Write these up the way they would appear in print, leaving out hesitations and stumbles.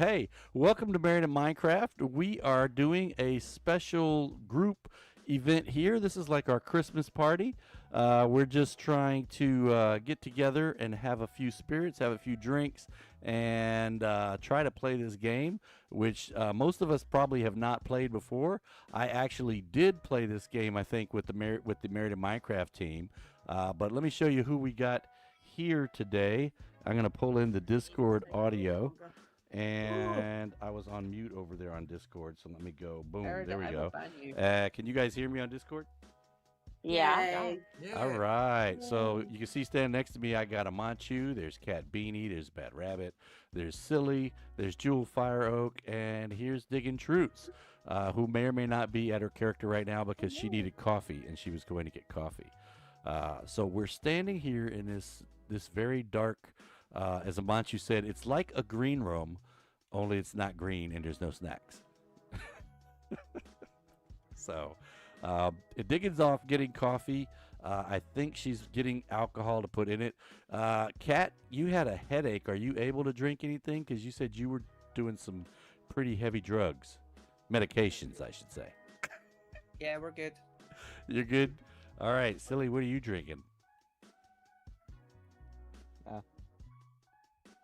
Hey, welcome to Married in Minecraft. We are doing a special group event here. This is like our Christmas party. We're just trying to get together and have a few spirits, have a few drinks, and try to play this game, which most of us probably have not played before. I actually did play this game, I think, with the Married in Minecraft team. But let me show you who we got here today. I'm going to pull in the Discord audio. And I was on mute over there on Discord, so let me go. Boom, there we go. Can you guys hear me on Discord? Yeah. All right. So you can see standing next to me, I got a Manchu. There's Cat Beanie. There's Bad Rabbit. There's Silly. There's Jewel Fire Oak. And here's Diggin' Troots, who may or may not be at her character right now because she needed coffee and she was going to get coffee. So we're standing here in this very dark, as Amanchu said, it's like a green room, only it's not green and there's no snacks. So, Diggins off getting coffee. I think she's getting alcohol to put in it. Kat, you had a headache. Are you able to drink anything? Because you said you were doing some pretty heavy drugs. Medications, I should say. Yeah, we're good. You're good? All right, Silly, what are you drinking?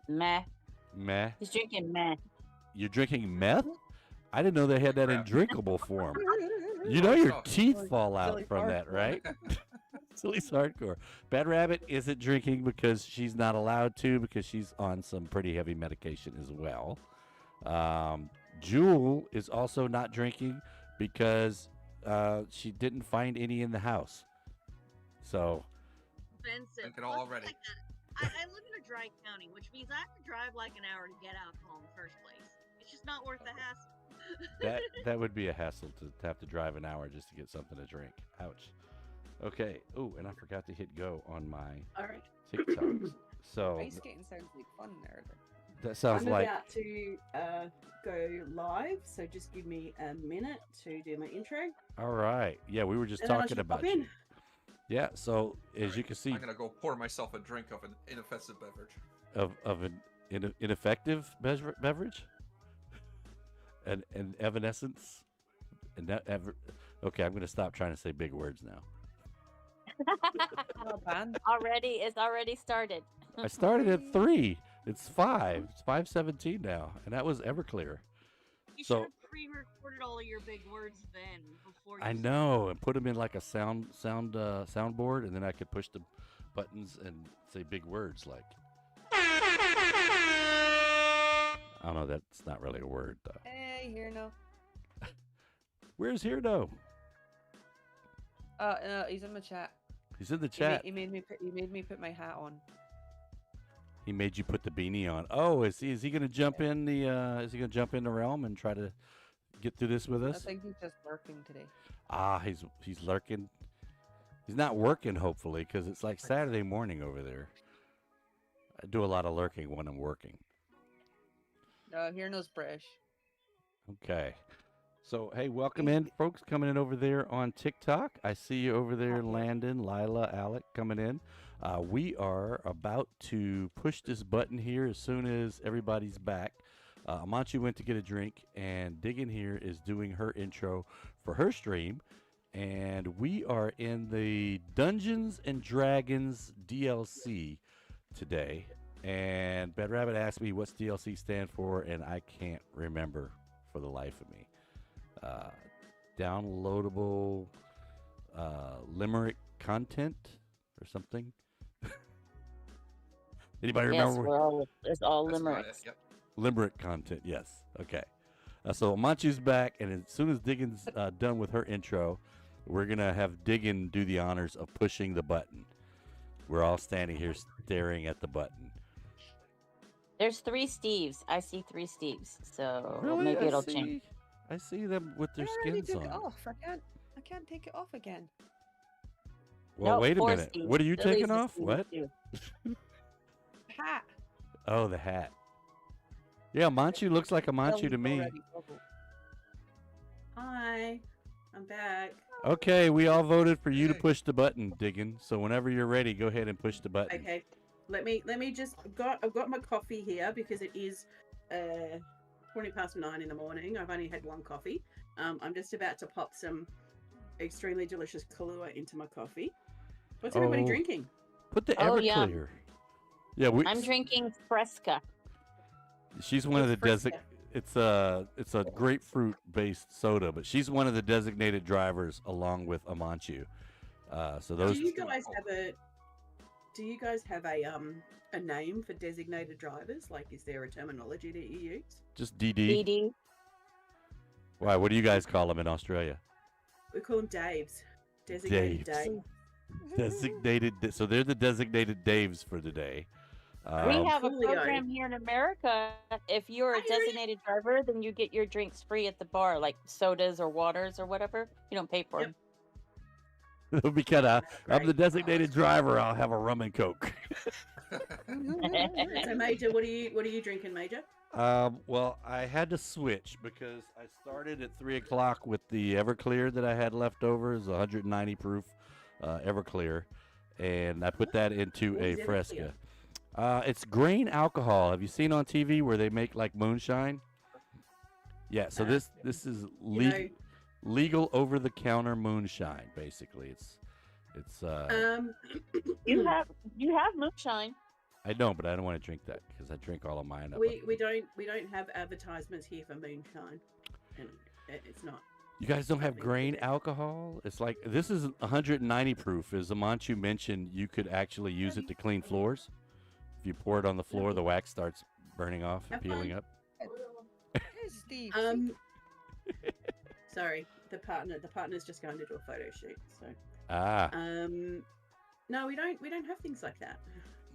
Meh. Meh. He's drinking meh. You're drinking meth? I didn't know they had that in drinkable form. You know your teeth fall out from that, right? Silly's hardcore. Bad Rabbit isn't drinking because she's not allowed to because she's on some pretty heavy medication as well. Jewel is also not drinking because she didn't find any in the house. So. Expensive. Drink it all already. I live in a dry county, which means I have to drive like an hour to get alcohol in the first place. It's just not worth the hassle. That would be a hassle to have to drive an hour just to get something to drink. Ouch. Okay. Oh, and I forgot to hit go on my TikToks. So Ice skating sounds like fun there. that sounds I'm like about to go live, so just give me a minute to do my intro. all right. Yeah, we were just And then I talking should about pop in. you. Yeah. So as you can see, I'm gonna go pour myself a drink of an inoffensive beverage. of an ineffective beverage, an evanescence, and that okay. I'm going to stop trying to say big words now. Oh, man. It's already started. I started at 3. It's 5. It's 5:17 now, and that was Everclear. You So- should have pre-recorded all of your big words then before you I know, and put them in like a soundboard, and then I could push the buttons and say big words like. I don't know. That's not really a word though. Hey, here no. Where's Hirdo? No, he's in the chat. He's in the chat. He made me put my hat on. He made you put the beanie on. Oh, is he going to jump in the? Is he going to jump in the realm and try to get through this with I us? think he's just working today. Ah, he's lurking. He's not working, hopefully, because it's like Saturday morning over there. I do a lot of lurking when I'm working. No, here knows British. Okay. So, hey, welcome in, folks, coming in over there on TikTok. I see you over there, Landon, Lila, Alec, coming in. We are about to push this button here as soon as everybody's back. Amanchu went to get a drink, and Diggin here is doing her intro for her stream. And we are in the Dungeons and Dragons DLC today. And Bad Rabbit asked me what's DLC stand for, and I can't remember for the life of me. Downloadable limerick content or something. Anybody Yes, remember? it's all That's about limericks. it, Yep. Limerick content, yes. Okay. So Amanchu's back, and as soon as Diggin's done with her intro, we're going to have Diggin do the honors of pushing the button. We're all standing here staring at the button. There's 3 Steves. I see 3 Steves. So Really? maybe I it'll see, change. I see them with their I already skins took it on. off. I can't take it off again. Well, No, wait a 4 minute. Steves. What are you Billy's taking a off? Steve What? too. Hat. Oh, the hat. Yeah, Manchu looks like a Manchu to Belly's me. already bubbled. Hi, I'm back. Okay, we all voted for you to Hey. push the button, Diggin. So whenever you're ready, go ahead and push the button. Okay, let me just I've got my coffee here because it is 9 in the morning. I've only had one coffee. I'm just about to pop some extremely delicious Kahlua into my coffee. What's everybody Oh. drinking? Put the Oh, yum. Everclear. Yeah, I'm drinking Fresca. She's one of the What's Fresca? It's a grapefruit based soda, but she's one of the designated drivers along with Amanchu. So Do those you guys have a name for designated drivers? Like, is there a terminology that you use? just DD. DD. Why? What do you guys call them in Australia? We call them Daves. Designated Daves. Dave. Designated. So they're the designated Daves for the day. We have a Coolio. program here in America. If you're a I heard it. designated driver, then you get your drinks free at the bar, like sodas or waters or whatever. You don't pay for Yep. them. It'll be kind of. I'm the Great. designated driver. I'll have a rum and coke. So, Major, what are you drinking, Major? Well, I had to switch because I started at 3 o'clock with the Everclear that I had left over. It's 190 proof Everclear, and I put that into What a is Everclear? Fresca. It's grain alcohol. Have you seen on TV where they make like moonshine? Yeah. So this is You know, legal over the counter moonshine. Basically, it's. You have moonshine. I don't, but I don't want to drink that because I drink all of mine up. we don't have advertisements here for moonshine, and it's not. You guys don't have grain alcohol? It's like this is 190 proof. As Amanchu mentioned, you could actually use it to clean floors. If you pour it on the floor, the wax starts burning off and Have peeling fun. up. Hey, Steve. Sorry, the partner's just going to do a photo shoot. So, Ah, no, we don't have things like that.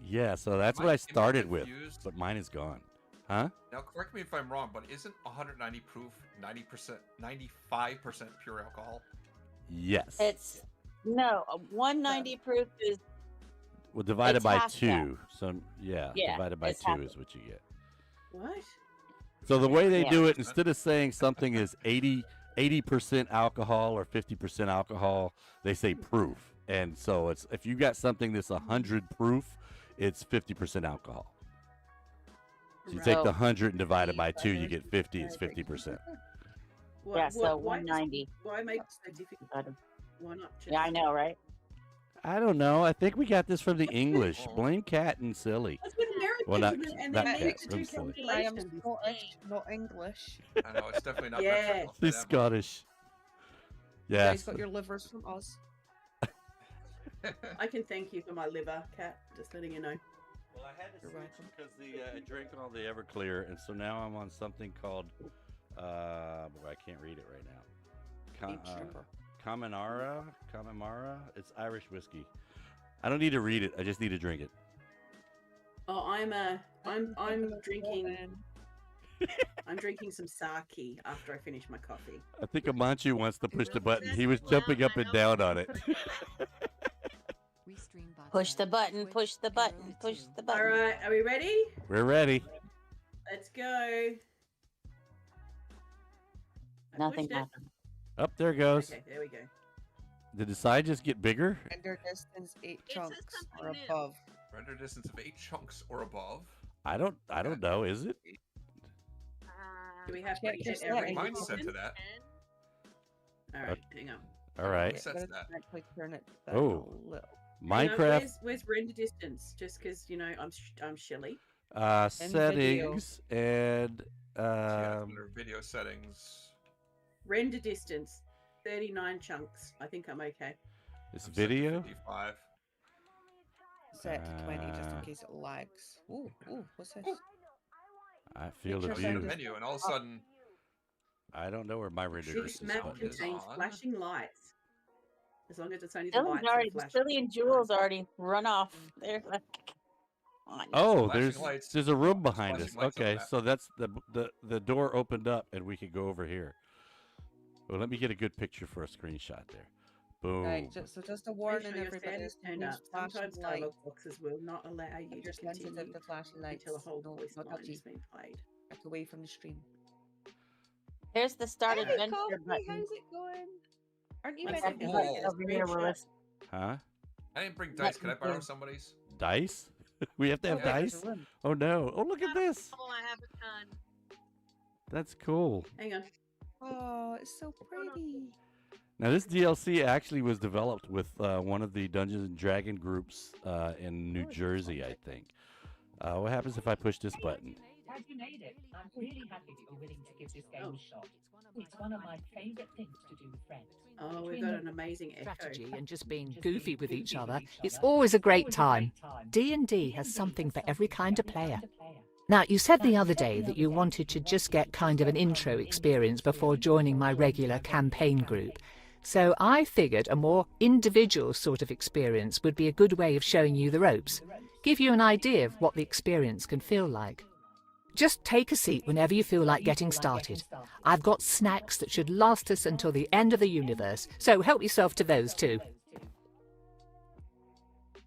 yeah. So that's what I started with, but mine is gone. Huh? Now, correct me if I'm wrong, but isn't 190 proof 90%, 95% pure alcohol? Yes. It's no 190 proof is Well, divided it's by half that. 2. So yeah, Yeah, divided by it's half 2 it. is what you get. What? So the way they Yeah. do it, instead of saying something is 80% alcohol or 50% alcohol, they say proof. And so it's if you got something that's 100 proof, it's 50% alcohol. So you take the Right. 100 and divide it by 2, you get 50. It's 50%. Yeah, so why 190. Why make it so difficult? Why not? Just, Yeah, I know, right? I don't know. I think we got this from the English. Blame Cat and Silly. That's what Americans Well, not- do, and not they make cats, the I'm two silly. I am calculations. Scottish, not English. I know, it's definitely not Yeah. beneficial for He's them. Scottish. You Yes. guys got your livers from us. I can thank you for my liver, Cat. Just letting you know. Well, I had to You're switch welcome. because I drank all the Everclear, and so now I'm on something called, I can't read it right now. Beach stripper. Kamamara. It's Irish whiskey. I don't need to read it. I just need to drink it. Oh, I'm drinking some sake after I finish my coffee. I think Amanchu wants to push the button. He was Wow, jumping up I and know. down on it. Push the button, push the button, push the All button. right, are we ready? We're ready. Let's go. I Nothing pushed it. happened. Up there it goes. Okay, there we go. Did the side just get bigger? Render distance 8 says chunks or something new. above. Render distance of 8 chunks or above. I don't know. Is it? Do we have to Check hit this every? out. Mine set to that. All right, hang on. All right. Mine sets Let's that. actually turn it down Oh. a little. Hang on, Minecraft Where's render distance? Just because I'm Shilly. settings and So yeah, under video settings. Render distance 39 chunks. I think I'm okay. this I'm set to video. 55. Set to 20 just in Uh, case it lags. Ooh, what's this? I feel Picture the I was in the view. menu, and all of a sudden, I don't know where my render This This distance map button is. contains on. flashing lights. As long as it's only the Dylan's lights already, that flash. Billy and Jules already run off. They're like, come on. Oh, Flashing lights. there's a room behind us. Flashing lights on Okay, that. so that's the door opened up and we could go over here. Well, let me get a good picture for a screenshot there. Boom. Right, so just a Make warning, sure your everybody. settings There's turned up. flashing Sometimes lights. dialog boxes will not allow you If to you're sensitive continue to flashing lights, until a whole no, voice no line touchy. has been played. Back away from the stream. Here's the start Hey, adventure Coffee, button. how's it going? Aren't you One ready? second, Oh. let me get a Over here, screenshot. Willis. Huh? I didn't bring dice. Can I borrow Yeah. somebody's? Dice? We have to have Yeah, there's dice? a room. Oh no. Oh, look at this. Oh, I haven't done. That's cool. Hang on. Oh, it's so pretty. Now, this DLC actually was developed with one of the Dungeons and Dragon groups in New Jersey, I think. What happens if I push this button? Glad you made it. I'm really happy that you're willing to give this game Oh. a shot. It's one of my favourite things to do with friends. Oh, we've got an amazing echo. Strategy and just being goofy with each other, it's always a great time. D&D has something for every kind of player. Now, you said the other day that you wanted to just get kind of an intro experience before joining my regular campaign group. So I figured a more individual sort of experience would be a good way of showing you the ropes, give you an idea of what the experience can feel like. Just take a seat whenever you feel like getting started. I've got snacks that should last us until the end of the universe, so help yourself to those too.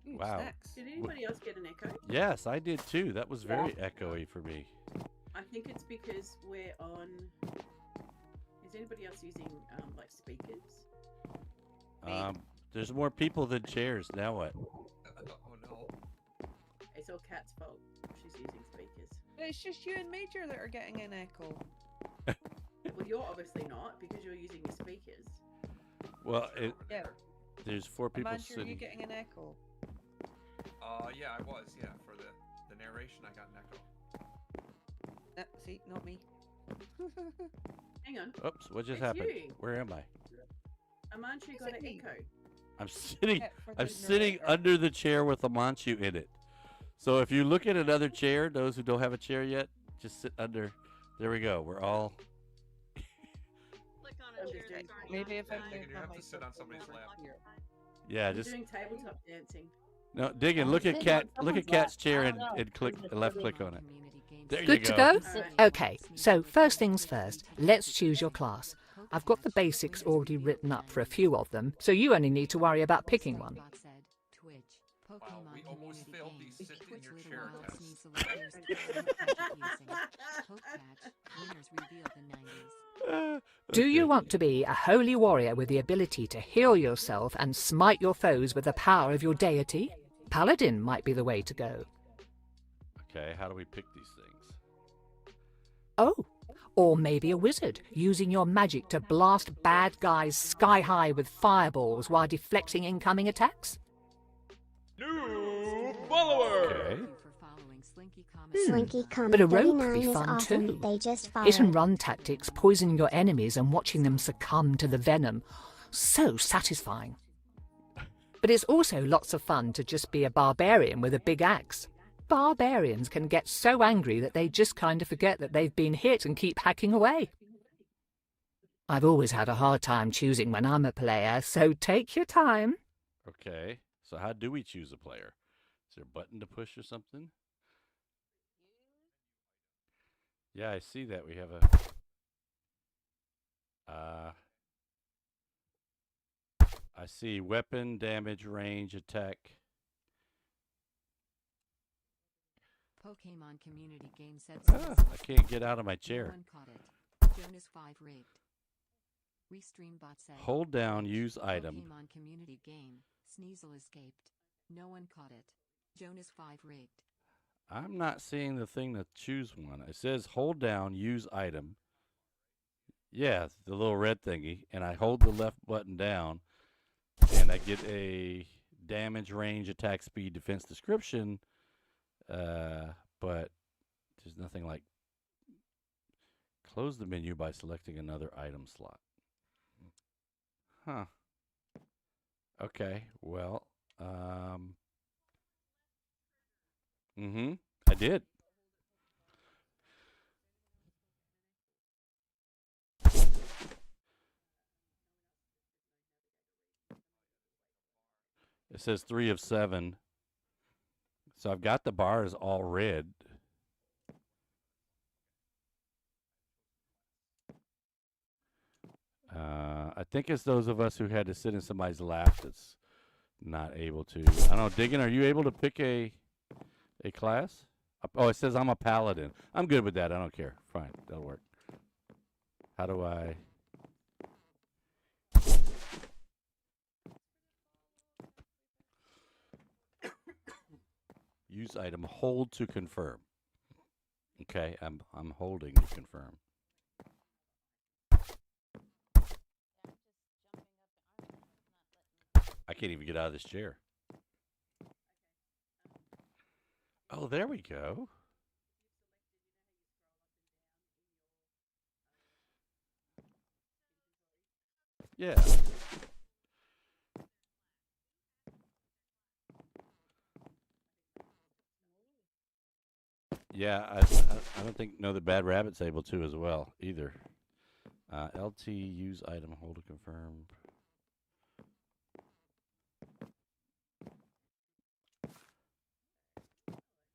Ooh, Wow. snacks. Did anybody else get an echo? Yes, I did too. That was very echoey for me. I think it's because we're on. Is anybody else using like speakers? There's more people than chairs. Now what? Oh no. It's all Kat's fault. She's using speakers. It's just you and Major that are getting an echo. Well, you're obviously not because you're using your speakers. Well, Yeah. there's 4 people Amanda, are you sitting. getting an echo? Yeah, I was. Yeah, for the narration, I got an echo. See, not me. Hang on. Oops, what just It's happened? you. Where am I? Amanchu Is got it an me? echo. I'm sitting. Yeah, for I'm the sitting narrator. under the chair with a Manchu in it. So if you look at another chair, those who don't have a chair yet, just sit under. There we go. We're all. Click on a I'm chair just that's saying, already maybe if I occupied. move You my have to sit on microphone somebody's over lap. here. Yeah, We're just doing tabletop dancing. no digging. Look at cat. Look at Cat's chair and click left click on it. There you Good to go. go? Alright. Okay, so first things first, let's choose your class. I've got the basics already written up for a few of them, so you only need to worry about picking one. Wow, we almost failed the sit in your chair test. Do you Okay. want to be a holy warrior with the ability to heal yourself and smite your foes with the power of your deity? Paladin might be the way to go. Okay, how do we pick these things? Oh, or maybe a wizard, using your magic to blast bad guys sky high with fireballs while deflecting incoming attacks? Okay. Slinky comment But a rogue could 39 be is fun awesome. too. They just Hit and followed. run tactics, poisoning your enemies and watching them succumb to the venom. So satisfying. But it's also lots of fun to just be a barbarian with a big axe. Barbarians can get so angry that they just kind of forget that they've been hit and keep hacking away. I've always had a hard time choosing when I'm a player, so take your time. Okay. So how do we choose a player? Is there a button to push or something? Yeah, I see that we have a. I see weapon, damage, range, attack. Pokemon community game said I can't get out of my chair. No one caught it. Jonas 5 rigged. Restream bot said. Hold down, use item. Pokemon community game. Sneasel escaped. No one caught it. Jonas 5 rigged. I'm not seeing the thing to choose one. It says hold down, use item. Yeah, the little red thingy. And I hold the left button down. And I get a damage, range, attack, speed, defense description. But there's nothing like close the menu by selecting another item slot. Huh. Okay, well, I did. It says 3 of 7. So I've got the bars all red. I think it's those of us who had to sit in somebody's lap that's not able to. I don't know, Diggin, are you able to pick a class? Oh, it says I'm a paladin. I'm good with that. I don't care. Fine, that'll work. How do I? Use item. Hold to confirm. Okay, I'm holding to confirm. can't even get out of this chair. Oh, there we go. Yeah. Yeah, I don't think know that Bad Rabbit's able to as well either. LT use item hold to confirm.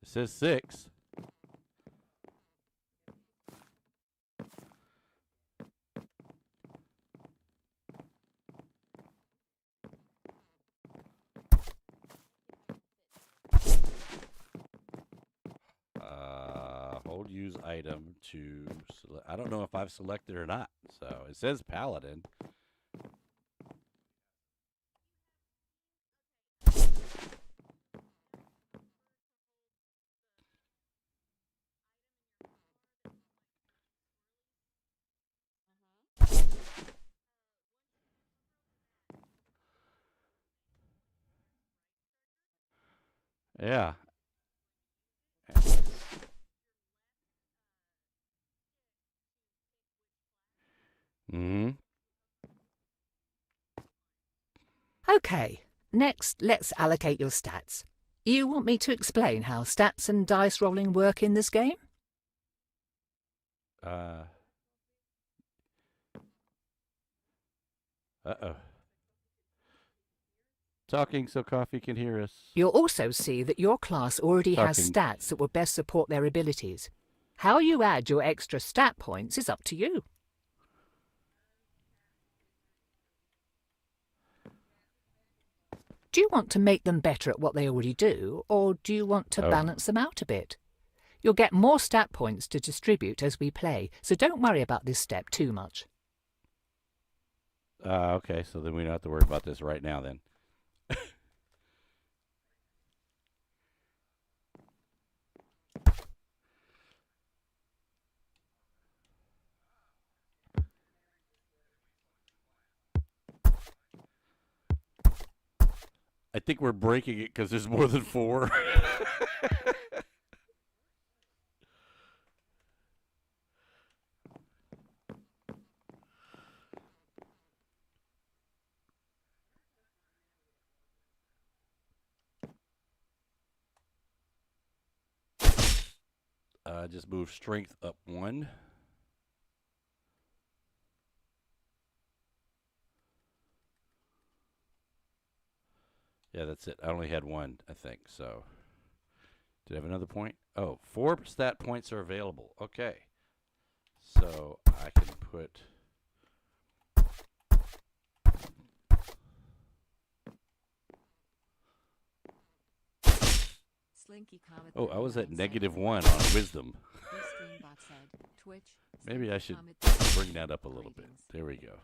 It says 6. Hold use item to select. I don't know if I've selected or not. So it says Paladin. Yeah. Mm-hmm. Okay, next let's allocate your stats. You want me to explain how stats and dice rolling work in this game? Uh-oh. Talking so Coffee can hear us. You'll also see that your class already has Talking. stats that will best support their abilities. How you add your extra stat points is up to you. Do you want to make them better at what they already do, or do you want to balance them out a bit? You'll get more stat points to distribute as we play, so don't worry about this step too much. Okay, so then we don't have to worry about this right now then. I think we're breaking it because there's more than 4. Just move strength up 1. Yeah, that's it. I only had 1, I think. So, did I have another point? Oh, 4 stat points are available. Okay. So, I can put... Oh, I was at -1 on wisdom. Maybe I should bring that up a little bit. There we go.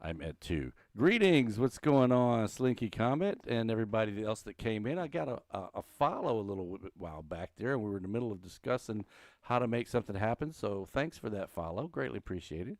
I'm at 2. Greetings. What's going on, Slinky Comet and everybody else that came in? I got a follow a little while back there, and we were in the middle of discussing how to make something happen. So thanks for that follow. Greatly appreciated.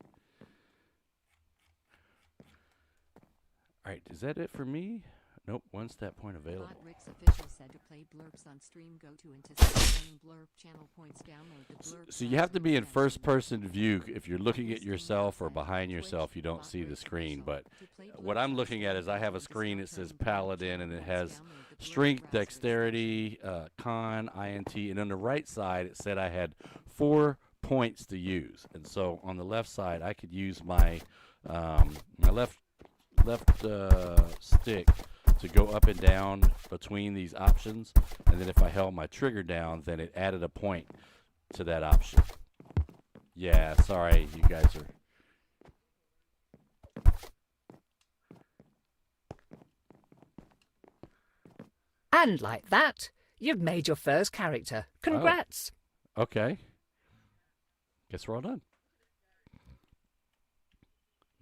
All right. Is that it for me? Nope, 1 stat point available. Rick's official said to play blurbs on stream. Go to anticipate blurb channel points. Download the blurb. So you have to be in first-person view. If you're looking at yourself or behind yourself, you don't see the screen. But what I'm looking at is I have a screen that says Paladin, and it has Strength, Dexterity, Con, INT, and on the right side it said I had 4 points to use. And so on the left side, I could use my my left stick to go up and down between these options, and then if I held my trigger down, then it added a point to that option. Yeah, sorry, you guys are... And like that, you've made your first character. Congrats! Oh, okay. Guess we're all done.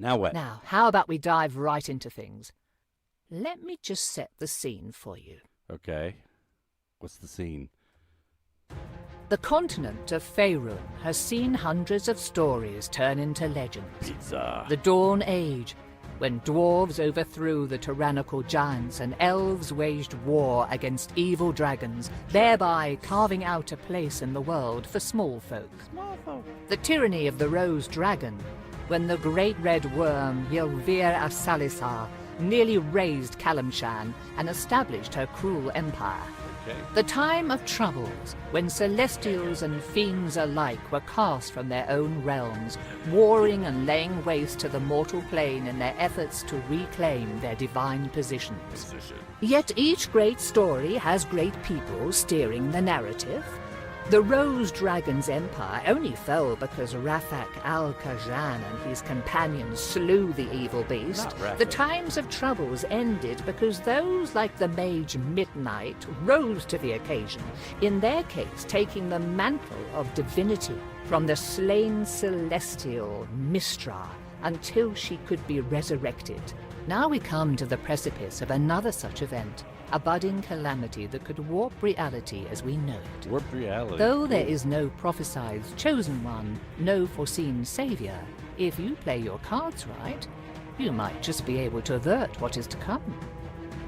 Now what? Now, how about we dive right into things? Let me just set the scene for you. Okay. What's the scene? The continent of Faerun has seen hundreds of stories turn into legends. Pizza. The Dawn Age, when dwarves overthrew the tyrannical giants and elves waged war against evil dragons, thereby carving out a place in the world for small folk. The tyranny of the Rose Dragon, when the great red worm Ylvir Asalisar nearly razed Kalimshan and established her cruel empire. The time of troubles, when celestials and fiends alike were cast from their own realms, warring and laying waste to the mortal plane in their efforts to reclaim their divine positions. Yet each great story has great people steering the narrative. The Rose Dragon's empire only fell because Rafak al-Kajan and his companions slew the evil beast. The times of troubles ended because those like the mage Midnight rose to the occasion, in their case taking the mantle of divinity from the slain celestial Mistra until she could be resurrected. Now we come to the precipice of another such event, a budding calamity that could warp reality as we know it. Warped reality. Though there is no prophesied chosen one, no foreseen savior, if you play your cards right, you might just be able to avert what is to come.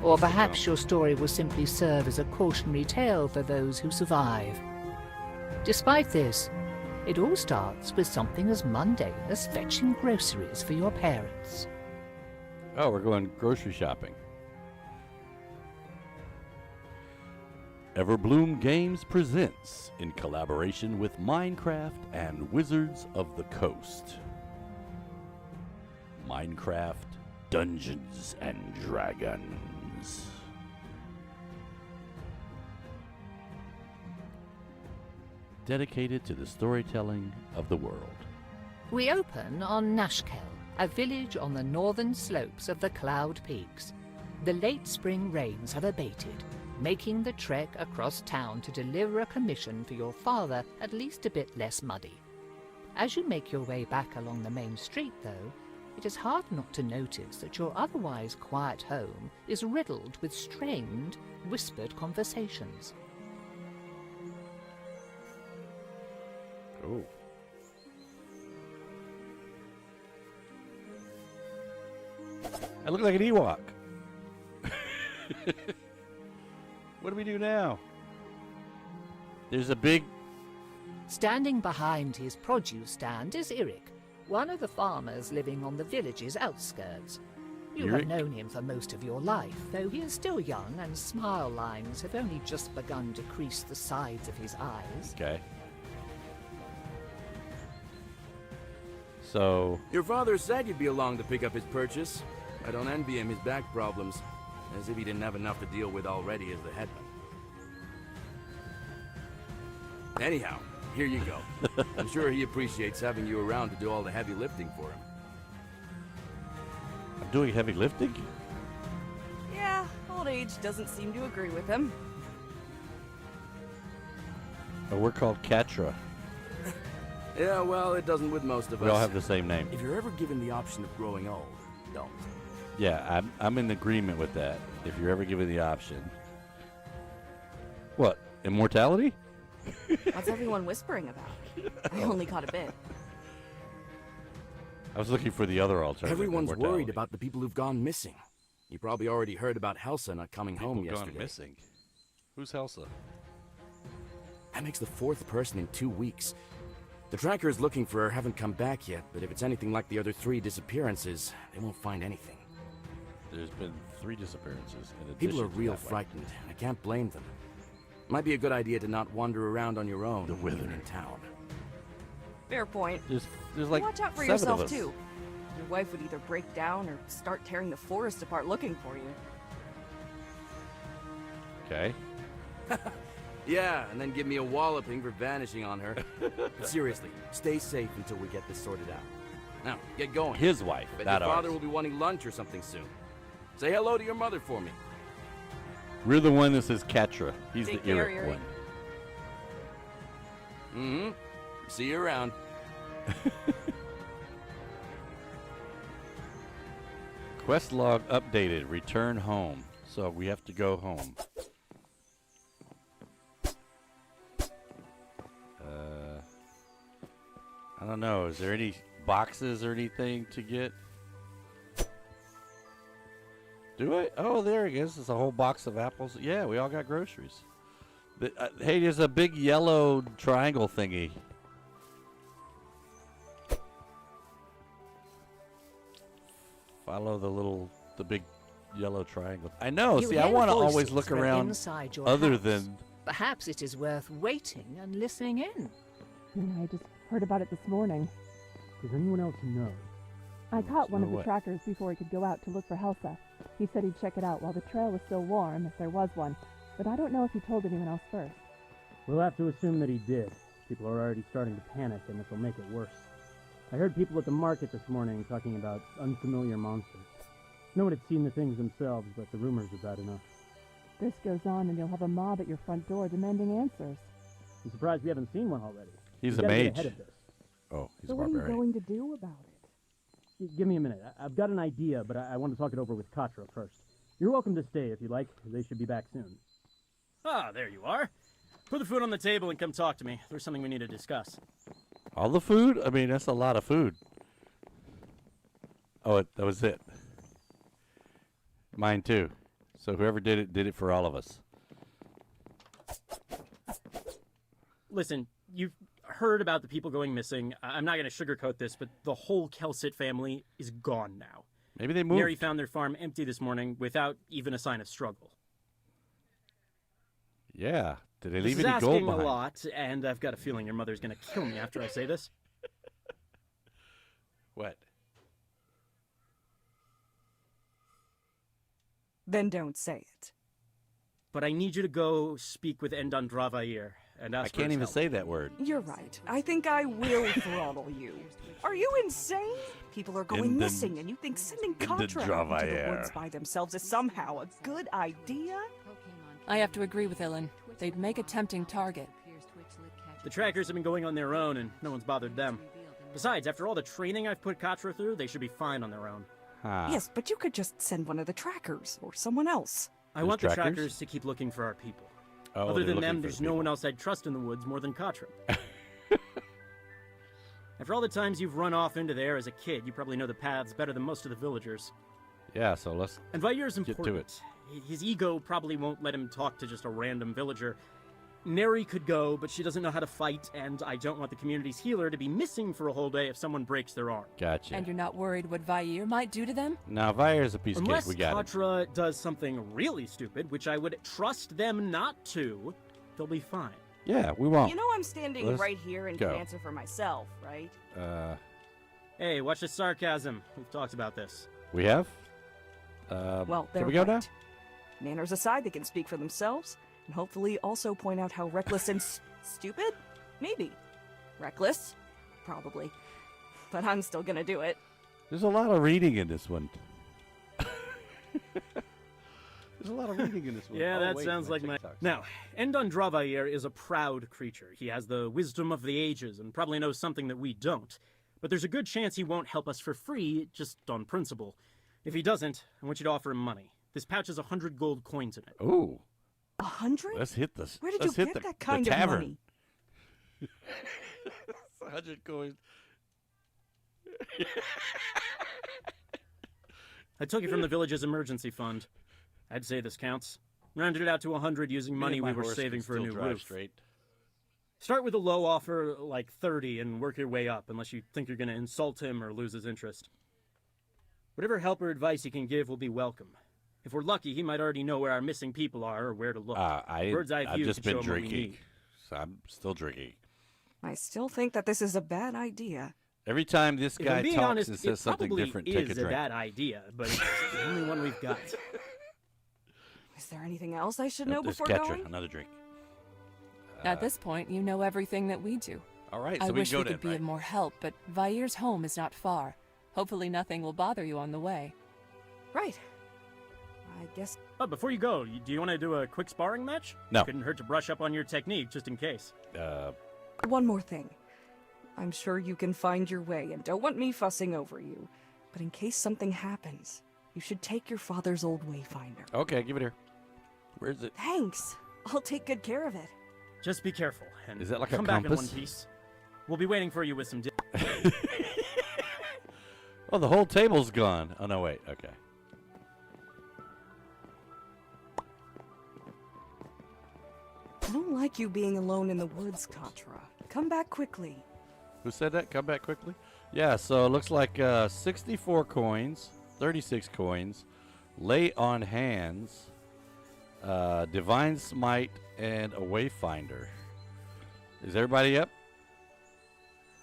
Or perhaps your story will simply serve as a cautionary tale for those who survive. Despite this, it all starts with something as mundane as fetching groceries for your parents. Oh, we're going grocery shopping. Everbloom Games presents, in collaboration with Minecraft and Wizards of the Coast, Minecraft Dungeons and Dragons. Dedicated to the storytelling of the world. We open on Nashkel, a village on the northern slopes of the Cloud Peaks. The late spring rains have abated, making the trek across town to deliver a commission for your father at least a bit less muddy. As you make your way back along the main street, though, it is hard not to notice that your otherwise quiet home is riddled with strained, whispered conversations. Oh. I look like an Ewok. What do we do now? There's a big... Standing behind his produce stand is Eric, one of the farmers living on the village's outskirts. You have known him for most of your life, though he is still young and smile lines have only just begun to crease the sides of his eyes. Okay. So... Your father said you'd be along to pick up his purchase. I don't envy him his back problems, as if he didn't have enough to deal with already as the headman. Anyhow, here you go. I'm sure he appreciates having you around to do all the heavy lifting for him. I'm doing heavy lifting? Yeah, old age doesn't seem to agree with him. Oh, we're called Katra. Yeah, well, it doesn't with most of us. We all have the same name. If you're ever given the option of growing old, don't. Yeah, I'm in agreement with that. If you're ever given the option. What? Immortality? What's everyone whispering about? I only caught a bit. I was looking for the other alternative. Everyone's worried about the people who've gone missing. You probably already heard about Helsa not coming home yesterday. Gone missing? Who's Helsa? That makes the 4th person in 2 weeks. The trackers looking for her haven't come back yet, but if it's anything like the other 3 disappearances, they won't find anything. There's been 3 disappearances. People are real frightened. I can't blame them. Might be a good idea to not wander around on your own even in town. Fair point. There's like watch out for 7 of yourself us. too. Your wife would either break down or start tearing the forest apart looking for you. Okay. Yeah, and then give me a walloping for vanishing on her. But seriously, stay safe until we get this sorted out. Now, get going. His wife, Bet not your father ours. will be wanting lunch or something soon. Say hello to your mother for me. We're the one that says Katra. He's Take the care, Eric Eric. one. Mm-hmm. See you around. Quest log updated. Return home. So we have to go home. I don't know. Is there any boxes or anything to get? Do I? Oh, there it is. It's a whole box of apples. Yeah, we all got groceries. Hey, there's a big yellow triangle thingy. Follow the big yellow triangle. I know. You See, I hear want to voices always look from around inside your other house. than... Perhaps it is worth waiting and listening in. I just heard about it this morning. Does anyone else know? I caught one So of the what? trackers before he could go out to look for Helsa. He said he'd check it out while the trail was still warm, if there was one. But I don't know if he told anyone else first. We'll have to assume that he did. People are already starting to panic, and this will make it worse. I heard people at the market this morning talking about unfamiliar monsters. No one had seen the things themselves, but the rumors are bad enough. This goes on and you'll have a mob at your front door demanding answers. I'm surprised we haven't seen one already. He's We a gotta get mage. ahead of this. Oh, he's So a what are you barbarian. going to do about it? Give me a minute. I've got an idea, but I want to talk it over with Katra first. You're welcome to stay if you like. They should be back soon. Ah, there you are. Put the food on the table and come talk to me. There's something we need to discuss. All the food? I mean, that's a lot of food. Oh, that was it. Mine too. So whoever did it for all of us. Listen, you've heard about the people going missing. I'm not going to sugarcoat this, but the whole Kelsit family is gone now. Maybe they moved. Mary found their farm empty this morning without even a sign of struggle. Yeah. Did they This leave is any asking gold a behind? lot, and I've got a feeling your mother's going to kill me after I say this. What? Then don't say it. But I need you to go speak with Endan Dravair and ask I for can't his even help. say that word. You're right. I think I will throttle you. Are you insane? People are going In the- missing, and you think sending the Contra out into the Dravair. woods by themselves is somehow a good idea? I have to agree with Ilan. They'd make a tempting target. The trackers have been going on their own, and no one's bothered them. Besides, after all the training I've put Katra through, they should be fine on their own. Huh. Yes, but you could just send one of the trackers, or someone else. I Those want the trackers? trackers to keep looking for our people. Oh, Other they're than looking them, for there's the no people. one else I'd trust in the woods more than Katra. After all the times you've run off into there as a kid, you probably know the paths better than most of the villagers. Yeah, so let's And Vair's get important. to it. His ego probably won't let him talk to just a random villager. Neri could go, but she doesn't know how to fight, and I don't want the community's healer to be missing for a whole day if someone breaks their arm. Gotcha. And you're not worried what Vair might do to them? Now, Vair's a piece of cake. Unless We got it. Katra does something really stupid, which I would trust them not to, they'll be fine. Yeah, we won't. You know I'm standing Let's right here and go. can answer for myself, right? Hey, watch the sarcasm. We've talked about this. We have? Well, they're can we go now? right. Manners aside, they can speak for themselves, and hopefully also point out how reckless and stupid? Maybe. Reckless? Probably. But I'm still gonna do it. There's a lot of reading in this one. There's a lot of reading in this one. Yeah, Oh, that wait, sounds like my... TikToks. Now, Endan Dravair is a proud creature. He has the wisdom of the ages and probably knows something that we don't. But there's a good chance he won't help us for free, just on principle. If he doesn't, I want you to offer him money. This pouch has 100 gold coins in it. Ooh. 100? Let's hit this. Where did let's you hit get the, that kind the of tavern. money? 100 coins. I took it from the village's emergency fund. I'd say this counts. Rounded it out to 100 using money we were saving for a new roof. Straight. Start with a low offer, like 30, and work your way up, unless you think you're going to insult him or lose his interest. Whatever help or advice he can give will be welcome. If we're lucky, he might already know where our missing people are or where to look. Bird's eye I've view just could show been him what we drinking. need. So I'm still drinking. I still think that this is a bad idea. Every time this If guy I'm being talks honest, and it says something probably different, is take a a drink. bad idea, but it's the only one we've got. Is there anything else I should know There's before Ketra, going? another drink. At this point, you know everything that we do. All right, I so we wish can we go could then, be of more help, but Vair's home is not far. Hopefully nothing will bother you on the way. Right. I guess... Oh, before you go, do you want to do a quick sparring match? No. Couldn't hurt to brush up on your technique, just in case. One more thing. I'm sure you can find your way and don't want me fussing over you. But in case something happens, you should take your father's old wayfinder. Okay, give it here. Where is it? Thanks. I'll take good care of it. Just be careful, and Is that like a come back in one compass? piece. We'll be waiting for you with some... Oh, the whole table's gone. Oh, no, wait. Okay. don't like you being alone in the woods, Katra. Come back quickly. Who said that? Come back quickly. Yeah, so it looks like 64 coins, 36 coins, lay on hands, divine smite, and a wayfinder. Is everybody up?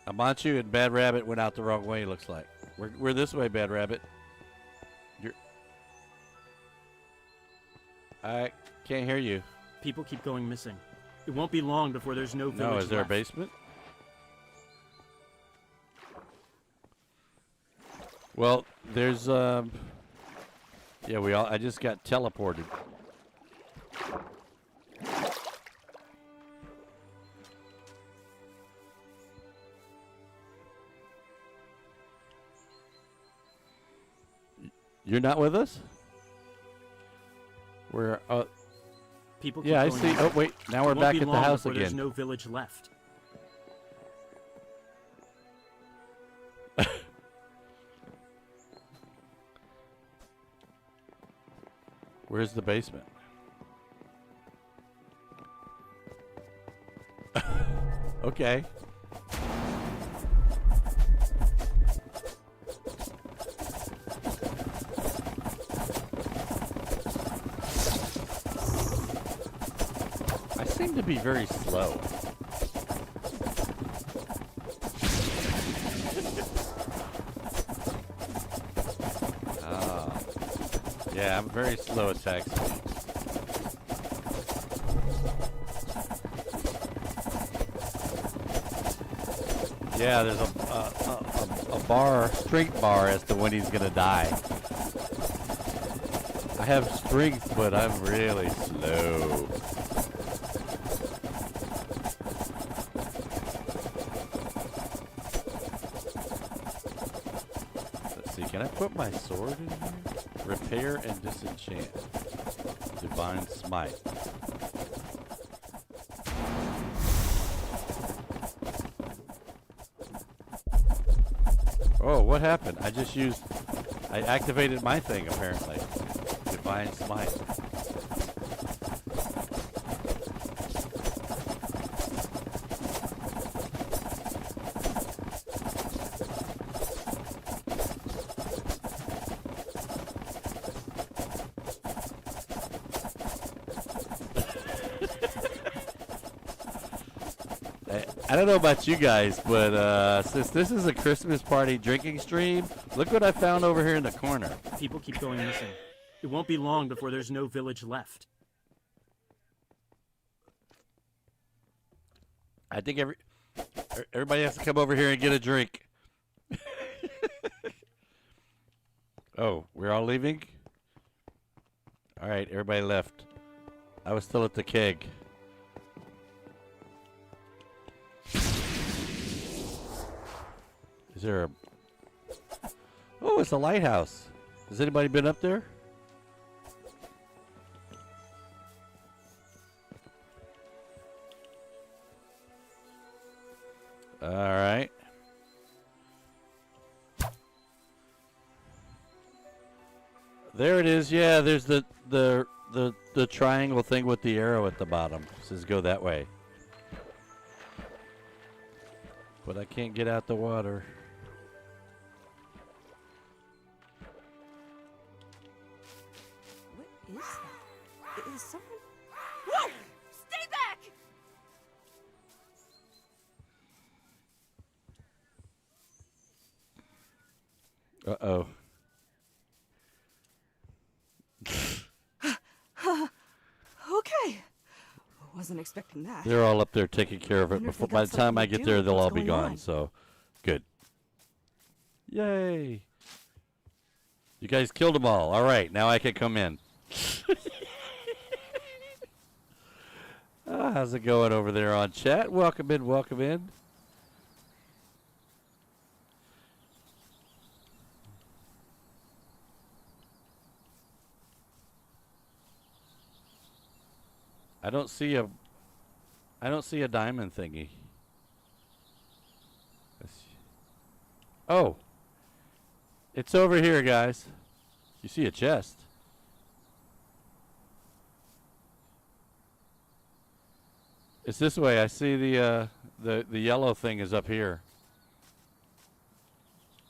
Amanchu and Bad Rabbit went out the wrong way, looks like. We're this way, Bad Rabbit. I can't hear you. People keep going missing. It won't be long before there's no village No, is there left. a basement? Well, there's yeah, I just got teleported. You're not with us? We're People keep yeah, I going see. missing. Oh wait, now It we're won't back be at the long house before There's again. no village left. Where's the basement? Okay. I seem to be very slow. Ah. Yeah, I'm very slow attack speed. Yeah, there's a bar, strength bar as to when he's gonna die. I have strength, but I'm really slow. Let's see, can I put my sword in here? Repair and disenchant. Divine smite. Oh, what happened? I activated my thing apparently. Divine smite. I don't know about you guys, but since this is a Christmas party drinking stream, look what I found over here in the corner. People keep going missing. It won't be long before there's no village left. I think everybody has to come over here and get a drink. Oh, we're all leaving? All right, everybody left. I was still at the keg. Is there a... Oh, it's a lighthouse. Has anybody been up there? All right. There it is. Yeah, there's the triangle thing with the arrow at the bottom. It says go that way. But I can't get out the water. What is that? Is someone... Whoa! Stay back! Uh-oh. Okay. Wasn't expecting that. They're all up there taking care of it. Wonder if Before, they by got the time I something to get do there, with they'll what's all be going gone. on. So, good. Yay. You guys killed them all. All right, now I can come in. How's it going over there on chat? Welcome in, welcome in. I don't see a diamond thingy. Oh. It's over here, guys. You see a chest. It's this way. I see the yellow thing is up here.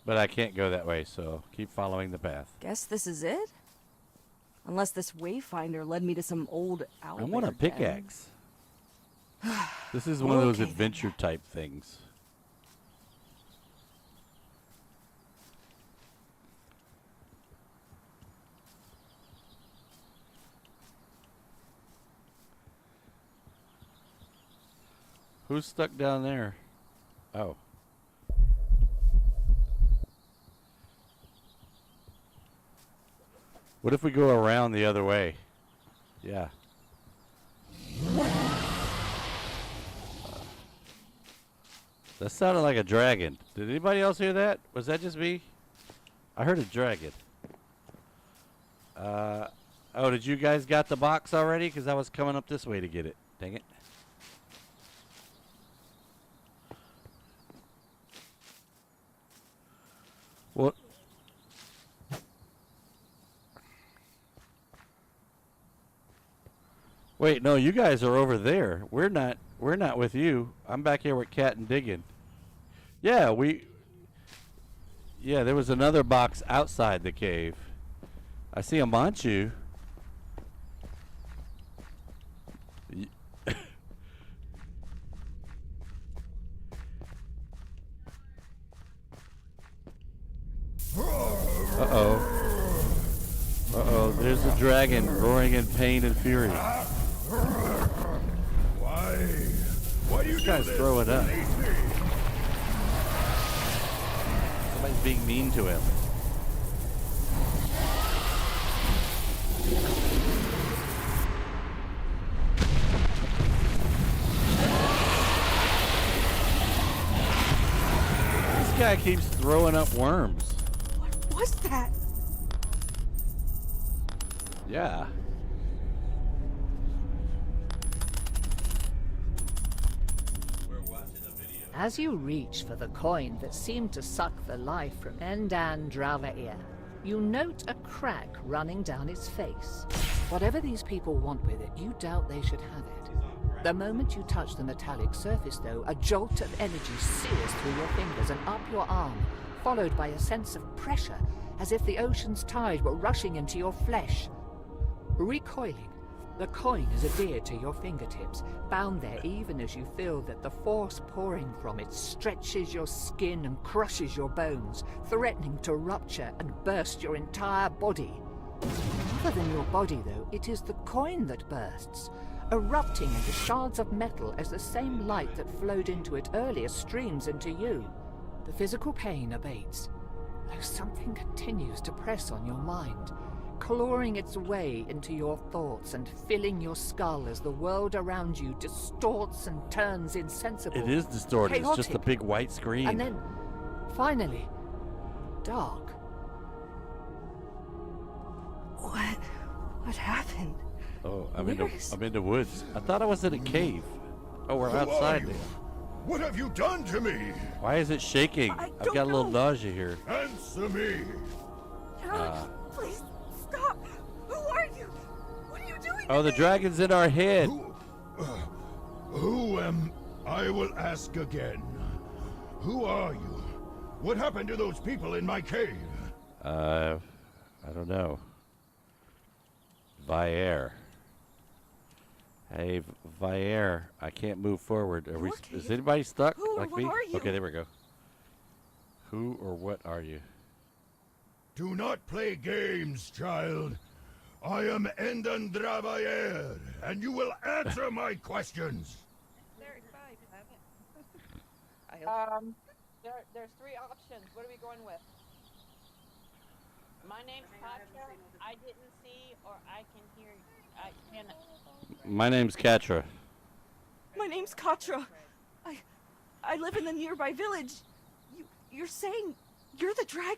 But I can't go that way, so keep following the path. Guess this is it? Unless this wayfinder led me to some old owlbear I want a den. pickaxe. This is one of those Okay, adventure type things. Who's stuck down there? Oh. What if we go around the other way? Yeah. That sounded like a dragon. Did anybody else hear that? Was that just me? I heard a dragon. Oh, did you guys got the box already? Because I was coming up this way to get it. Dang it. What? Wait, no, you guys are over there. We're not with you. I'm back here with Cat and Diggin. Yeah, there was another box outside the cave. I see a Manchu. Uh-oh. Uh-oh, there's a dragon roaring in pain and fury. Why do you This guy's throwing up. Somebody's being mean to him. This guy keeps throwing up worms. What was that? Yeah. As you reach for the coin that seemed to suck the life from Endan Dravair, you note a crack running down its face. Whatever these people want with it, you doubt they should have it. The moment you touch the metallic surface, though, a jolt of energy sears through your fingers and up your arm, followed by a sense of pressure, as if the ocean's tide were rushing into your flesh. Recoiling, the coin is adhered to your fingertips, bound there even as you feel that the force pouring from it stretches your skin and crushes your bones, threatening to rupture and burst your entire body. Other than your body, though, it is the coin that bursts, erupting into shards of metal as the same light that flowed into it earlier streams into you. The physical pain abates, though something continues to press on your mind, clawing its way into your thoughts and filling your skull as the world around you distorts and turns insensible. It is distorted. Chaotic, it's just a big white screen. and then, finally, dark. What happened? Oh, I'm Where in the woods. I thought I was in a cave. Oh, we're Who are outside you? there. What have you done to me? Why is it shaking? I've got a little nausea here. Answer me. Please, stop! Who are you? What are you doing? Oh, the dragon's in our head. Who am I? Will ask again. Who are you? What happened to those people in my cave? I don't know. Vaer. Hey, Vaer. I can't move forward. Is anybody stuck Who or like what me? are you? Okay, there we go. Who or what are you? Do not play games, child. I am Endan Dravair, and you will answer my questions. There's three options. What are we going with? My name's Katja. I didn't see or I can hear. I can. My name's Katra. My name's Katra. I live in the nearby village. You're saying you're the dragon?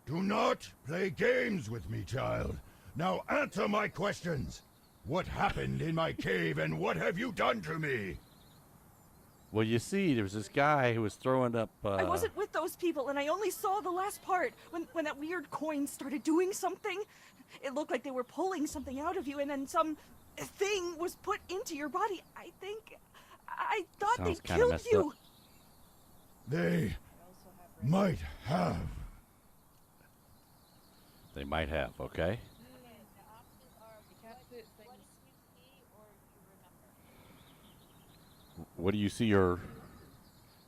Do not play games with me, child. Now answer my questions. What happened in my cave, and what have you done to me? Well, you see, there was this guy who was throwing up. I wasn't with those people, and I only saw the last part when that weird coin started doing something. It looked like they were pulling something out of you, and then some thing was put into your body. I thought they Sounds kinda killed messed you. up. They might have. They might have, okay? What do you see or...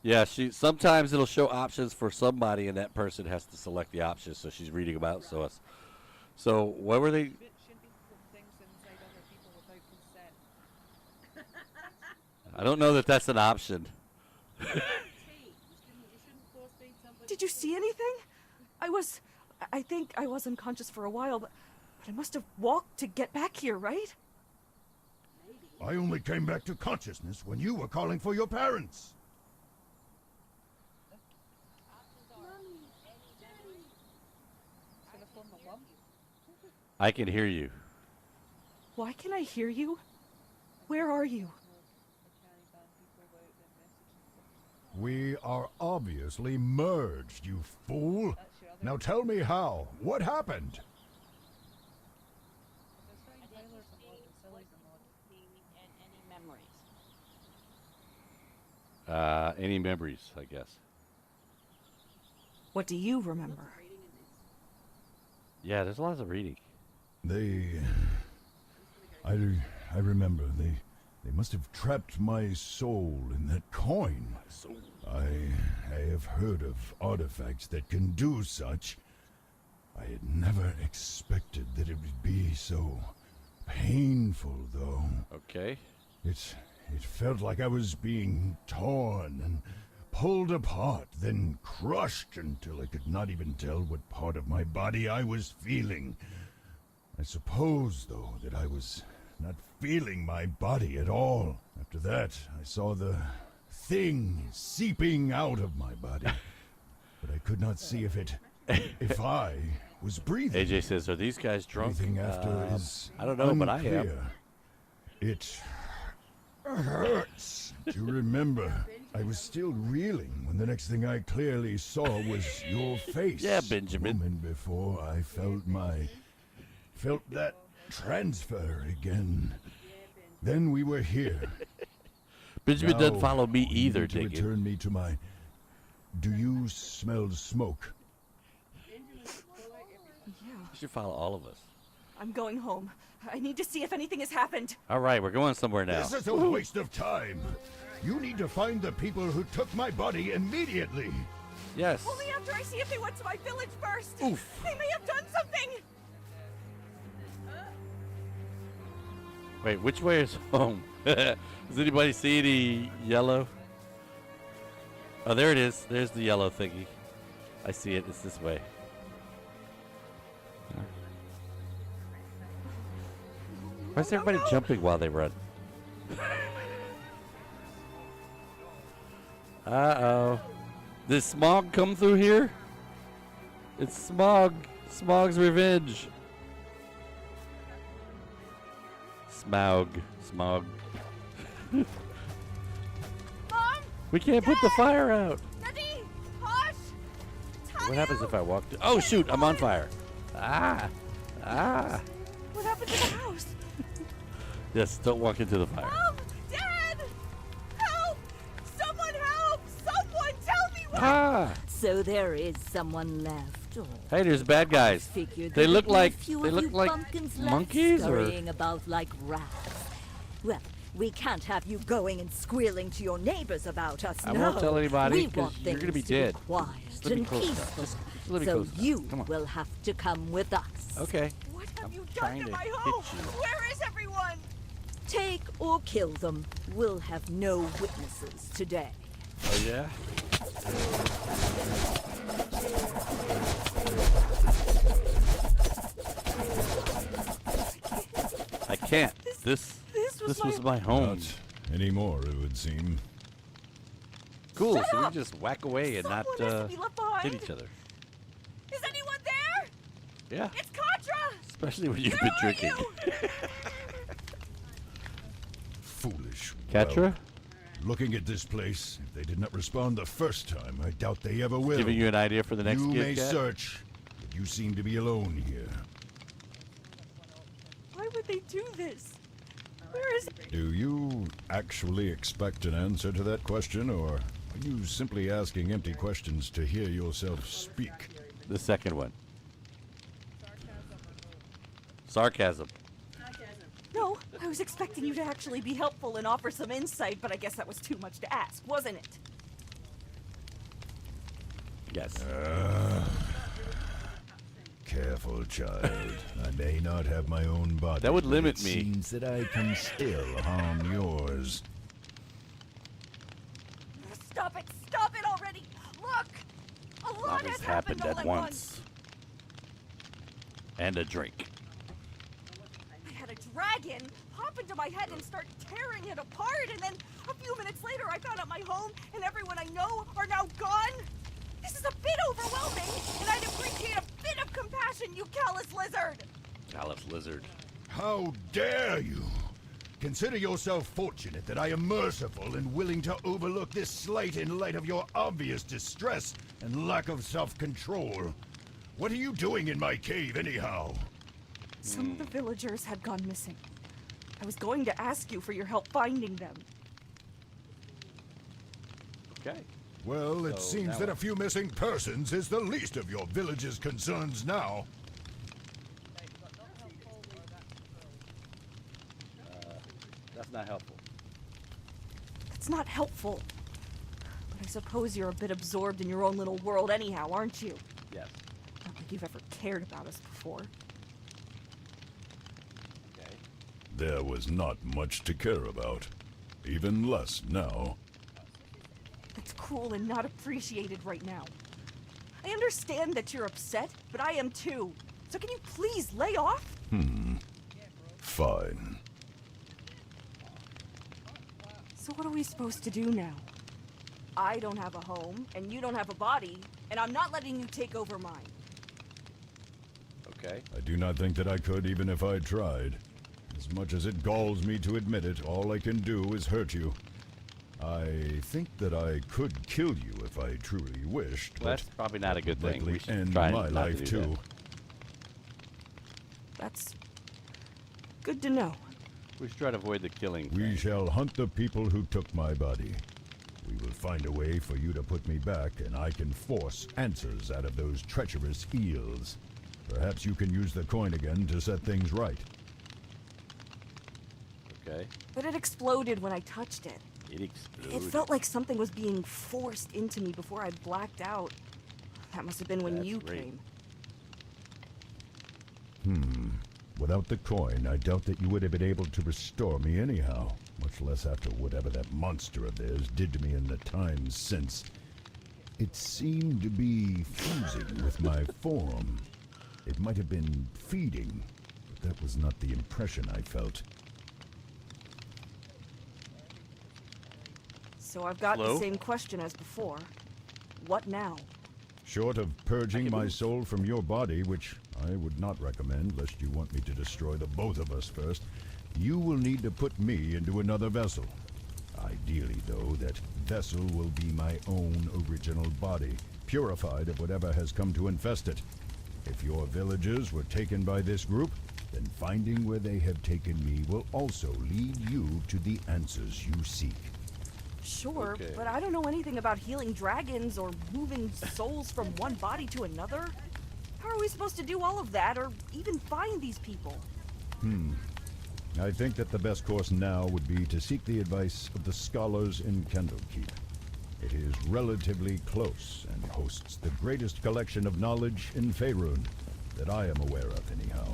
Yeah, sometimes it'll show options for somebody and that person has to select the options, so she's reading about us. So what were they... I don't know that that's an option. Did you see anything? I think I was unconscious for a while, but I must have walked to get back here, right? I only came back to consciousness when you were calling for your parents. I can hear you. Why can I hear you? Where are you? We are obviously merged, you fool. Now tell me how. What happened? Any memories, I guess. What do you remember? Yeah, there's lots of reading. I remember they must have trapped my soul in that coin. I have heard of artifacts that can do such. I had never expected that it would be so painful, though. Okay. It felt like I was being torn and pulled apart, then crushed until I could not even tell what part of my body I was feeling. I suppose, though, that I was not feeling my body at all. After that, I saw the thing seeping out of my body, but I could not see if I was breathing. AJ says, "Are these guys drunk?" Breathing after is I don't know, but I am. unclear. It hurts to remember. I was still reeling when the next thing I clearly saw was your face. Yeah, Benjamin. A moment before I felt that transfer again. Then we were here. Benjamin doesn't follow me you either, need to Diggin. return me to my... Do you smell smoke? Yeah. You should follow all of us. I'm going home. I need to see if anything has happened. All right, we're going somewhere now. This is a waste of time. You need to find the people who took my body immediately. Yes. Only after I see if they went to my village first. Oof. They may have done something. Wait, which way is home? Does anybody see any yellow? Oh, there it is. There's the yellow thingy. I see it. It's this way. Why is everybody jumping while they run? Uh-oh. Did Smog come through here? It's Smog. Smog's revenge. Smog. Mom! We can't put the fire out. Nadine! Hush! What happens if I walk to... Oh, shoot. I'm on fire. Ah. What happened to the house? Yes, don't walk into the fire. Mom! Dad! Help! Someone help! Someone tell me what... Ah! So there is someone left. Oh, Hey, there's bad guys. figured They there'd look be a like few they of look you like bumpkins left monkeys, or scurrying about like rats. Well, we can't have you going and squealing to your neighbors about us. I no. won't tell anybody, We 'cause want you're gonna things be to dead. Quiet Just let me and close enough. peaceful. Just let me So close enough. you Come on. will have to come with us. Okay. What have I'm you done trying to to my hit home? you. Where is everyone? Take or kill them. We'll have no witnesses today. Oh yeah. I can't. This was my home. Not anymore, it would seem. Cool. Shut So we up! can just whack away and not Someone has to be left behind. hit each other. Is anyone there? Yeah. It's Contra! Especially when you've Where been are drinking. you? Foolish. Catra? Well, looking at this place, if they did not respond the first time, I doubt they ever will. Giving you an idea for the next You gift, may Cat? search, but you seem to be alone here. Why would they do this? Where is Do you actually expect an answer to that question, or are you simply asking empty questions to hear yourself speak? The second one. Sarcasm. No, I was expecting you to actually be helpful and offer some insight, but I guess that was too much to ask, wasn't it? Yes. Careful, child. I may not have my own body. That would but limit it me. Seems that I can still harm yours. Stop it! Stop it already! Look! A lot Always has happened all at once. And a drink. I had a dragon pop into my head and start tearing it apart, and then a few minutes later I found out my home and everyone I know are now gone. This is a bit overwhelming, and I'd appreciate a bit of compassion, you callous lizard! Callous lizard. How dare you! Consider yourself fortunate that I am merciful and willing to overlook this slight in light of your obvious distress and lack of self-control. What are you doing in my cave, anyhow? Some of the villagers had gone missing. I was going to ask you for your help finding them. Okay. Well, it So seems now that a few missing persons is the least of your village's concerns now. That's not helpful. That's not helpful. But I suppose you're a bit absorbed in your own little world anyhow, aren't you? Yes. Not like you've ever cared about us before. Okay. There was not much to care about. Even less now. That's cruel and not appreciated right now. I understand that you're upset, but I am too. So can you please lay off? Fine. So what are we supposed to do now? I don't have a home, and you don't have a body, and I'm not letting you take over mine. Okay. I do not think that I could, even if I tried. As much as it galls me to admit it, all I can do is hurt you. I think that I could kill you if I truly wished, Well, that's probably not a good thing. likely We should end try my not to life do too. that. That's good to know. We should try to avoid the killing. We shall hunt the people who took my body. We will find a way for you to put me back, and I can force answers out of those treacherous eels. Perhaps you can use the coin again to set things right. Okay. But it exploded when I touched it. It exploded. It felt like something was being forced into me before I blacked out. That must have been when That's you right. came. Without the coin, I doubt that you would have been able to restore me anyhow, much less after whatever that monster of theirs did to me in the times since. It seemed to be fusing with my form. It might have been feeding, but that was not the impression I felt. So I've got Hello? the same question as before. What now? Short of purging my soul from your body, which I would not recommend lest you want me to destroy the both of us first, you will need to put me into another vessel. Ideally, though, that vessel will be my own original body, purified of whatever has come to infest it. If your villagers were taken by this group, then finding where they have taken me will also lead you to the answers you seek. Sure, Okay. but I don't know anything about healing dragons or moving souls from one body to another. How are we supposed to do all of that, or even find these people? I think that the best course now would be to seek the advice of the scholars in Candlekeep. It is relatively close and hosts the greatest collection of knowledge in Faerun that I am aware of, anyhow.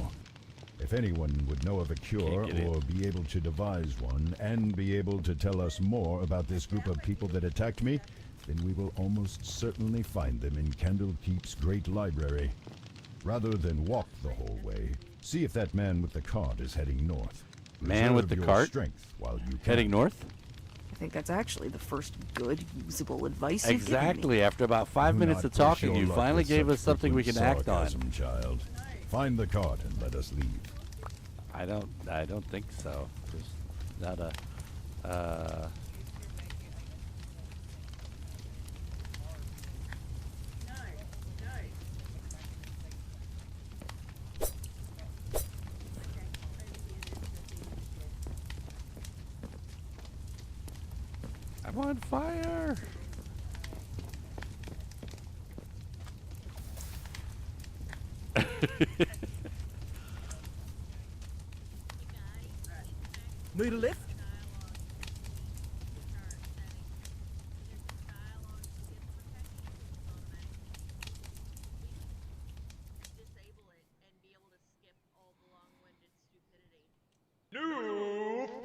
If anyone would know of a cure Can't get or be able to devise one and be able to tell us more about this group of people that attacked me, then we will almost certainly find them in Candlekeep's great library. Rather than walk the whole way, see if that man with the cart is heading north. Man with Reserve the your cart? strength while you can. Heading north? I think that's actually the first good, usable advice you've given me. Exactly. After about 5 Do minutes not of push talking, your you luck finally with gave such us something we can frequent act on. sarcasm, child. Find the cart and let us leave. I don't think so. Just not a. on fire. Need a lift?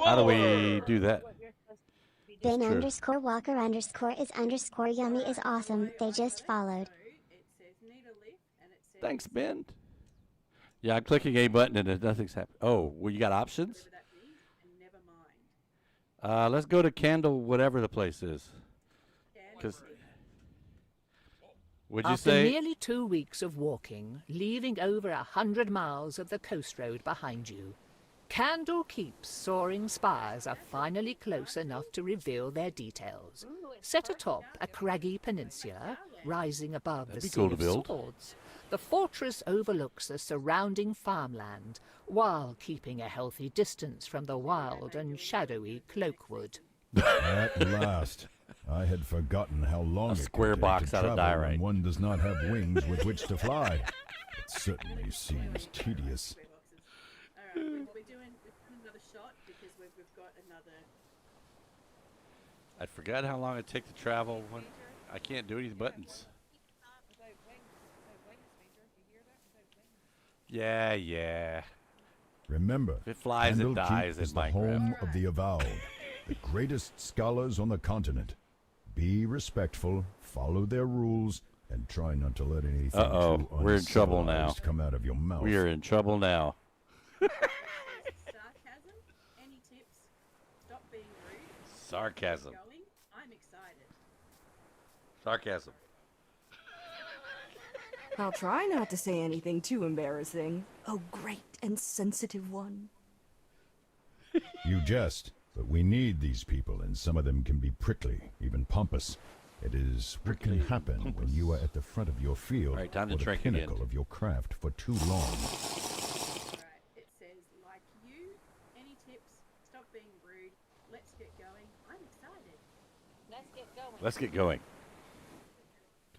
How do we do that? Ben Sure. underscore Walker underscore is underscore yummy is awesome. They just followed. Thanks, Ben. Yeah, I'm clicking a button and nothing's happening. Oh, well, you got options? Let's go to Candle, whatever the place is. 'Cause would you After say? nearly 2 weeks of walking, leaving over 100 miles of the coast road behind you, Candle Keep's soaring spires are finally close enough to reveal their details. Set atop a craggy peninsula, rising above That'd the be Sea cool to of build. Swords, the fortress overlooks the surrounding farmland, while keeping a healthy distance from the wild and shadowy Cloakwood. At last. I had forgotten how long A it square can take box to out of travel diorite. when one does not have wings with which to fly. It certainly seems tedious. Alright, we're doing another shot because we've got another. I forgot how long it takes to travel when I can't do any buttons. Yeah, yeah. Remember, If it flies, it Candlekeep dies in is the Minecraft. home of the avowed, the greatest scholars on the continent. Be respectful, follow their rules, and try not to let anything Uh-oh, too we're in trouble now. uncivilized come out of your mouth. We are in trouble now. Sarcasm? Any tips? Stop being rude. Sarcasm. Going? I'm excited. Sarcasm. I'll try not to say anything too embarrassing. Oh, great and sensitive one. You jest, but we need these people, and some of them can be prickly, even pompous. It is what can happen when you are at the front of your field, Right, time to or the drink again. pinnacle of your craft for too long. Alright, it says, like you, any tips? Stop being rude. Let's get going. I'm excited. Let's get going. Let's get going.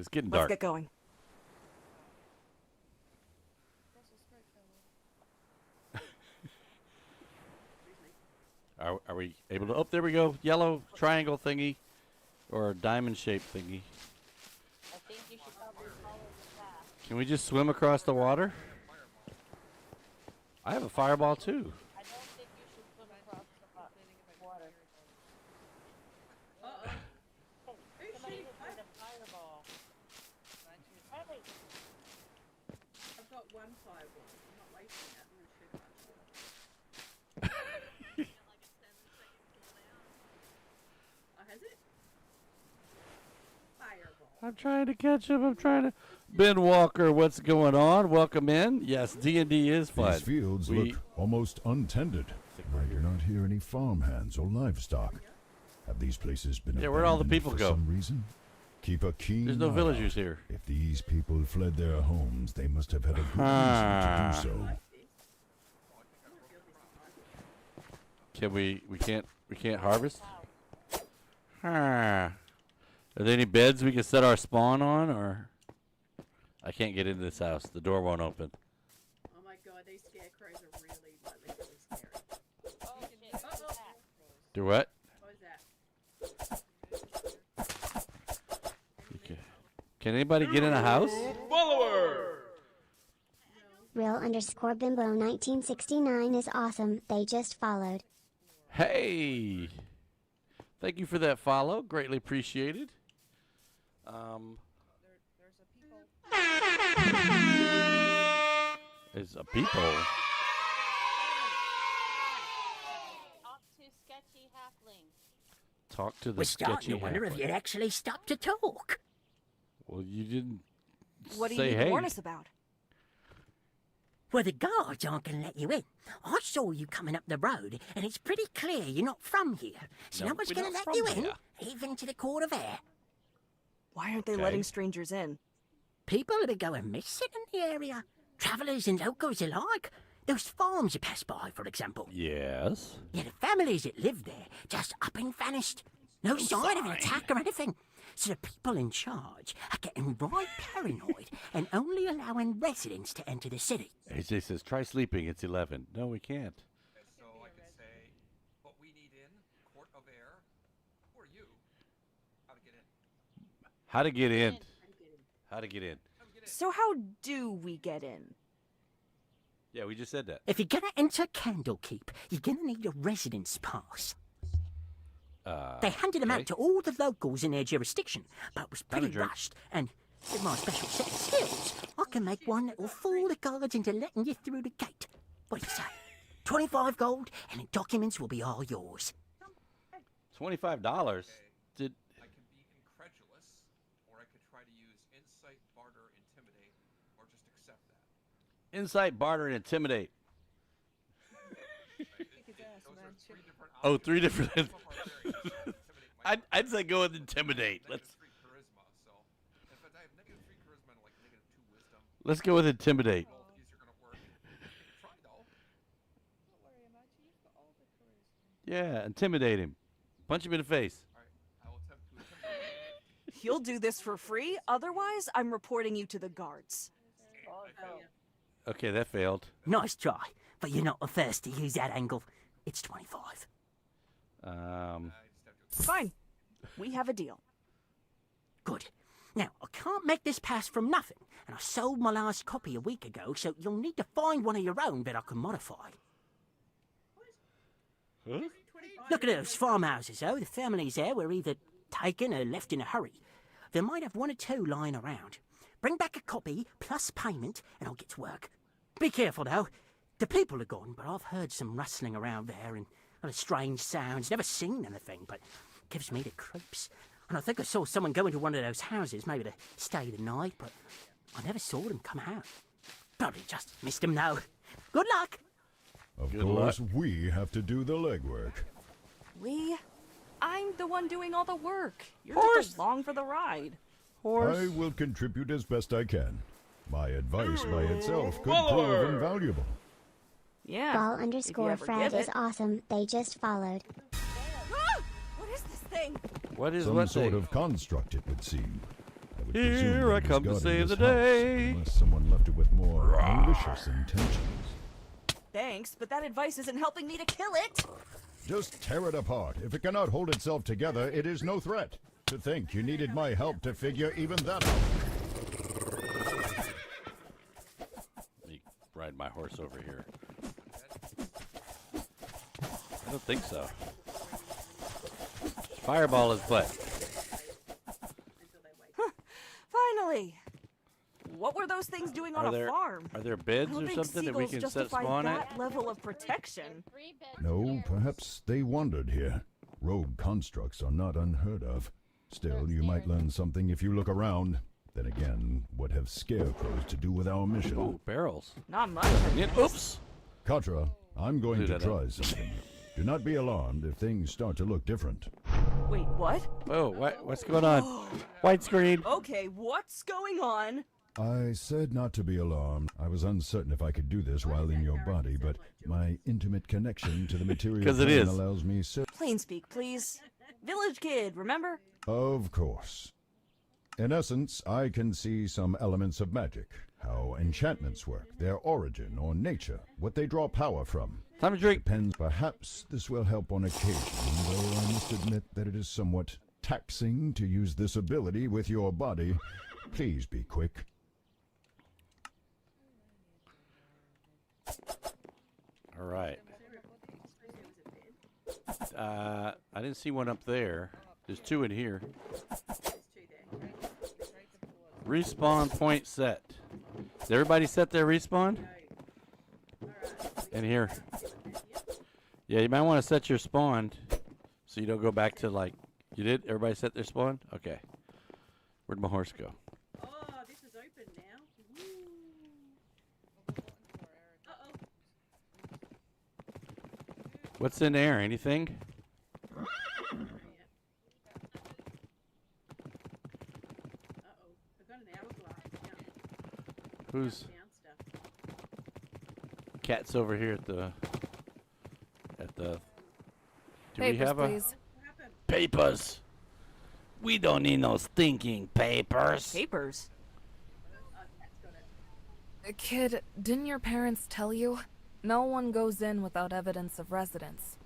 It's getting Let's dark. get going. Are we able to? Oh, there we go. Yellow triangle thingy, or diamond shaped thingy. I think you should probably follow the path. Can we just swim across the water? I have a fireball too. I don't think you should swim across the water. Uh-oh. Hey, somebody hit me with a fireball. Hey, I've got one fireball. I'm not wasting it. I'm going to shoot a bunch more. Oh, has it? Fireball. I'm trying to catch him. I'm trying to. Ben Walker, what's going on? Welcome in. Yes, D&D is fun. These fields look almost untended. I do not hear any farmhands or livestock. Have these places been Yeah, where'd all the abandoned people for go? some reason? Keep a keen There's no eye villagers out. here. If these people fled their homes, they must have had a good Ah. reason to do so. Can we can't harvest? Are there any beds we can set our spawn on, or I can't get into this house? The door won't open. Oh my god, these scarecrows are really, like, really scary. oh shit, what's that? Do what? What is that? Okay. Can anybody get in a house? Real underscore bimbo 1969 is awesome. They just followed. Hey, thank you for that follow. Greatly appreciated. Is a people. Talk to sketchy halfling. Talk to the We're starting sketchy to wonder if halfling. you'd actually stop to talk. Well, you didn't What do you say need hey. to warn us about? Well, the guards aren't going to let you in. I saw you coming up the road, and it's pretty clear you're not from here. So No, no one's we're going to not let you from in, here. even to the Court of Air. Why aren't they Okay. letting strangers in? People that are going missing in the area. Travellers and locals alike. Those farms you pass by, for example. Yes. Yeah, the families that live there just up and vanished. No sign of an attack or anything. So the people in charge are getting right paranoid and only allowing residents to enter the city. AJ says, try sleeping. It's 11. No, we can't. So I could say, what we need in, Court of Air. Who are you? How to get in. How to get in. How to get in. So how do we get in? Yeah, we just said that. If you're gonna enter Candlekeep, you're gonna need a residence pass. They handed them out to all the locals in their jurisdiction, but it was pretty rushed, and with my special set of skills, I can make one that will fool the guards into letting you through the gate. What do you say? 25 gold, and the documents will be all yours. $25? Did I can be incredulous, or I could try to use insight, barter, intimidate, or just accept that. insight, barter, and intimidate? Oh, three different. I'd say go with intimidate. Let's go with intimidate. Yeah, intimidate him. Punch him in the face. You'll do this for free, otherwise I'm reporting you to the guards. Okay, that failed. Nice try, but you're not the first to use that angle. It's 25. Fine. We have a deal. Good. Now, I can't make this pass from nothing, and I sold my last copy a week ago, so you'll need to find one of your own that I can modify. Huh? Look at those farmhouses, though. The families there were either taken or left in a hurry. They might have one or two lying around. Bring back a copy, plus payment, and I'll get to work. Be careful, though. The people are gone, but I've heard some rustling around there and other strange sounds. Never seen anything, but gives me the creeps. And I think I saw someone go into one of those houses, maybe to stay the night, but I never saw them come out. Probably just missed them now. Good luck! Of course, we have to do the legwork. We? I'm the one doing all the work. You're Horse. just along for the ride. I will contribute as best I can. My advice by itself could prove invaluable. Yeah. Ball underscore ever Fred give is it. awesome. They just followed. Ah! What is this thing? What is Some what sort thing? of construct, it would seem. I would Here presume I it was come to guarding save this the house, day. unless someone left it with more malicious intentions. Thanks, but that advice isn't helping me to kill it. Just tear it apart. If it cannot hold itself together, it is no threat. To think you needed my help to figure even that out. Let me ride my horse over here. I don't think so. Fireball is butt. Finally. What were those things doing on a farm? Are there I beds don't or think something that we seagulls can set justify spawn that at? level of protection. No, perhaps they wandered here. Rogue constructs are not unheard of. Still, you might learn something if you look around. Then again, what have scarecrows to do with our mission? Oh, barrels. Not much. Oops. Katra, I'm going Do to that. try something. Do not be alarmed if things start to look different. Wait, what? Whoa, what's going on? White screen. Okay, what's going on? I said not to be alarmed. I was uncertain if I could do this while in your body, but my intimate connection to the material 'Cause it plane is. allows me so... Plain speak, please. Village kid, remember? Of course. In essence, I can see some elements of magic, how enchantments work, their origin or nature, what they draw power from. Time to drink. Depends. Perhaps this will help on occasion, though I must admit that it is somewhat taxing to use this ability with your body. Please be quick. All right. I didn't see one up there. There's two in here. Respawn point set. Did everybody set their respawn? In here. Yeah, you might want to set your spawn so you don't go back to like you did. Everybody set their spawn? Okay. Where'd my horse go? Oh, this is open now. What's in there? Anything? I've got an hourglass now. Who's Cat's over here at the do we Papers, have please. Papers. We don't need no stinking papers. Papers? Kid, didn't your parents tell you? No one goes in without evidence of residence.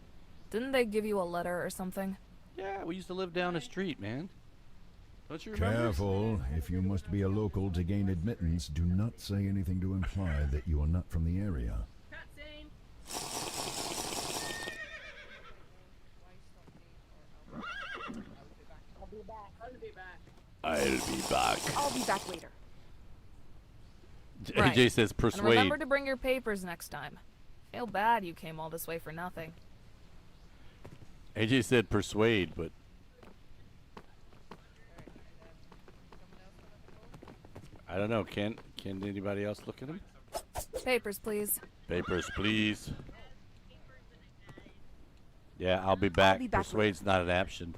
Didn't they give you a letter or something? Yeah, we used to live down the street, man. Don't you remember? Careful. If you must be a local to gain admittance, do not say anything to imply that you are not from the area. I'll be back. I'll be back. I'll be back later. Right. AJ says And persuade. remember to bring your papers next time. Feel bad you came all this way for nothing. AJ said persuade, but I don't know. Can anybody else look at him? Papers, please. Papers, please. Yeah, I'll be back. Persuade's not an option.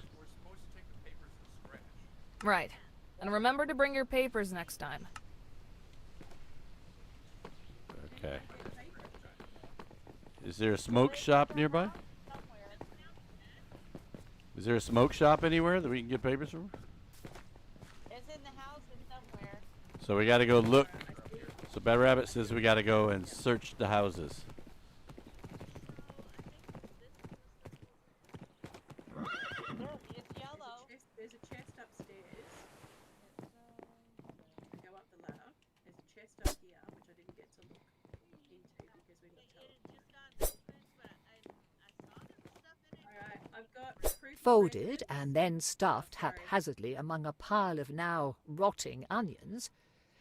Right. And remember to bring your papers next time. Okay. Is there a smoke shop nearby? Is there a smoke shop anywhere that we can get papers from? It's in the house and somewhere. So we got to go look. So Bad Rabbit says we got to go and search the houses. It's yellow. There's a chest upstairs. Go up the ladder. There's a chest up here, which I didn't get to look into because we got told. Alright, I've got proof. Folded and then stuffed haphazardly among a pile of now rotting onions,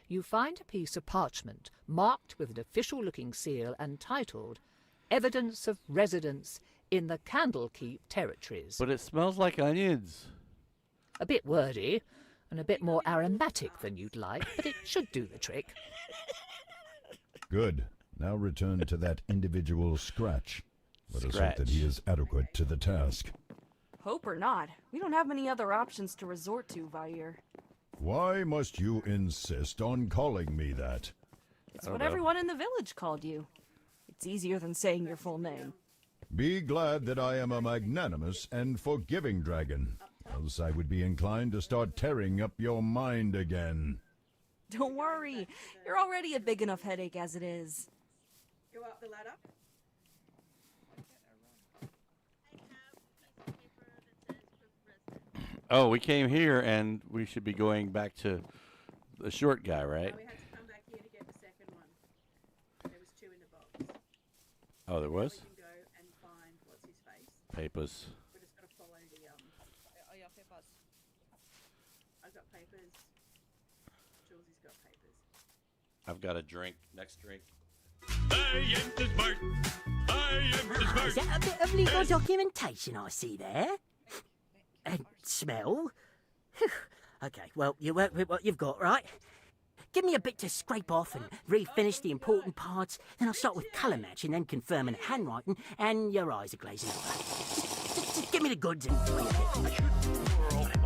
you find a piece of parchment marked with an official-looking seal and titled Evidence of Residence in the Candlekeep Territories. But it smells like onions. A bit wordy and a bit more aromatic than you'd like, but it should do the trick. Good. Now return to that individual Scratch. Let us hope that he is adequate to the task. Hope or not, we don't have many other options to resort to, Vair. Why must you insist on calling me that? It's what everyone in the village called you. It's easier than saying your full name. Be glad that I am a magnanimous and forgiving dragon, else I would be inclined to start tearing up your mind again. Don't worry, you're already a big enough headache as it is. Go up the ladder. Oh, we came here and we should be going back to the short guy, right? We had to come back here to get the second one. There was two in the box. Oh, there was? We can go and find what's his face. Papers. We're just gonna follow the Oh, yeah, papers. I've got papers. Jules's got papers. I've got a drink. Next drink. Is that a bit of legal documentation I see there? And smell? Phew. Okay, well, you work with what you've got, right? Give me a bit to scrape off and refinish the important parts, then I'll start with colour matching, then confirming handwriting, and your eyes are glazing over. Just give me the goods and bring it.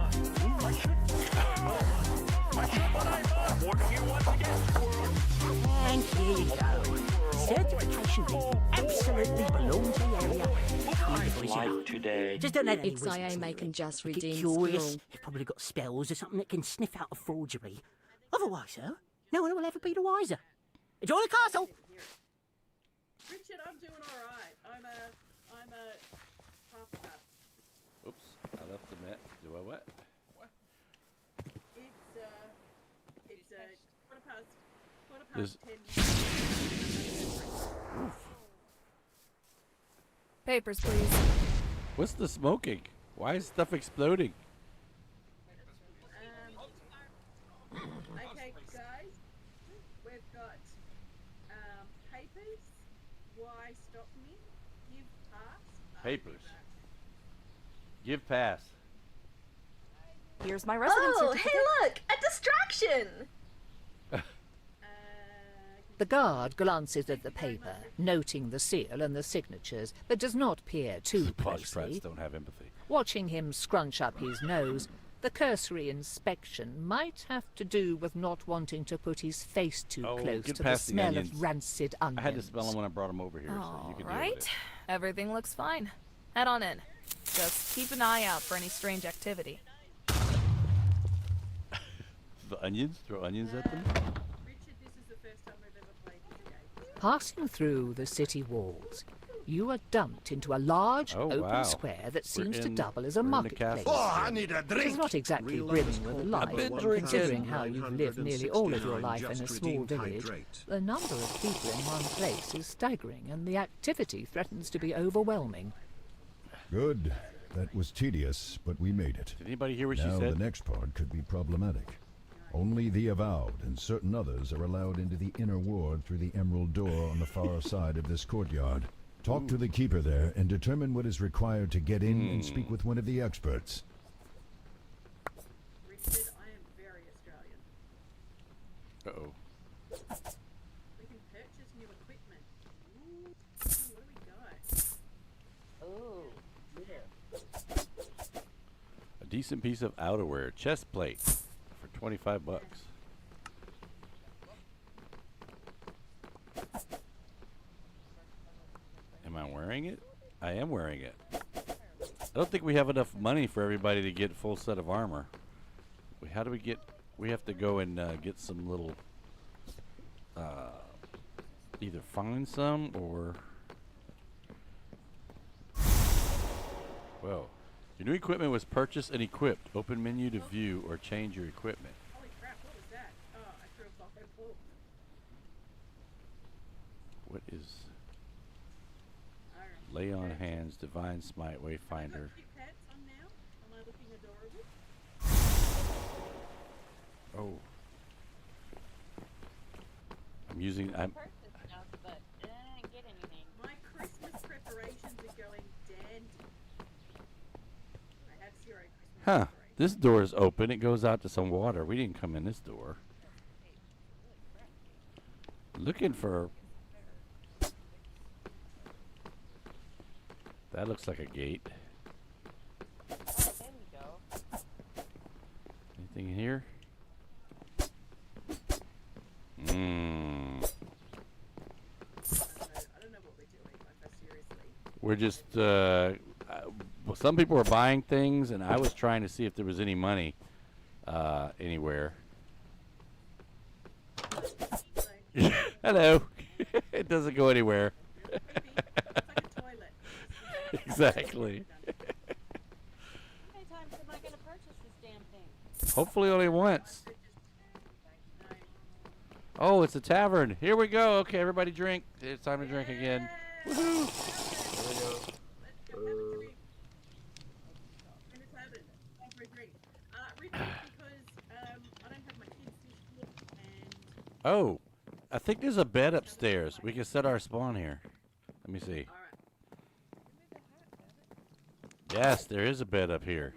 And here you go. Certification that absolutely belong to the area. Today. Just don't let any It's I make and just get redeem curious. Squirrel. You've probably got spells or something that can sniff out a forgery. Otherwise, though, no one will ever be the wiser. Enjoy the castle! Richard, I'm doing alright. I'm a half cup. Oops, I left the mat. Do I what? It's quarter There's- past 10. Papers, please. What's the smoking? Why is stuff exploding? Okay, guys, we've got papers. Why stop me? Give pass. Papers. Give pass. Here's my residence certificate. look! A distraction! The guard glances at the paper, noting the seal and the signatures, but does not peer too Posh closely. brats don't have empathy. Watching him scrunch up his nose, the cursory inspection might have to do with not wanting to put his face too close get to the past the smell onions. of rancid onions. I had to smell them when I brought them over here, so you can deal with Right. it. Everything looks fine. Head on in. Just keep an eye out for any strange activity. The onions? Throw onions at them? Richard, this is the first time we've ever played this game. Passing through the city walls, you are dumped into a large Oh, open wow. square that We're seems to in- double as a we're in the marketplace. castle. Oh, I need a It is drink. not exactly brimming with life, been but drinking. considering how you've lived nearly all of your 169 life in a just small redeemed village, hydrate. the number of people in one place is staggering, and the activity threatens to be overwhelming. Good. That was tedious, but we made it. Did anybody hear what she Now said? the next part could be problematic. Only the avowed and certain others are allowed into the inner ward through the emerald door on the far side of this courtyard. Talk to the keeper there and determine what is required to get in and speak with one of the experts. Richard, I am very Australian. Uh-oh. We can purchase new equipment. Ooh, what do we got? Ooh. A decent piece of outerwear. Chest plate for 25 bucks. Am I wearing it? I am wearing it. I don't think we have enough money for everybody to get a full set of armor. How do we get... We have to go and get some little... either find some or... Well, your new equipment was purchased and equipped. Open menu to view or change your equipment. Holy crap, what was that? Oh, I threw a bucket full. What is... Lay on hands, divine smite, wayfinder. Pets on now? Am I looking adorable? Oh. I'm using... I'm... Purchase stuff, but I didn't get anything. My Christmas preparations are going dandy. I have zero Christmas Huh. This door is open. It goes out to some water. We didn't come in this door. Looking for... That looks like a gate. Oh, there we go. Anything in here? Mmm. We're just, well, some people were buying things, and I was trying to see if there was any money anywhere. Hello. It doesn't go anywhere. Exactly. How many times am I going to purchase this damn thing? Hopefully only once. Oh, it's a tavern. Here we go. Okay, everybody drink. It's time to drink again. Woohoo! Oh, I think there's a bed upstairs. We can set our spawn here. Let me see. Yes, there is a bed up here.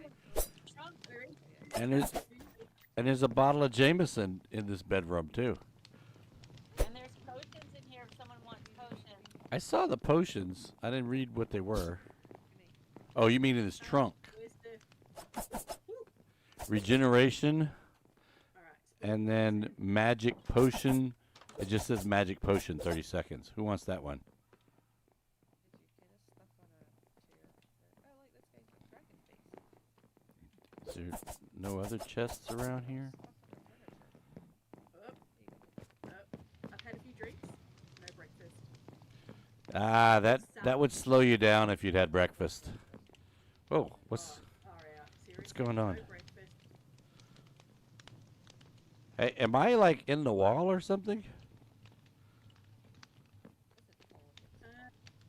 And there's a bottle of Jameson in this bedroom too. And there's potions in here if someone wants potions. I saw the potions. I didn't read what they were. Oh, you mean in his trunk? Regeneration. And then magic potion. It just says magic potion, 30 seconds. Who wants that one? Is there no other chests around here? I've had a few drinks. No breakfast. Ah, that would slow you down if you'd had breakfast. Oh, what's going on? Hey, am I like in the wall or something?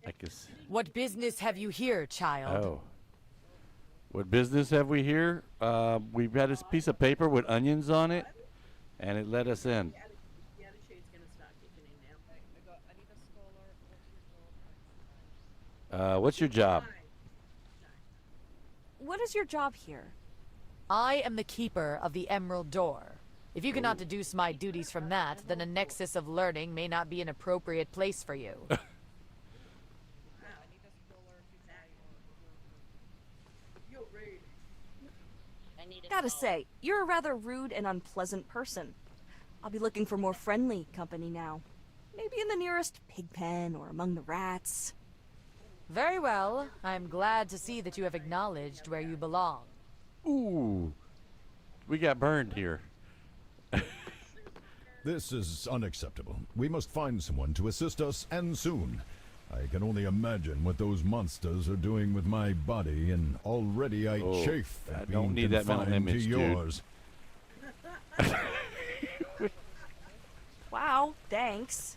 I guess. What business have you here, child? Oh. What business have we here? We've had this piece of paper with onions on it, and it let us in. What's your job? What is your job here? I am the keeper of the Emerald Door. If you cannot deduce my duties from that, then a nexus of learning may not be an appropriate place for you. Gotta say, you're a rather rude and unpleasant person. I'll be looking for more friendly company now. Maybe in the nearest pig pen or among the rats. Very well. I'm glad to see that you have acknowledged where you belong. Ooh. We got burned here. This is unacceptable. We must find someone to assist us, and soon. I can only imagine what those monsters are doing with my body, and already I chafe I at don't being need that mental confined image, to dude. yours. Wow, thanks.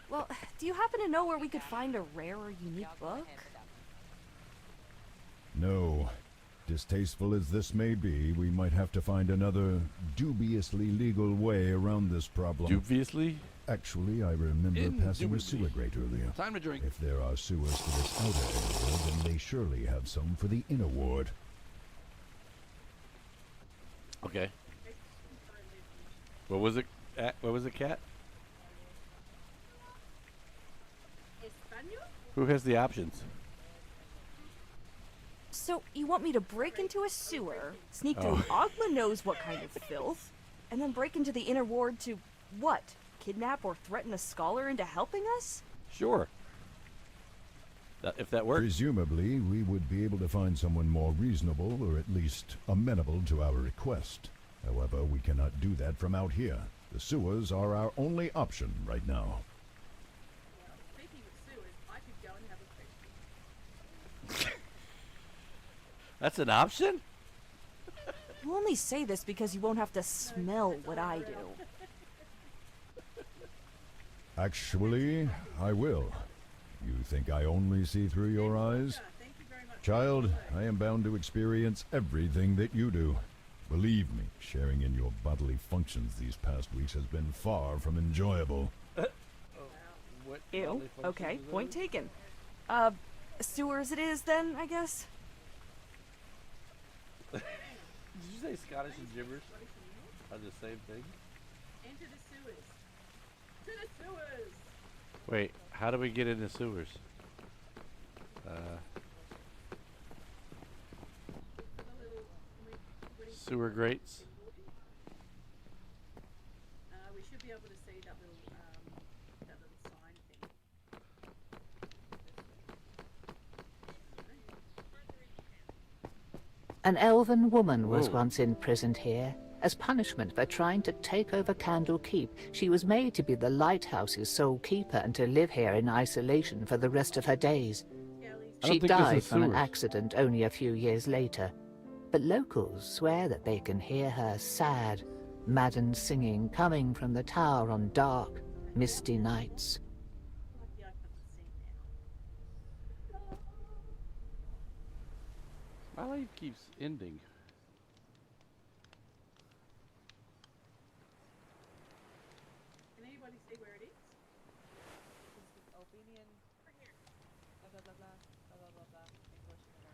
Well, do you happen to know where we could find a rare or unique book? No. Distasteful as this may be, we might have to find another dubiously legal way around this problem. Dubiously? Actually, I remember passing a sewer grate earlier. Time to drink. If there are sewers for this outer area, then they surely have some for the inner ward. Okay. What was it? What was it, Cat? Who has the options? So, you want me to break into a sewer, sneak through Ogma knows what kind of filth, and then break into the inner ward to, what? Kidnap or threaten a scholar into helping us? Sure. If that works. Presumably, we would be able to find someone more reasonable, or at least amenable to our request. However, we cannot do that from out here. The sewers are our only option right now. That's an option? You only say this because you won't have to smell what I do. Actually, I will. You think I only see through your eyes? Child, I am bound to experience everything that you do. Believe me, sharing in your bodily functions these past weeks has been far from enjoyable. Ew. Okay, point taken. Sewers it is then, I guess? Did you say Scottish and gibberish are the same thing? Into the sewers. To the sewers. Wait, how do we get into sewers? Sewer grates. We should be able to see that little sign thing. An elven woman was once imprisoned here. As punishment for trying to take over Candle Keep, she was made to be the lighthouse's sole keeper and to live here in isolation for the rest of her days. She died from an accident only a few years later, but locals swear that they can hear her sad, maddened singing coming from the tower on dark, misty nights. My life keeps ending. Can anybody see where it is? Albanian. Blah blah blah blah blah blah blah. English and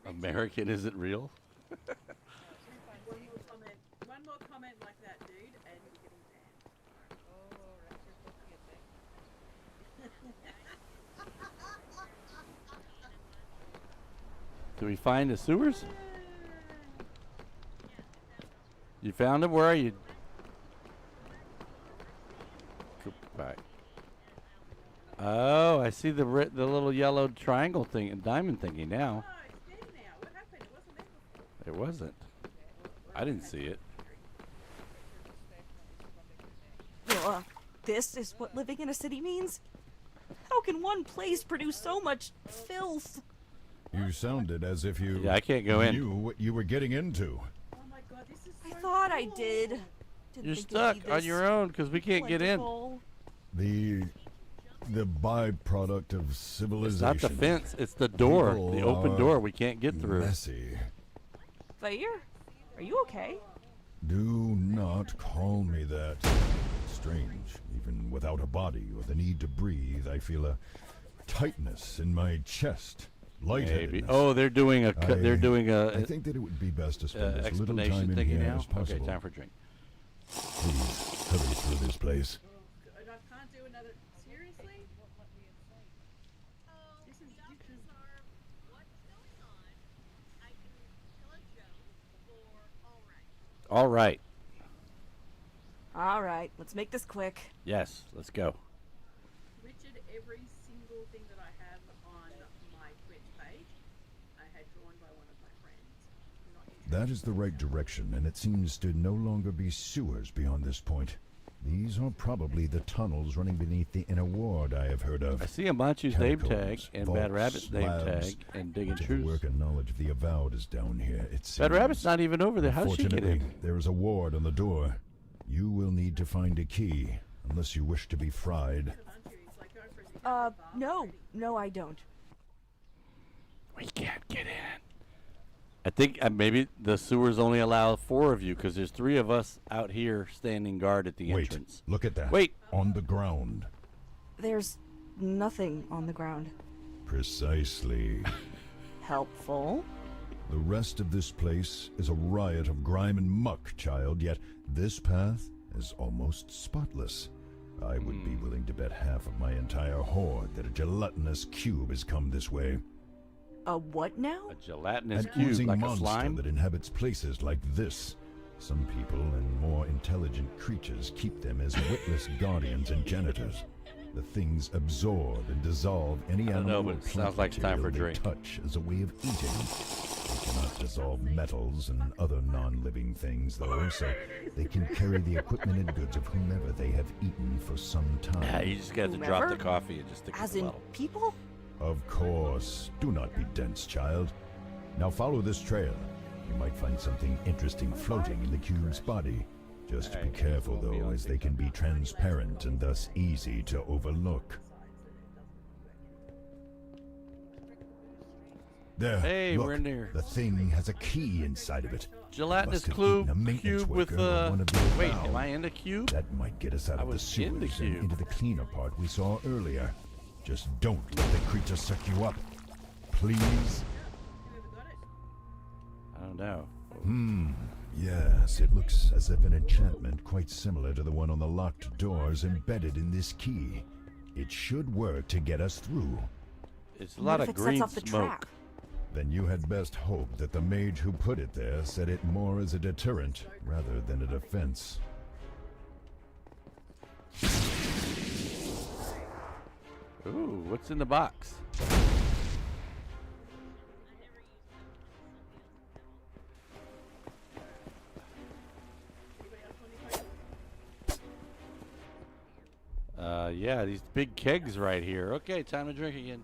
American American. isn't real? One more comment like that, dude, and you're getting banned. Oh, that's your cookie, I think. Do we find the sewers? You found them? Where are you? Go back. Oh, I see the little yellow triangle thing and diamond thingy now. It wasn't. I didn't see it. This is what living in a city means? How can one place produce so much filth? You sounded as if you I can't go in. knew what you were getting into. I thought I did. Didn't You're think it'd stuck be on this your own because we can't get in. plentiful. The byproduct of civilization. It's not the fence, it's the door. People The open are door we can't get through. Messy. Fire? Are you okay? Do not call me that. Strange. Even without a body or the need to breathe, I feel a tightness in my chest. Maybe. Oh, they're doing a. They're doing a. I think that it would be best to spend as little explanation time in thingy here now. as possible. Okay, time for a drink. Please hurry through this place. I can't do another. Seriously? This is All right. All right, let's make this quick. Yes, let's go. every single thing that I have on my Twitch page, I had drawn by one of my friends. Not That is the right direction, and it seems to no longer be sewers beyond this point. These are probably the tunnels running beneath the inner ward I have heard of. I see a Manchu's name tag Catacombs, and vaults, Bad Rabbit's name labs. tag and Digging Much of Truths. the work and knowledge of the avowed is down here, it seems. Bad Rabbit's not even over there. How does she get Unfortunately, in? there is a ward on the door. You will need to find a key, unless you wish to be fried. No, I don't. We can't get in. I think maybe the sewers only allow 4 of you because there's 3 of us out here standing guard at the Wait, entrance. look at that. Wait. On the ground. There's nothing on the ground. Precisely. Helpful. The rest of this place is a riot of grime and muck, child, yet this path is almost spotless. I would be willing to bet half of my entire horde that a gelatinous cube has come this way. A what now? A gelatinous An cube, oozing like a monster slime? that inhabits places like this. Some people and more intelligent creatures keep them as witless guardians and janitors. The things absorb and dissolve any I don't animal know, but or it plant sounds like it's time for a material they drink. touch as a way of eating. They cannot dissolve metals and other non-living things, though, so they can carry the equipment and goods of whomever they have eaten for some time. Yeah, you just got to drop the coffee and just stick it As in in the bottle. people? Of course. Do not be dense, child. Now follow this trail. You might find something interesting floating in the cube's body. Just be careful, though, as they can be transparent and thus easy to overlook. There, Hey, look, we're in there. The thing has a key inside of it. Gelatinous Must have eaten a cube maintenance with worker or one of the wait, avowed. am I in the cube? That might get us out I of the was in the sewers cube. and into the cleaner part we saw earlier. Just don't let the creature suck you up. Please? I don't know. Yes, it looks as if an enchantment quite similar to the one on the locked door is embedded in this key. It should work to get us through. It's a lot of green smoke. Then you had best hope that the mage who put it there set it more as a deterrent rather than a defense. Ooh, what's in the box? Yeah, these big kegs right here. Okay, time to drink again.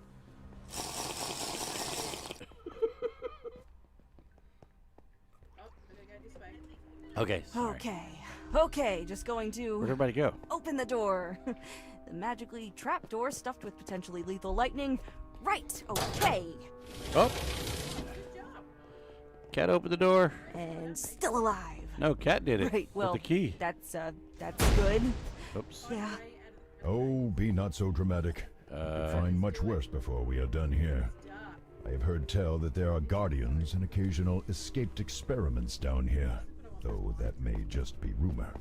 Okay, sorry. Okay, just going to... Where'd everybody go? Open the door. The magically trapped door stuffed with potentially lethal lightning. Right, okay. Oh! Cat opened the door. And still alive. No, Cat did it. Right, well, with the key. that's good. Oops. Yeah. Oh, be not so dramatic. You'll find much worse before we are done here. I have heard tell that there are guardians and occasional escaped experiments down here, though that may just be rumor.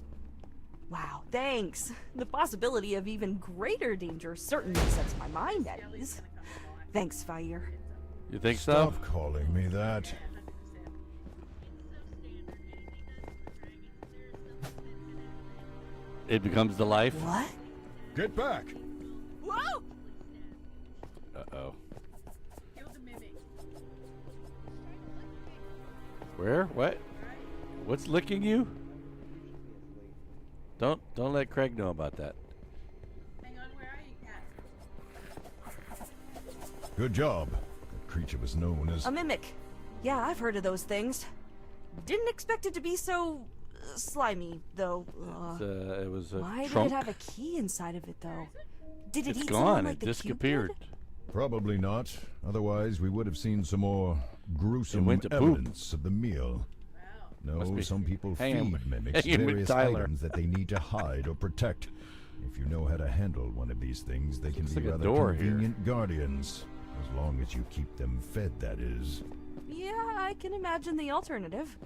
Wow, thanks. The possibility of even greater danger certainly sets my mind at ease. Thanks, Fire. You think so? Stop calling me that. It becomes the life. What? Get back! Whoa! Uh-oh. Where? What? What's licking you? Don't let Craig know about that. Good job. That creature was known as... A mimic. Yeah, I've heard of those things. Didn't expect it to be so slimy, though. It was a Why trunk. did it have a key inside of it, though? Did it It's eat gone. someone like It the cube disappeared. did? Probably not. Otherwise, we would have seen some more gruesome went to poop. evidence of the meal. Must No, be some people hanging- feed mimics hanging with various Tyler. items that they need to hide or protect. If you know how to handle one of these things, they can Looks be like a rather door here. convenient guardians. As long as you keep them fed, that is. Yeah, I can imagine the alternative.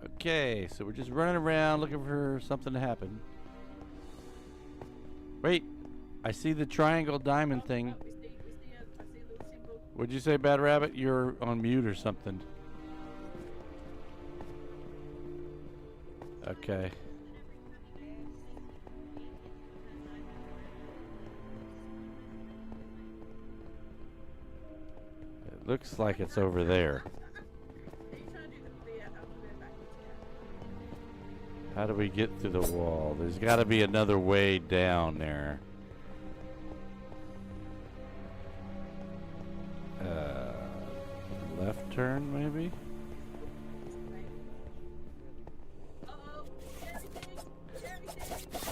Okay, so we're just running around looking for something to happen. Wait, I see the triangle diamond thing. What'd you say, Bad Rabbit? You're on mute or something. Okay. Looks like it's over there. How do we get through the wall? There's got to be another way down there. Left turn, maybe?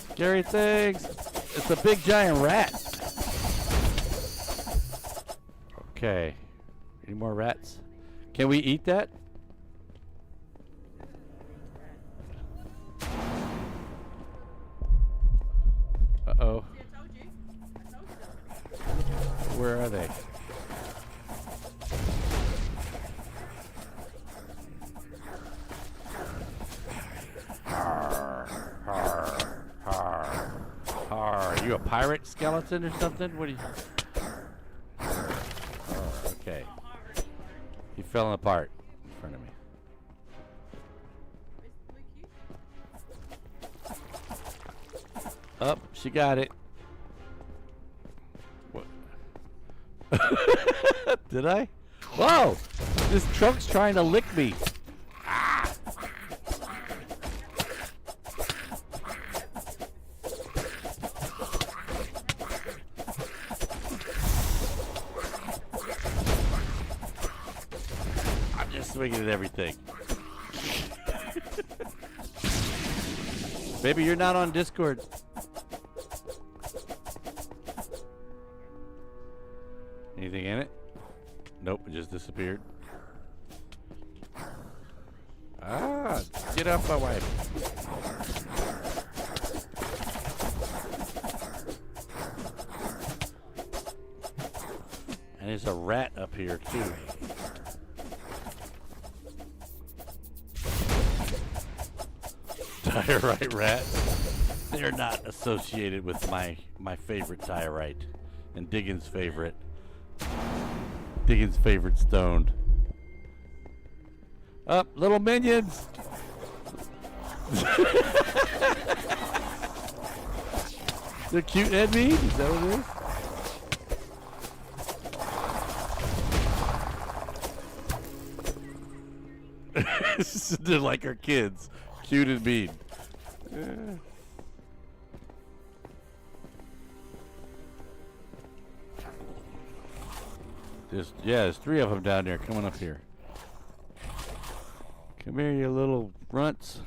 Scary things! It's a big giant rat! Okay. Any more rats? Can we eat that? Uh-oh. Where are they? Are you a pirate skeleton or something? What are you? Okay. He fell apart in front of me. Up, she got it. What? Did I? Whoa! This truck's trying to lick me. Ah! I'm just swinging at everything. Baby, you're not on Discord. Anything in it? Nope, it just disappeared. Ah, get off my wife. And there's a rat up here too. Diorite rats. They're not associated with my favorite diorite and Diggins' favorite. Diggins' favorite stone. Up, little minions. They're cute and mean. Is that what it is? They're like our kids. Cute and mean. There's 3 of them down there coming up here. Come here, you little runts.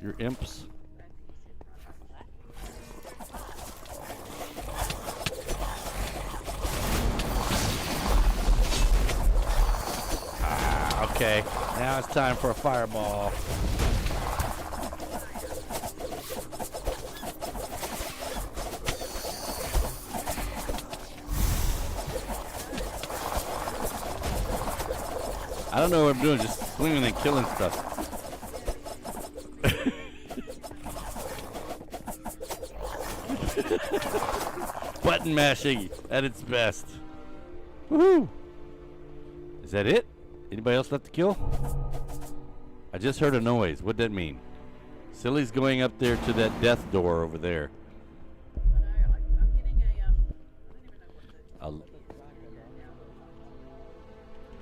You're imps. Okay, now it's time for a fireball. I don't know what I'm doing, just swinging and killing stuff. Button mashing at its best. Woohoo! Is that it? Anybody else left to kill? I just heard a noise. What'd that mean? Silly's going up there to that death door over there.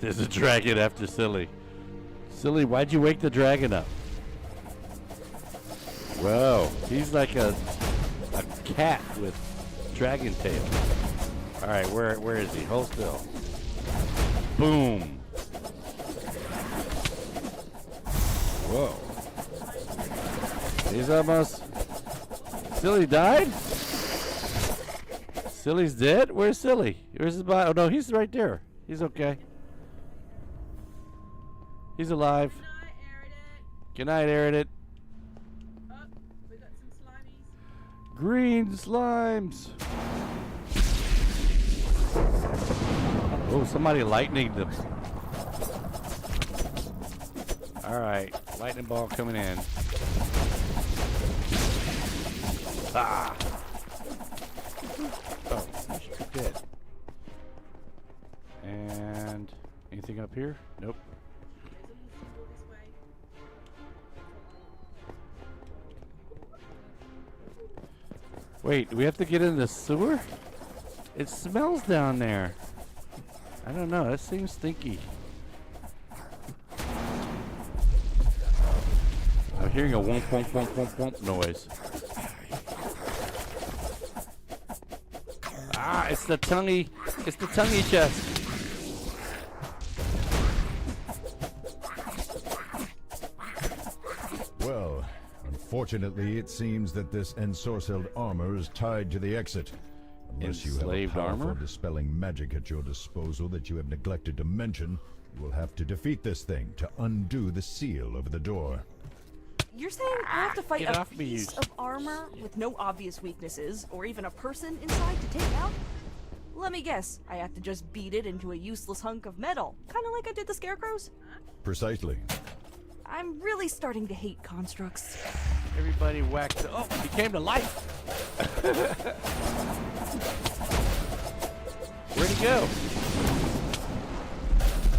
There's a dragon after Silly. Silly, why'd you wake the dragon up? Whoa, he's like a cat with dragon tail. All right, where is he? Hold still. Boom. Whoa. He's almost. Silly died? Silly's dead? Where's Silly? Where's his body? Oh no, he's right there. He's okay. He's alive. Good night, Aerodit. Oh, we got some slimies. Green slimes. Oh, somebody lightning them. All right, lightning ball coming in. Ah. Oh, she's dead. And anything up here? Nope. Wait, do we have to get in the sewer? It smells down there. I don't know. That seems stinky. I'm hearing a womp womp womp womp womp noise. Ah, it's the tonguey. It's the tonguey chest. Well, unfortunately, it seems that this ensorcelled armor is tied to the exit. Unless you have a Enslaved powerful armor? dispelling magic at your disposal that you have neglected to mention, you will have to defeat this thing to undo the seal over the door. You're saying I have to fight Get a off me, you piece of armor with no obvious weaknesses, or even a person inside to take out? Let me guess, I have to just beat it into a useless hunk of metal, kind of like I did the scarecrows? Precisely. I'm really starting to hate constructs. Everybody whacked. Oh, he came to life. Where'd he go?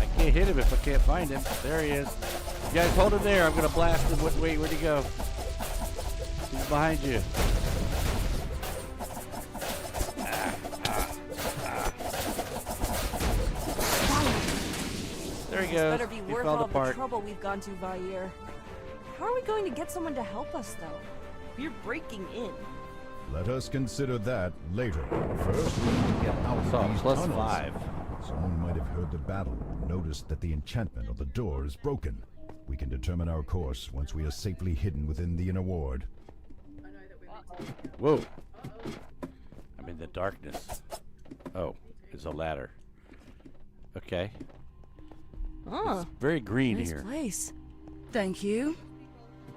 I can't hit him if I can't find him. There he is. You guys hold him there. I'm gonna blast him. Wait, where'd he go? He's behind you. There he goes. Better be He worth fell all the apart. trouble we've gone to, Vair. How are we going to get someone to help us, though? We're breaking in. Let us consider that later. First, we need to get out of these plus tunnels. 5. Someone might have heard the battle and noticed that the enchantment on the door is broken. We can determine our course once we are safely hidden within the inner ward. Whoa. I'm in the darkness. Oh, there's a ladder. Okay. Ah, It's very green nice here. place. Thank you.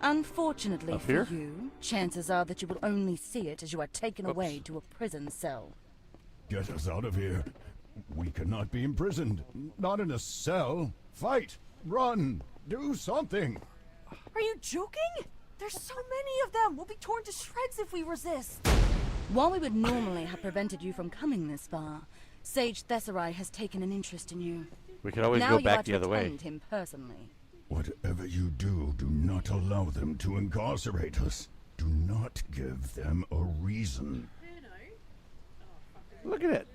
Unfortunately Up for here? you, chances are that you will only see it as you are taken away to a prison cell. Get us out of here. We cannot be imprisoned. Not in a cell. Fight! Run! Do something! Are you joking? There's so many of them. We'll be torn to shreds if we resist. While we would normally have prevented you from coming this far, Sage Thesserai has taken an interest in you. We could always now go you back are the to other way. attend him personally. Whatever you do, do not allow them to incarcerate us. Do not give them a reason. Look at it.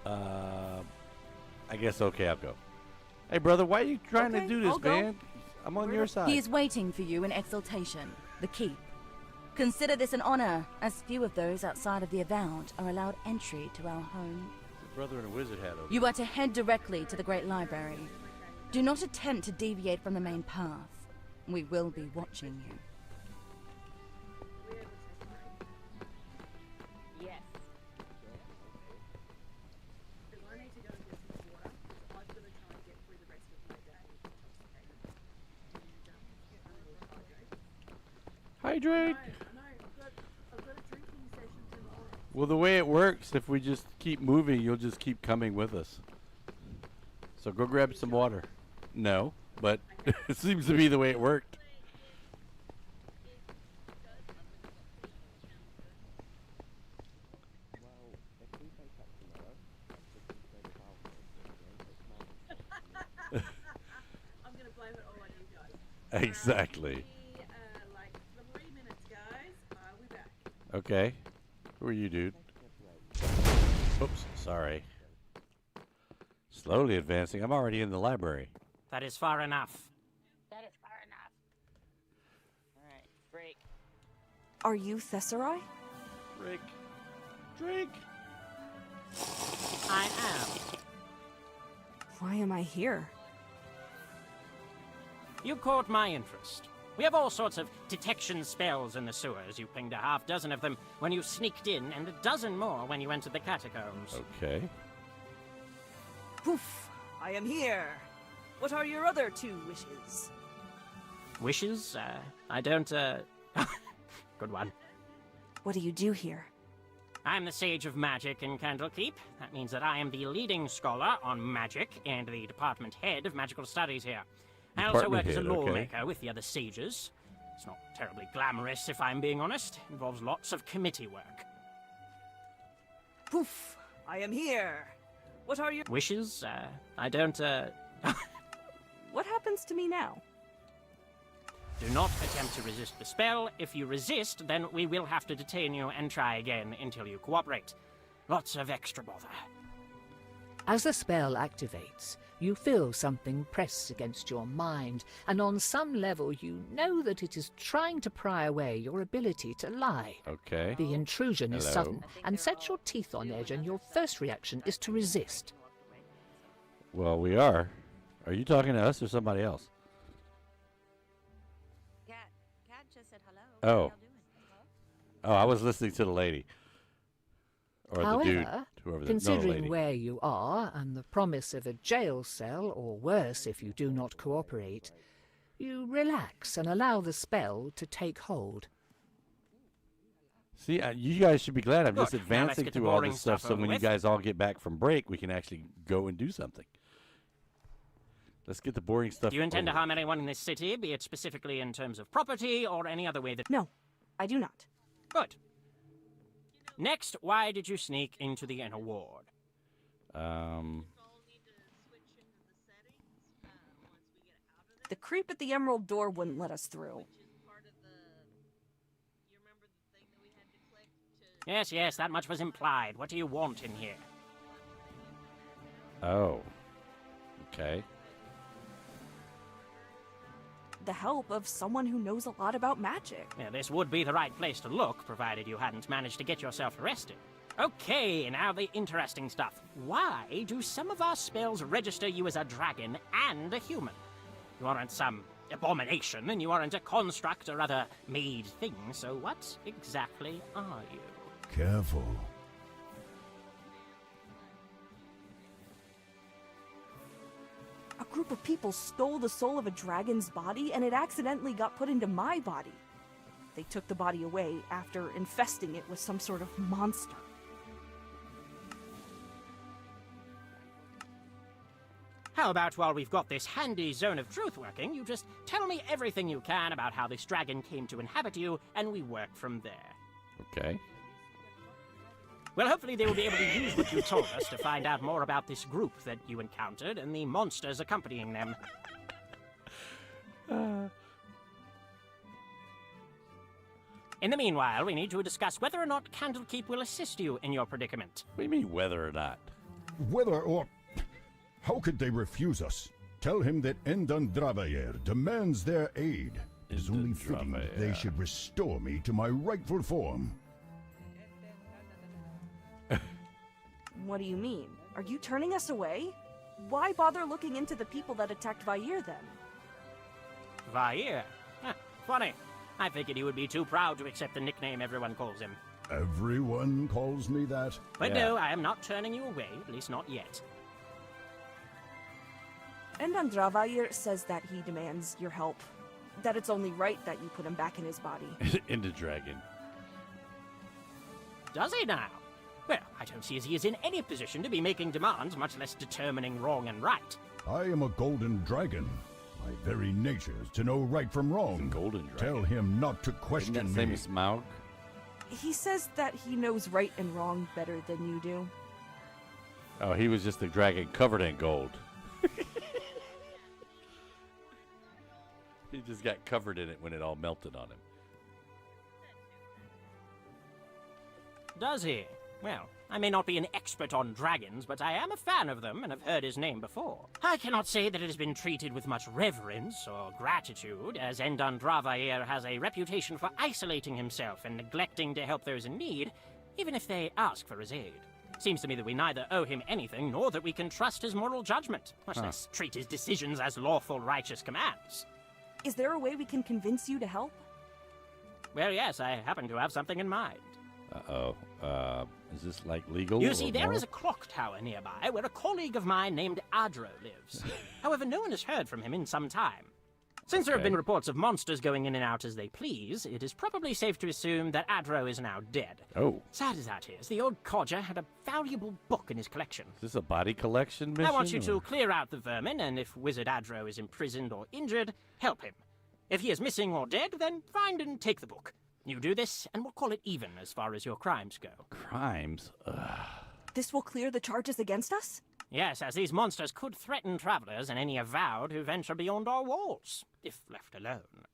I guess okay, I'll go. Hey, brother, why are you trying to do this, I'll go. man? I'm on your side. He is waiting for you in exaltation, the keep. Consider this an honor, as few of those outside of the Avowed are allowed entry to our home. The brother in a wizard hat over. You are to head directly to the Great Library. Do not attempt to deviate from the main path. We will be watching you. Yes. Hydrate. Well, the way it works, if we just keep moving, you'll just keep coming with us. So go grab some water. No, but it seems to be the way it worked. I'm gonna blame it all on you guys. Exactly. Like 3 minutes, guys. I'll be back. Okay. Who are you, dude? Oops, sorry. Slowly advancing. I'm already in the library. That is far enough. That is far enough. Alright, break. Are you Thesserai? Drink. Drink. I am. Why am I here? You caught my interest. We have all sorts of detection spells in the sewers. You pinged a half-dozen of them when you sneaked in, and a dozen more when you entered the catacombs. Okay. Poof! I am here. What are your other 2 wishes? Wishes? I don't, Good one. What do you do here? I'm the Sage of Magic in Candlekeep. That means that I am the leading scholar on magic and the department head of magical studies here. I also work as a lawmaker with the other sages. It's not terribly glamorous, if I'm being honest. It involves lots of committee work. Poof! I am here. What are your Wishes? I don't, What happens to me now? Do not attempt to resist the spell. If you resist, then we will have to detain you and try again until you cooperate. Lots of extra bother. As the spell activates, you feel something press against your mind, and on some level you know that it is trying to pry away your ability to lie. Okay. The intrusion is Hello. sudden and sets your teeth on edge, and your first reaction is to resist. Well, we are. Are you talking to us or somebody else? Cat just said hello. Oh. Oh, I was listening to the lady. Or However, the dude. Whoever the considering lady. where you are and the promise of a jail cell, or worse if you do not cooperate, you relax and allow the spell to take hold. See, you guys should be glad I'm just Good. Now let's advancing get the through all boring this stuff stuff so over when you with. guys all get back from break, we can actually go and do something. Let's get the boring stuff Do you intend to over. harm anyone in this city, be it specifically in terms of property or any other way that... No, I do not. Good. Next, why did you sneak into the inner ward? The creep at the Emerald Door wouldn't let us through. Yes, yes, that much was implied. What do you want in here? Oh. Okay. The help of someone who knows a lot about magic. Yeah, this would be the right place to look, provided you hadn't managed to get yourself arrested. Okay, now the interesting stuff. Why do some of our spells register you as a dragon and a human? You aren't some abomination, and you aren't a construct or other made thing, so what exactly are you? Careful. A group of people stole the soul of a dragon's body, and it accidentally got put into my body. They took the body away after infesting it with some sort of monster. How about while we've got this handy zone of truth working, you just tell me everything you can about how this dragon came to inhabit you, and we work from there. Okay. Well, hopefully they will be able to use what you told us to find out more about this group that you encountered and the monsters accompanying them. In the meanwhile, we need to discuss whether or not Candlekeep will assist you in your predicament. What do you mean whether or not? Whether or... How could they refuse us? Tell him that Endandravayer demands their aid. It is only fitting that they should restore me to my rightful form. What do you mean? Are you turning us away? Why bother looking into the people that attacked Vair then? Vair? Huh, funny. I figured he would be too proud to accept the nickname everyone calls him. Everyone calls me that? But no, I am not turning you away, at least not yet. Endandravayer says that he demands your help. That it's only right that you put him back in his body. In the dragon. Does he now? Well, I don't see as he is in any position to be making demands, much less determining wrong and right. I am a golden dragon. My very nature is to know right from wrong. Golden dragon. Tell him not to question Isn't that me. same as Smaug? He says that he knows right and wrong better than you do. Oh, he was just a dragon covered in gold. He just got covered in it when it all melted on him. Does he? Well, I may not be an expert on dragons, but I am a fan of them and have heard his name before. I cannot say that it has been treated with much reverence or gratitude, as Endandravayer has a reputation for isolating himself and neglecting to help those in need, even if they ask for his aid. Seems to me that we neither owe him anything, nor that we can trust his moral judgment, much less treat his decisions as lawful, righteous commands. Is there a way we can convince you to help? Well, yes, I happen to have something in mind. Uh-oh. Is this like legal? You see, there moral? is a clock tower nearby where a colleague of mine named Adro lives. However, no one has heard from him in some time. Since there have been reports of monsters going in and out as they please, it is probably safe to assume that Adro is now dead. Oh. Sad as that is, the old codger had a valuable book in his collection. Is this a body collection mission? I want you to or- clear out the vermin, and if Wizard Adro is imprisoned or injured, help him. If he is missing or dead, then find and take the book. You do this, and we'll call it even as far as your crimes go. Crimes? Ugh. This will clear the charges against us? Yes, as these monsters could threaten travelers and any avowed who venture beyond our walls, if left alone.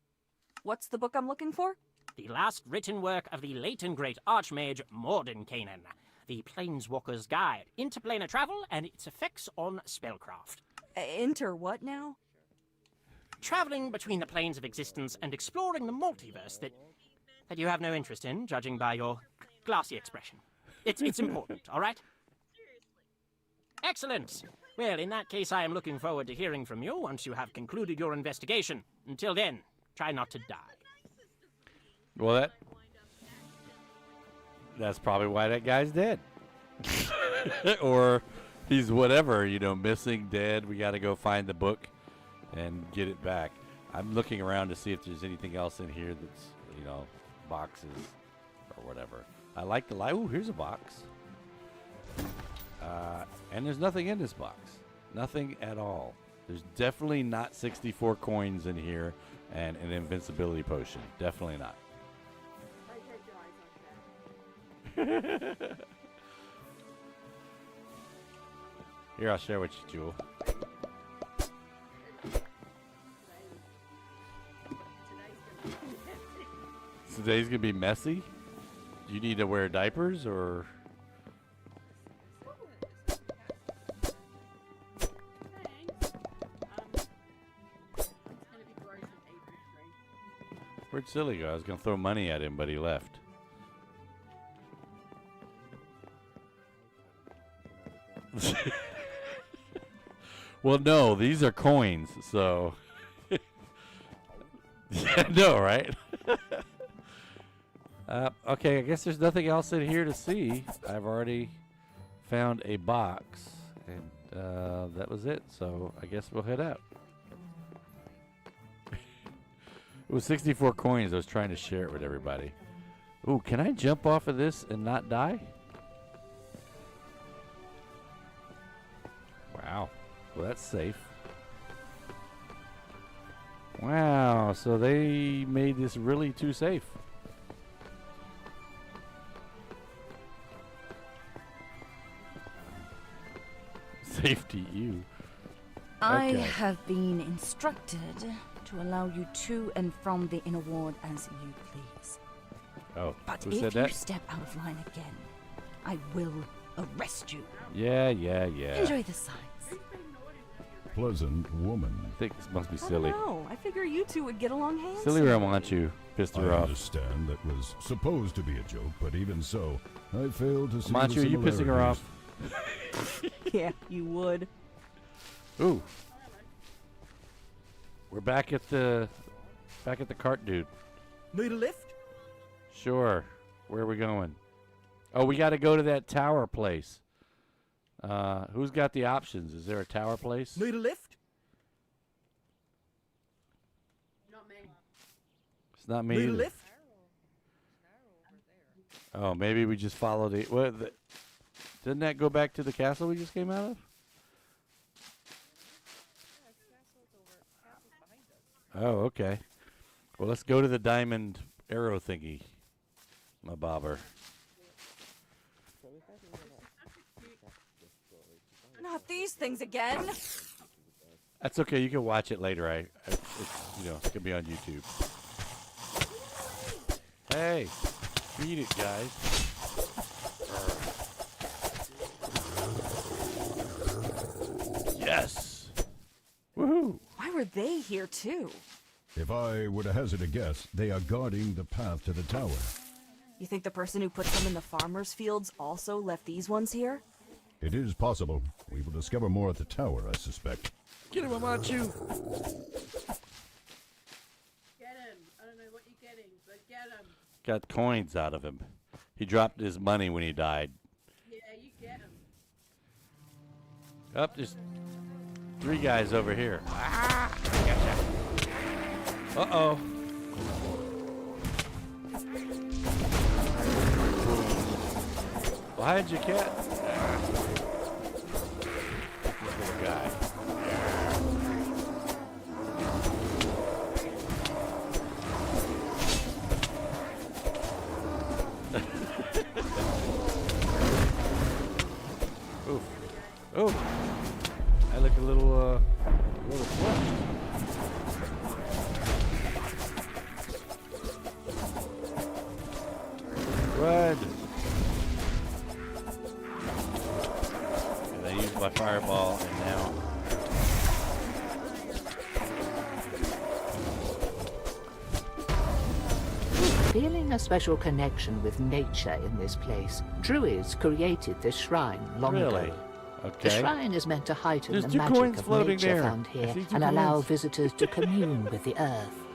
What's the book I'm looking for? The last written work of the late and great Archmage Mordenkainen. The Planeswalker's Guide, Interplanar Travel and its Effects on Spellcraft. Enter what now? Traveling between the planes of existence and exploring the multiverse that you have no interest in, judging by your glassy expression. It's important, all right? Excellent. Well, in that case, I am looking forward to hearing from you once you have concluded your investigation. Until then, try not to die. Well, that's probably why that guy's dead. Or he's whatever, missing, dead. We got to go find the book and get it back. I'm looking around to see if there's anything else in here that's, boxes or whatever. I like the light. Ooh, here's a box. And there's nothing in this box. Nothing at all. There's definitely not 64 coins in here and an invincibility potion. Definitely not. Here, I'll share with you, Jewel. Today's gonna be messy? Do you need to wear diapers or? Where'd Silly go? I was gonna throw money at him, but he left. Well, no, these are coins, so. Yeah, no, right? Okay, I guess there's nothing else in here to see. I've already found a box, and that was it. So I guess we'll head out. It was 64 coins. I was trying to share it with everybody. Ooh, can I jump off of this and not die? Wow. Well, that's safe. Wow, so they made this really too safe. Safety, you. I Okay. have been instructed to allow you to and from the inner ward as you please. Oh, But who if said you that? step out of line again, I will arrest you. Yeah. Enjoy the sights. Pleasant woman. I think this must be I Silly. don't know. I figure you two would get along handsome. Silly where I want you. Pissed her I off. understand that was supposed to be a joke, but even so, I failed to see the Manchu, are you pissing her off? Yeah, you would. Ooh. We're back at the cart, dude. Need a lift? Sure. Where are we going? Oh, we got to go to that tower place. Who's got the options? Is there a tower place? Need a lift? Not me. It's not me Need a either. lift? Oh, maybe we just follow the... didn't that go back to the castle we just came out of? Oh, okay. Well, let's go to the diamond arrow thingy, my bobber. Not these things again. That's okay. You can watch it later. It's it's gonna be on YouTube. Hey, beat it, guys. Yes. Woohoo! Why were they here too? If I were to hazard a guess, they are guarding the path to the tower. You think the person who put them in the farmers' fields also left these ones here? It is possible. We will discover more at the tower, I suspect. Get him, Manchu! Get him. I don't know what you're getting, but get him. Got coins out of him. He dropped his money when he died. Yeah, you get him. Up, there's 3 guys over here. Ah, gotcha. Uh-oh. Well, hide your cat. This little guy. Oof. Oh. I look a little flushed. fireball, and now... Feeling a special connection with nature in this place, Druids created this shrine long Really? ago. Okay. The shrine is meant to heighten There's the 2 magic coins of floating nature there. found I here see 2 and allow coins. visitors to commune with the earth.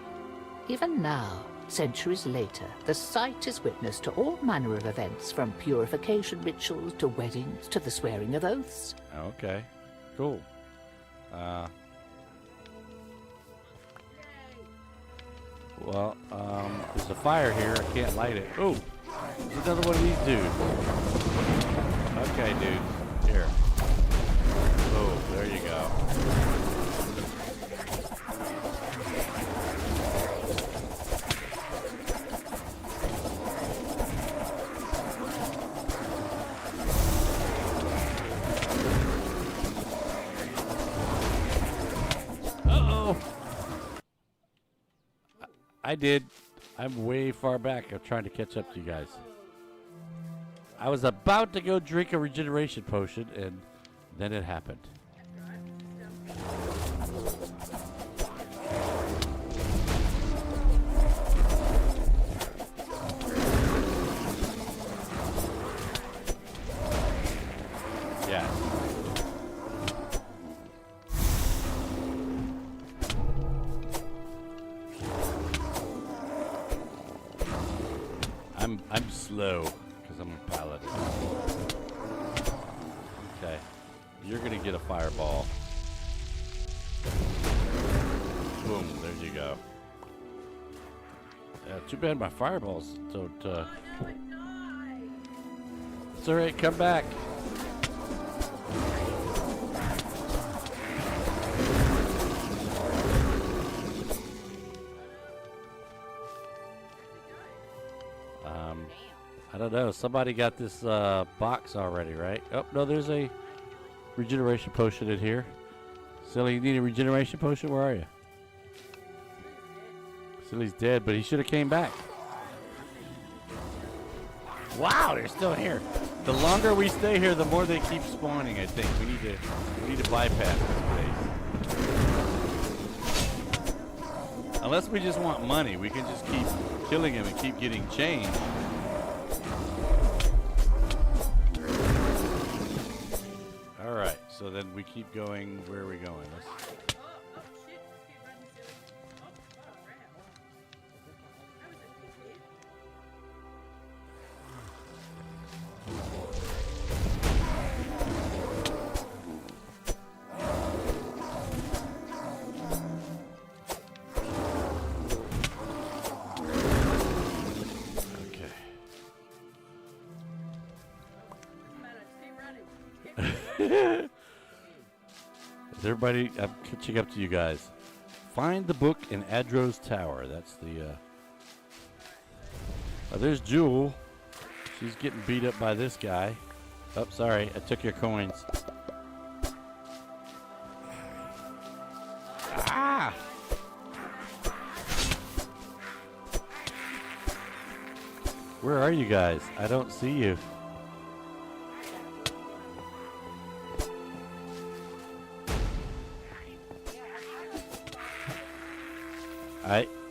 Even now, centuries later, the site is witness to all manner of events, from purification rituals to weddings to the swearing of oaths. Okay, cool. Well, there's a fire here. I can't light it. Oh, there's another one of these dudes. Okay, dude. Here. Oh, there you go. Uh-oh. I did. I'm way far back. I'm trying to catch up to you guys. I was about to go drink a regeneration potion, and then it happened. Yeah. I'm slow because I'm a paladin. Okay, you're gonna get a fireball. Boom! There you go. Yeah, too bad my fireballs don't. It's alright. Come back. I don't know. Somebody got this box already, right? Oh, no, there's a regeneration potion in here. Silly, you need a regeneration potion? Where are you? Silly's dead, but he should have came back. Wow, they're still here. The longer we stay here, the more they keep spawning, I think. We need to bypass this place. Unless we just want money, we can just keep killing him and keep getting change. Alright, so then we keep going. Where are we going? Is everybody, I'm catching up to you guys. Find the book in Adro's Tower. That's the, there's Jewel. She's getting beat up by this guy. Oh, sorry, I took your coins. Ah! Where are you guys? I don't see you.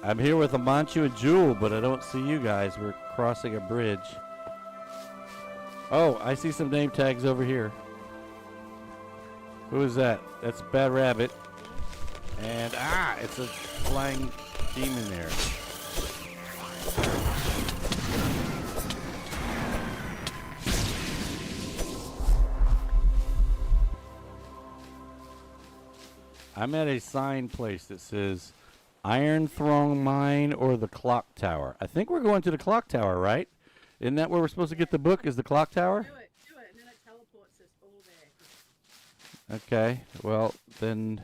I'm here with Amanchu and Jewel, but I don't see you guys. We're crossing a bridge. Oh, I see some name tags over here. Who is that? That's Bad Rabbit. And, it's a flying demon there. I'm at a sign place that says Iron Throng Mine or the Clock Tower. I think we're going to the Clock Tower, right? Isn't that where we're supposed to get the book, is the Clock Tower? Do it, and then it teleports us all there. Okay, well, then...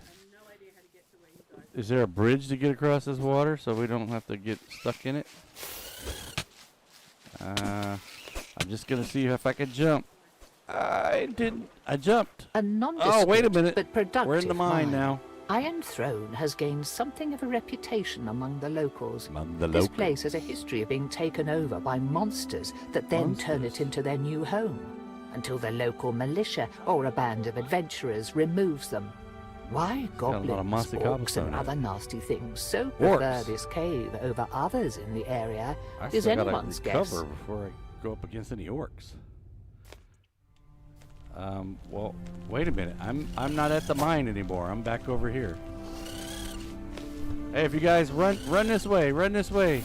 Is there a bridge to get across this water so we don't have to get stuck in it? I'm just going to see if I can jump. I didn't. I jumped. A nondescript oh, wait a minute. but productive We're in the mine now. Iron Throne has gained something of a reputation among the locals. Among the This locals. place has a history of being taken over by monsters that then turn it into their new home. until the local militia or a band of adventurers removes them. Why got a lot of goblins, mossy orcs, cobblestone and in it. other nasty things so prefer Orcs. this cave over others in the area I is still gotta anyone's recover guess. before I go up against any orcs. Well, wait a minute. I'm not at the mine anymore. I'm back over here. Hey, if you guys run this way, run this way.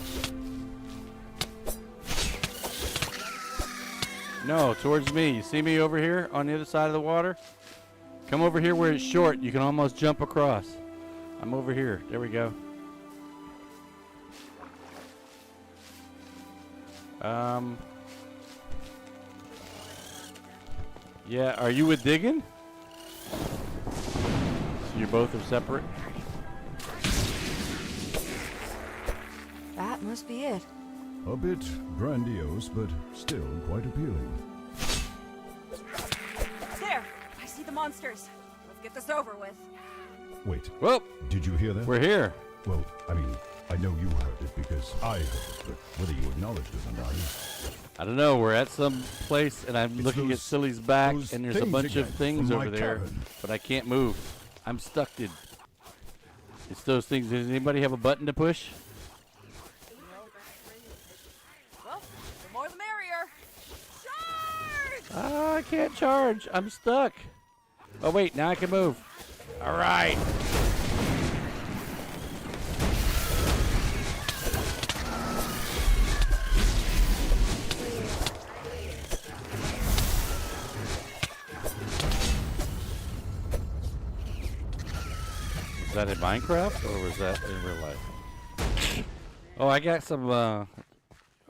No, towards me. You see me over here on the other side of the water? Come over here where it's short. You can almost jump across. I'm over here. There we go. Yeah, are you with digging? You both are separate? That must be it. A bit grandiose, but still quite appealing. There! I see the monsters. Let's get this over with. Wait. Well, did you hear that? We're here. Well, I mean, I know you heard it because I heard it, but whether you acknowledged it or not. I don't know. We're at some place, and I'm It's looking at those- Silly's back, those and there's a things bunch of again things from over my there, cabin. but I can't move. I'm stuck. It's those things. Does anybody have a button to push? Well, the more the merrier. Charge! Ah, I can't charge. I'm stuck. Oh, wait. Now I can move. All right. Was that in Minecraft or was that in real life? Oh, I got some. Oh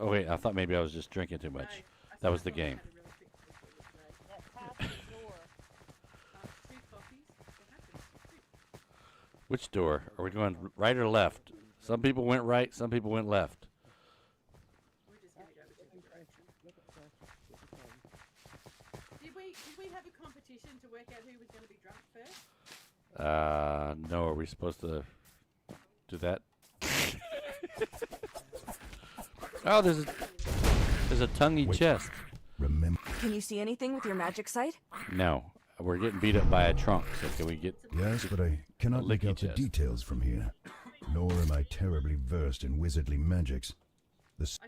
wait, I thought maybe I was just drinking too much. That was the game. Which door? Are we going right or left? Some people went right, some people went left. Did we have a competition to work out who was going to be drunk first? No, are we supposed to do that? Oh, there's a tonguey chest. Remember. Can you see anything with your magic sight? No, we're getting beat up by a trunk, so can we get... Yes, but I cannot make licky out the chest. details from here. Nor am I terribly versed in wizardly magics.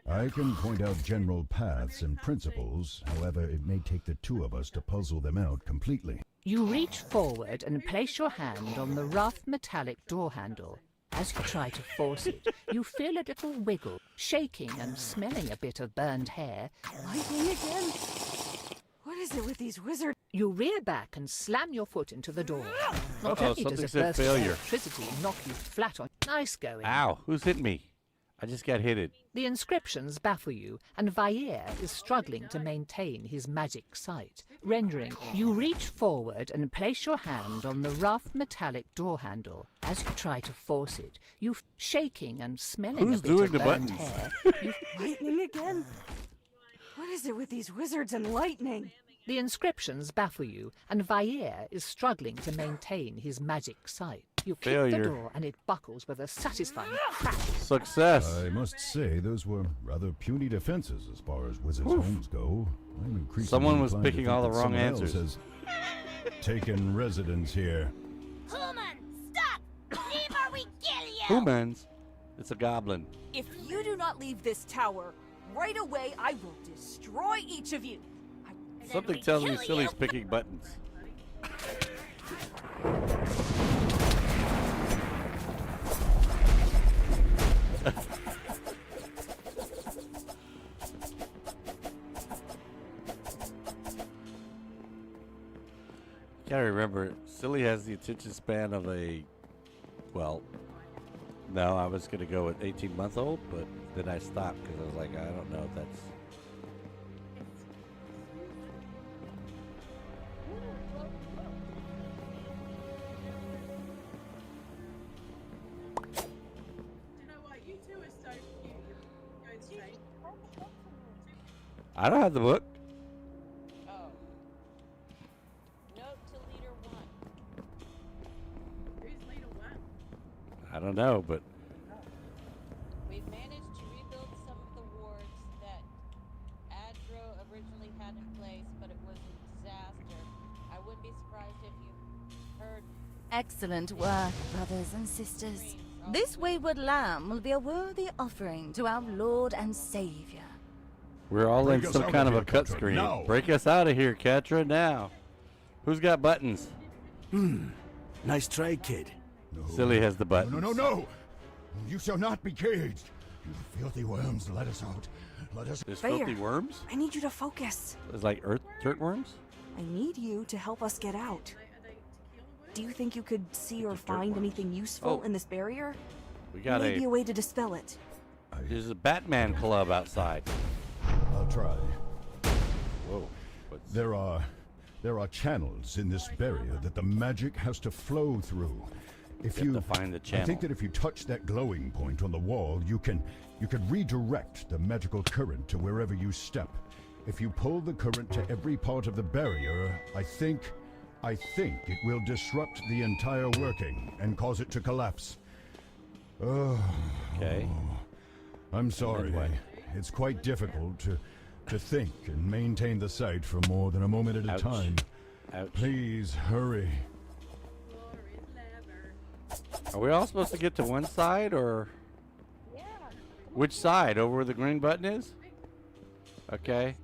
I can point out general paths and principles, however, it may take the two of us to puzzle them out completely. You reach forward and place your hand on the rough metallic door handle. As you try to force it, you feel a little wiggle, shaking and smelling a bit of burned hair. Lightning again? What is it with these wizards? You rear back and slam your foot into the door. Not Uh-oh, only does something a said burst of failure. electricity knock you flat on... Nice going. Ow, who's hitting me? I just got hit. The inscriptions baffle you, and Vair is struggling to maintain his magic sight, rendering you reach forward and place your hand on the rough metallic door handle. As you try to force it, you shaking and smelling Who's a bit doing of the burned buttons? hair. Lightning again? What is it with these wizards and lightning? The inscriptions baffle you, and Vair is struggling to maintain his magic sight. You kick the Failure. door, and it buckles with a satisfying crack. Success. I must say, those were rather puny defenses as far as wizards' Oof. homes go. I'm increasingly Someone was inclined to picking think all the that wrong someone else answers. has taken residence here. Human, stop! Before we kill you! Humans? It's a goblin. If you do not leave this tower, right away I will destroy each of you. Something tells me Silly's picking buttons. Gotta remember, Silly has the attention span of a, well, no, I was gonna go with 18-month-old, but then I stopped because I was like, I don't know if that's. You know what? You two are so cute. You're going straight. I don't have the book. Oh. Note to leader 1. Who's leader one? I don't know, but We've managed to rebuild some of the wards that Adro originally had in place, but it was Excellent work, brothers and sisters. This wayward lamb will be a worthy offering to our Lord and Savior. We're all in some kind of a cut screen. now. Break us out of here, Katra, now. Who's got buttons? Nice try, kid. Silly has the buttons. No. You shall not be caged. You filthy worms, let us out. Let us... There's filthy Bayer, worms? I need you to focus. It's like dirt worms? I need you to help us get out. Do you think you could see or find worms. anything useful Oh. in this barrier? We got Maybe a way to dispel it. There's a Batman club outside. I'll try. Whoa. There are channels in this barrier that the magic has to flow through. If You have to find the I channel. think that if you touch that glowing point on the wall, you can redirect the magical current to wherever you step. If you pull the current to every part of the barrier, I think it will disrupt the entire working and cause it to collapse. Okay. I'm sorry. It's quite difficult to think and maintain the sight for more than a moment at a Ouch. time. Ouch. Please hurry. Are we all supposed to get to one side, or which side? Over where the green button is? Okay.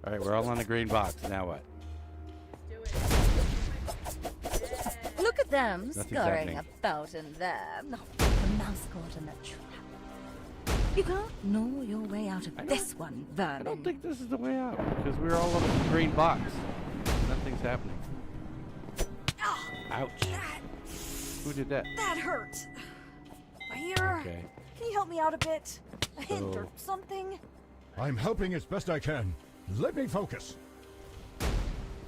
All right, we're all on the green box. Now what? Look at them Nothing's scurrying happening. about in there. Not like a mouse caught in a trap. You can't gnaw your way out of this one, vermin. I don't think this is the way out, because we're all on the green box. Nothing's happening. Ouch. Who did that? That hurt. Bayer, Okay. can you help me out a bit? A hint or So- something? I'm helping as best I can. Let me focus.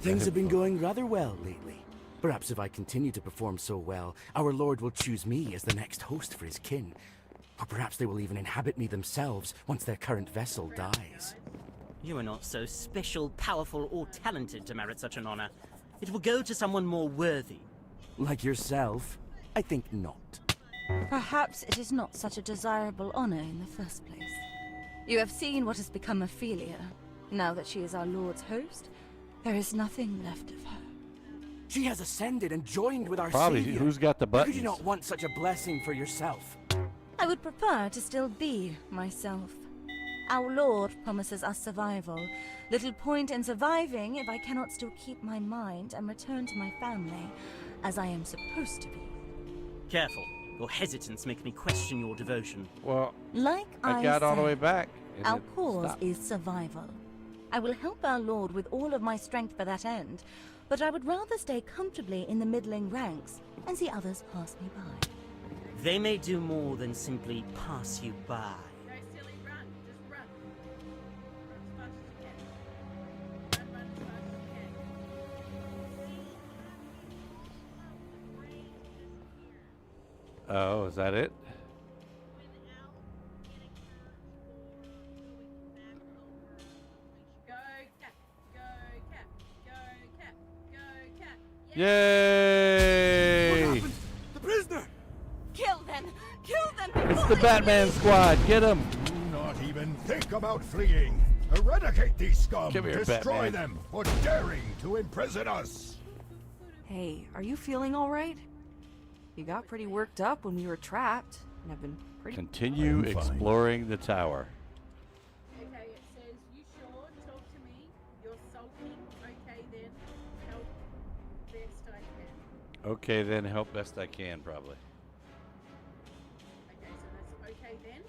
Things have been going rather well lately. Perhaps if I continue to perform so well, our Lord will choose me as the next host for his kin. Or perhaps they will even inhabit me themselves once their current vessel dies. You are not so special, powerful, or talented to merit such an honor. It will go to someone more worthy. Like yourself? I think not. Perhaps it is not such a desirable honor in the first place. You have seen what has become of Ophelia. Now that she is our Lord's host, there is nothing left of her. She has ascended and joined with our Probably. Savior. Who's got the How buttons? could you not want such a blessing for yourself? I would prefer to still be myself. Our Lord promises us survival. Little point in surviving if I cannot still keep my mind and return to my family as I am supposed to be. Careful. Your hesitance makes me question your devotion. Well, Like I got all the said, way back. and Our it cause stopped. is survival. I will help our Lord with all of my strength for that end, but I would rather stay comfortably in the middling ranks and see others pass me by. They may do more than simply pass you by. Go silly, run. Just run. Run as fast as you can. Run as fast as you can. Oh, is that it? Go cat. Go cat. Go cat. Go cat. Yay! The prisoner! Kill them! Kill them! It's the Batman squad. Get him! Do not even think about fleeing. Eradicate these scum. Come here, Destroy Batman. them for daring to imprison us. Hey, are you feeling all right? You got pretty worked up when we were trapped, and I've been pretty... Continue I'm fine. exploring the tower. Okay, it says, you sure? Talk to me. You're sulking. Okay then. Help best I can. Okay, then help best I can, probably. Okay, so that's okay then.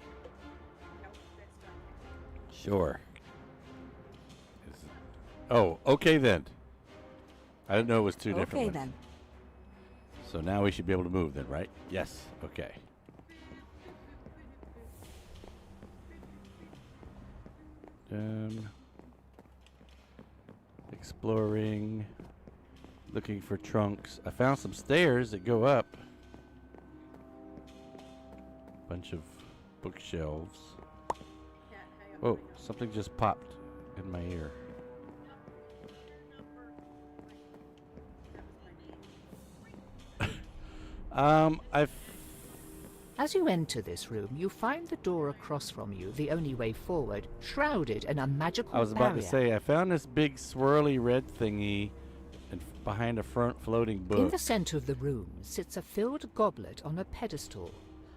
Help best I can. Sure. Oh, okay then. I didn't know it was two different Okay ones. then. So now we should be able to move then, right? Yes. Okay. Exploring. Looking for trunks. I found some stairs that go up. Bunch of bookshelves. Whoa, something just popped in my ear. I've As you enter this room, you find the door across from you, the only way forward, shrouded in a magical I was about barrier. to say, I found this big swirly red thingy behind a front floating book. In the center of the room sits a filled goblet on a pedestal.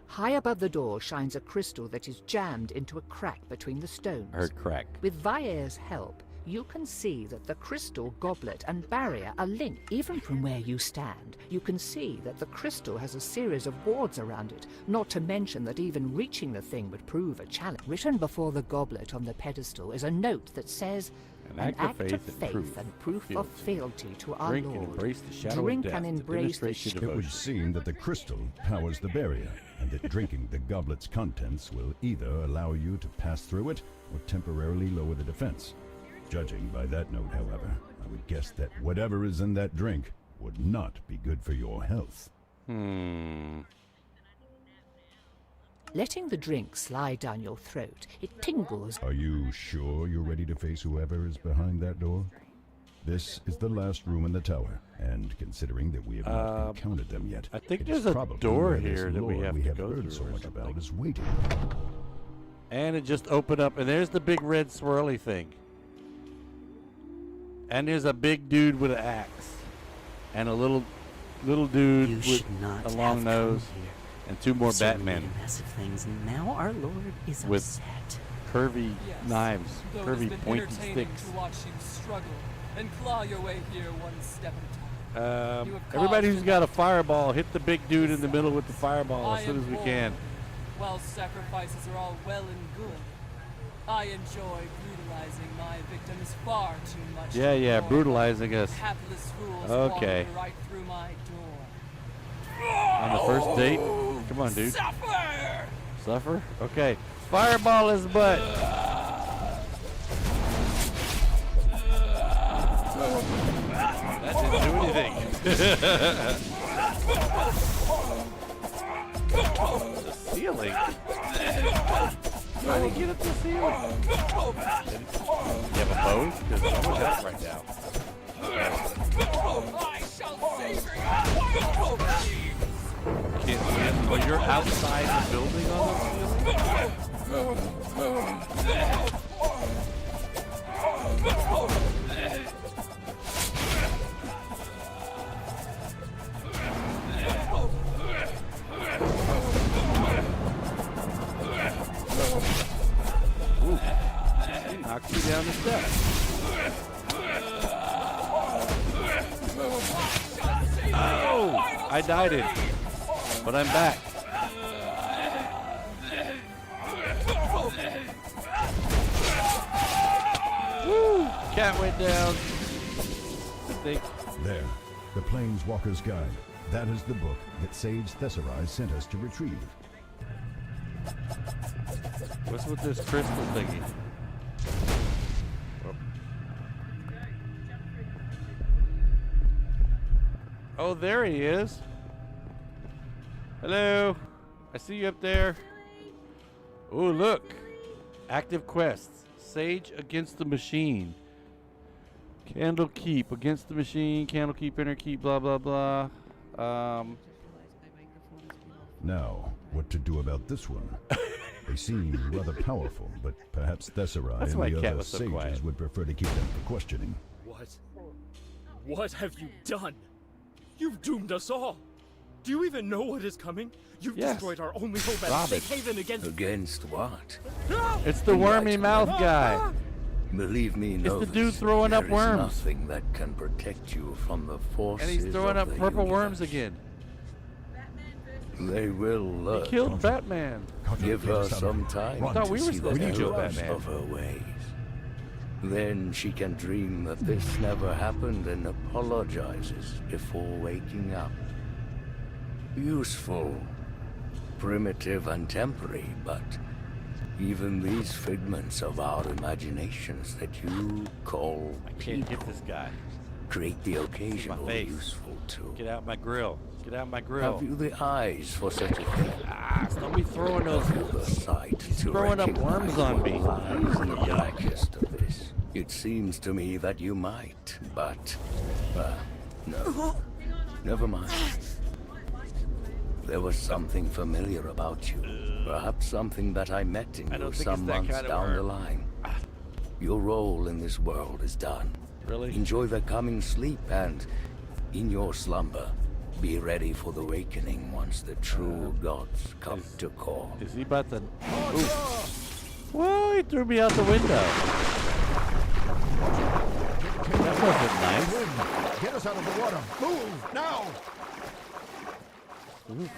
High above the door shines a crystal that is jammed into a crack between the stones. I heard crack. With Vair's help, you can see that the crystal, goblet, and barrier are linked. Even from where you stand, you can see that the crystal has a series of wards around it, not to mention that even reaching the thing would prove a challenge. Written before the goblet on the pedestal is a note that says, "An act of faith and proof of fealty to our Drink and Lord. embrace the shadow of Drink death and to embrace the demonstrate your It would devotion." seem that the crystal powers the barrier, and that drinking the goblet's contents will either allow you to pass through it or temporarily lower the defense. Judging by that note, however, I would guess that whatever is in that drink would not be good for your health. Letting the drink slide down your throat, it tingles. Are you sure you're ready to face whoever is behind that door? This is the last room in the tower, and considering that we have not encountered them yet, I think it there's is a probably door where this here that we lord have we to have go heard through so or much something. about is waiting. And it just opened up, and there's the big red swirly thing. And there's a big dude with an axe, and a little dude You with should not a have long come nose, here. and two more So many Batmen massive things, and now our Lord is with upset. curvy knives, Though it curvy has been pointy entertaining sticks. to watch you struggle and claw your way here one step at a time. You have Everybody caused who's got a fireball, hit the big dude in the middle with the fireball I as soon am as we bored. can. While sacrifices are all well and good, I enjoy brutalizing my victims far too much. Yeah, to yeah, ignore brutalizing us. Hapless fools Okay. wander right through my door. On the first date? Come on, dude. Suffer! Suffer? Okay. Fireball his butt. That didn't do anything. The ceiling? How do you get up the ceiling? You have a bow? Because I'm with that right now. I shall savor Can't see it. Well, you're outside the building on the ceiling? Ooh, he knocked me down the steps. Oh, I died it, but I'm back. Woo! Cat went down. I think. There, the Planeswalker's Guide. That is the book that Sage Thesserai sent us to retrieve. What's with this crystal thingy? Oh, there he is. Hello. I see you up there. Oh, look. Active quests. Sage against the machine. Candle Keep against the machine. Candle Keep, Inner Keep, blah, blah, blah. Now, what to do about this one? They seem rather powerful, but perhaps Thesserai That's and why the Cat other was so sages quiet. would prefer to keep them for questioning. What have you done? You've doomed us all. Do you even know what is coming? You've Yes. destroyed our only hope Stop at safe it. haven against... Against what? It's the wormy mouth guy. Believe me, It's the Novus, dude throwing up there is worms. nothing that can protect you from the forces And he's throwing of up the purple universe. worms again. They will learn. He killed Batman. Give her some time I thought we to were see supposed the to kill errors Batman. of her ways. Then she can dream that this never happened and apologizes before waking up. Useful, primitive and temporary, but even these figments of our imaginations that you call Can't get this guy. create the occasional face. useful tool. Get out my grill. Get out my grill. Have you the eyes for such a thing? Ah, stop me throwing those. Have you the sight to throwing up recognize worms on what me. lies in the blackest of this? It seems to me that you might, but no. Never mind. There was something familiar about you. Perhaps something that I met in I you don't think some it's that months kind of down the worm. line. Your role in this world is done. Really? Enjoy the coming sleep and In your slumber, be ready for the awakening once the true gods come to call. Is he about to... Ooh. Whoa, he threw me out the window. That wasn't nice. Get us out of the water. Move, now! Ooh.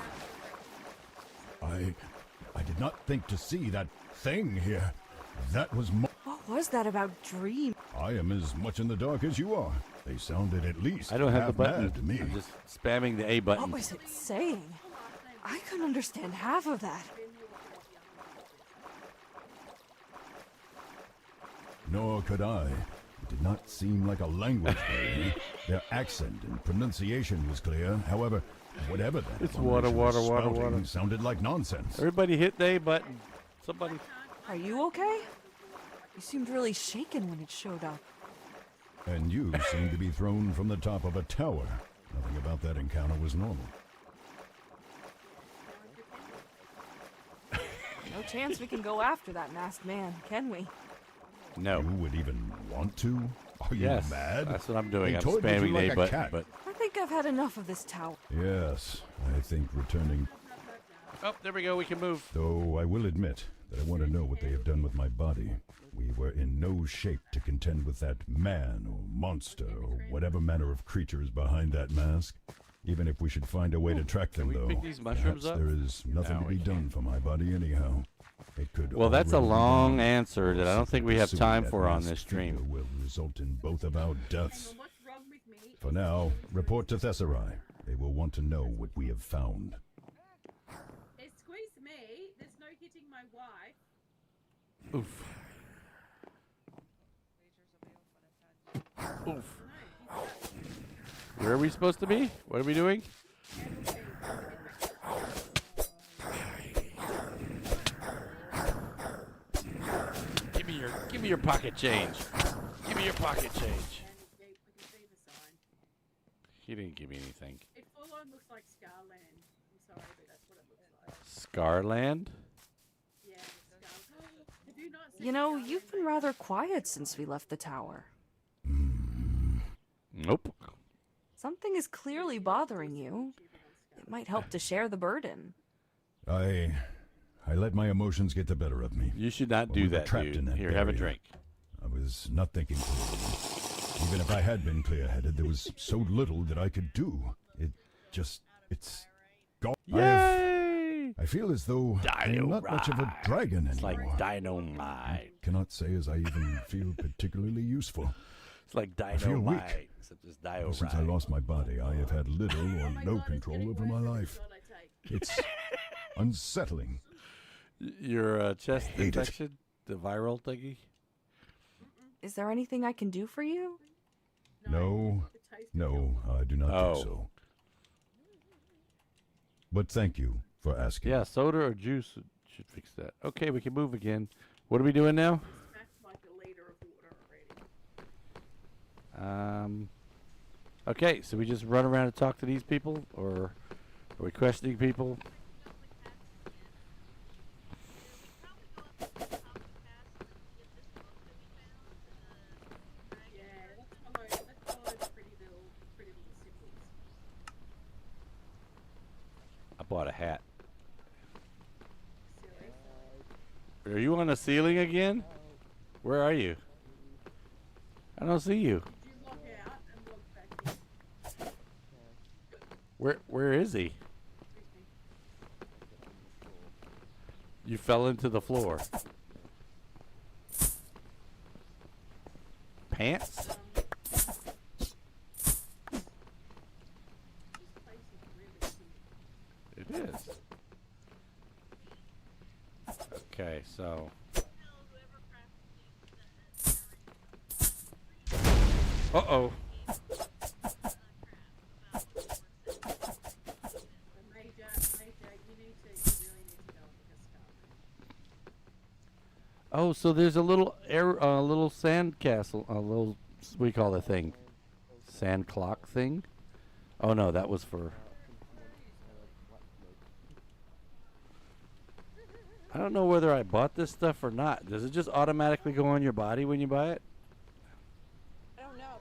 I did not think to see that thing here. That was What was that about Dream? I am as much in the dark as you are. They sounded at least I don't have the half button. mad to me. I'm just spamming the A button. What was it saying? I couldn't understand half of that. Nor could I. It did not seem like a language barrier. Their accent and pronunciation was clear. However, whatever that It's water, formation was water, water, spouting water. sounded like nonsense. Everybody hit the A button. Somebody. Are you okay? You seemed really shaken when it showed up. And you seemed to be thrown from the top of a tower. Nothing about that encounter was normal. No chance we can go after that masked man, can we? No. You would even want to? Are you Yes, mad? that's what I'm doing. They I'm toyed with you spamming like the A a button, cat. but... I think I've had enough of this tower. Yes, I think returning... Oh, there we go. We can move. Though I will admit that I want to know what they have done with my body. We were in no shape to contend with that man or monster or whatever manner of creature is behind that mask. Even if we should find a way to track them, we though, pick these mushrooms perhaps up? there is nothing No, to we be done for my body anyhow. It could Well, that's a already be long done. answer that I don't think we have Pursuing time that for on masked this stream. figure will result in both of our deaths. For now, report to Thesserai. They will want to know what we have found. Excuse me, there's no hitting my wife. Oof. Oof. Where are we supposed to be? What are we doing? Give me your pocket change. Give me your pocket change. He didn't give me anything. It full on looks like Scarland. I'm sorry, but that's what it looks like. Scarland? Yeah, Scar. Have you not seen You know, you've been rather quiet since we left the tower. Nope. Something is clearly bothering you. It might help to share the burden. I let my emotions get the better of me. You should not When do we were that, trapped dude. in that Here, have a barrier, drink. I was not thinking clearly. Even if I had been clear-headed, there was so little that I could do. It's gone. Yay! I feel as though I'm not much of a dragon anymore. It's like dynamite. Cannot say as I even feel particularly useful. It's like I feel weak. dynamite. Except it's Ever since I lost my body, I have had little or no control over my life. It's unsettling. Your chest hate it. infection? The viral thingy? Is there anything I can do for you? No, I do not Oh. think so. But thank you for asking. Yeah, soda or juice should fix that. Okay, we can move again. What are we doing now? Okay, so we just run around and talk to these people, or are we questioning people? I bought a hat. Are you on the ceiling again? Where are you? I don't see you. Where is he? You fell into the floor. Pants? It is. Okay, so. Uh-oh. Oh, so there's a little little sand castle, a little, what do you call the thing? Sand clock thing? Oh no, that was for. I don't know whether I bought this stuff or not. Does it just automatically go on your body when you buy it? I don't know,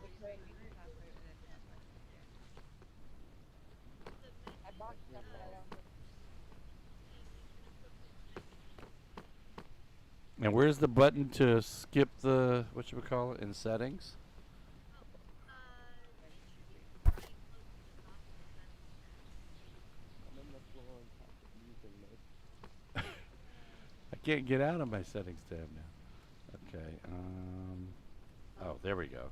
And where's the button to skip the, what should we call it, in settings? I can't get out of my settings tab now. Okay. Oh, there we go.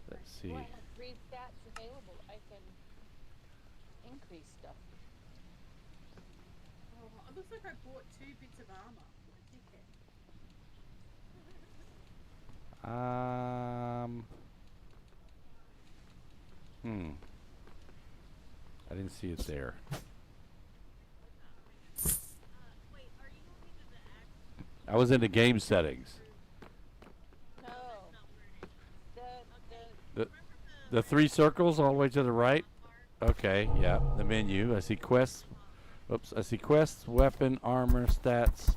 Let's see. Well, I have 3 stats available. I can increase stuff. Oh, it looks like I bought 2 bits of armor. What a dickhead. I didn't see it there. I was in the game settings. The 3 circles all the way to the right? Okay, yeah, the menu. I see quests. Oops, I see quests, weapon, armor, stats,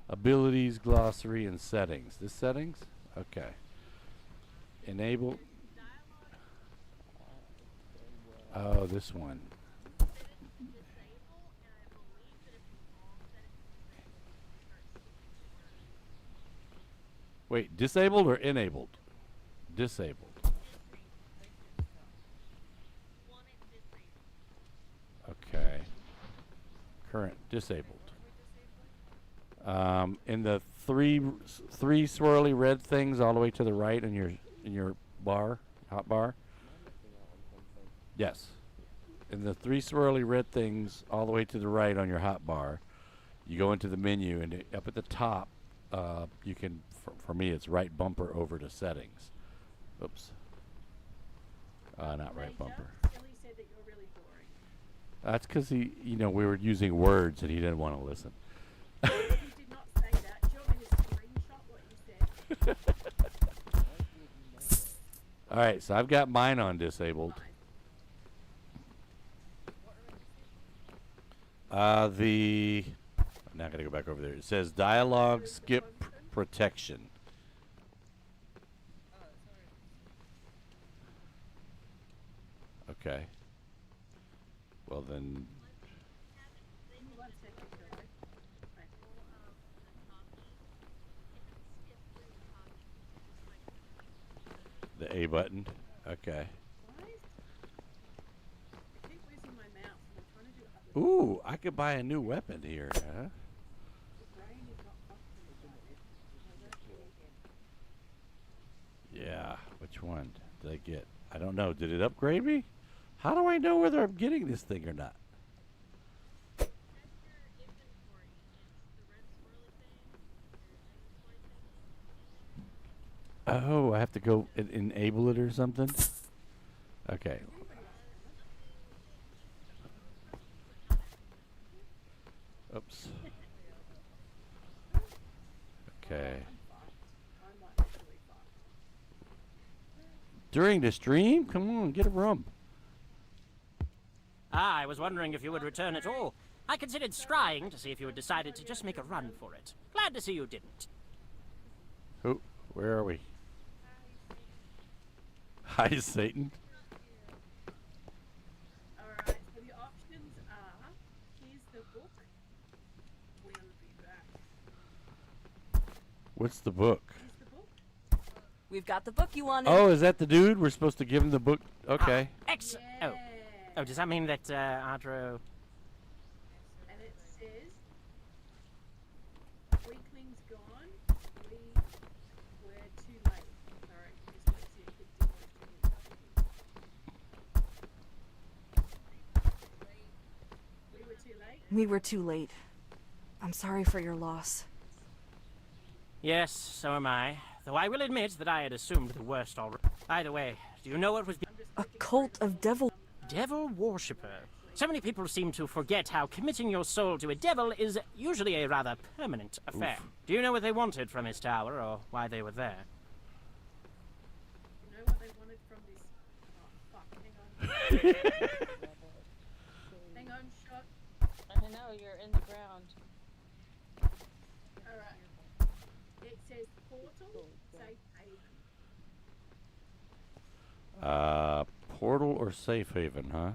abilities, glossary, and settings. This settings? Okay. Enable. Oh, this one. Wait, disabled or enabled? Disabled. Okay. Current disabled. In the three swirly red things all the way to the right in your bar, hot bar. Yes. In the 3 swirly red things all the way to the right on your hot bar, you go into the menu and up at the top, you can. For me, it's right bumper over to settings. Oops. Not right bumper. Billy said that you're really boring. That's because we were using words and he didn't want to listen. You did not say that. Do you want me to screenshot what you said? All right, so I've got mine on disabled. I'm not gonna go back over there. It says dialogue skip protection. Okay. Well then. The A button. Okay. Ooh, I could buy a new weapon here, huh? Yeah, which one did I get? I don't know. Did it upgrade me? How do I know whether I'm getting this thing or not? Oh, I have to go enable it or something? Okay. Oops. Okay. During the stream? Come on, get a room. I was wondering if you would return at all. I considered scrying to see if you had decided to just make a run for it. Glad to see you didn't. Who? Where are we? Hi, Satan. Alright, so the options are, here's the book. We'll be back. What's the book? Here's the book. We've got the book you wanted. Oh, is that the dude? We're supposed to give him the book? Okay. Excellent. Oh. Oh, does that mean that, Audro... And it says, Weakling's gone. We were too late. Sorry, dyslexia kicked in. We were too late? We were too late. I'm sorry for your loss. Yes, so am I. Though I will admit that I had assumed the worst already. By the way, do you know what was... A cult of devil... Devil worshipper. So many people seem to forget how committing your soul to a devil is usually a rather permanent affair. Oof. Do you know what they wanted from his tower, or why they were there? You know what they wanted from this... Oh, fuck, hang on. Hang on, shot. I know, you're in the ground. Alright. It says portal, safe haven. Portal or safe haven, huh?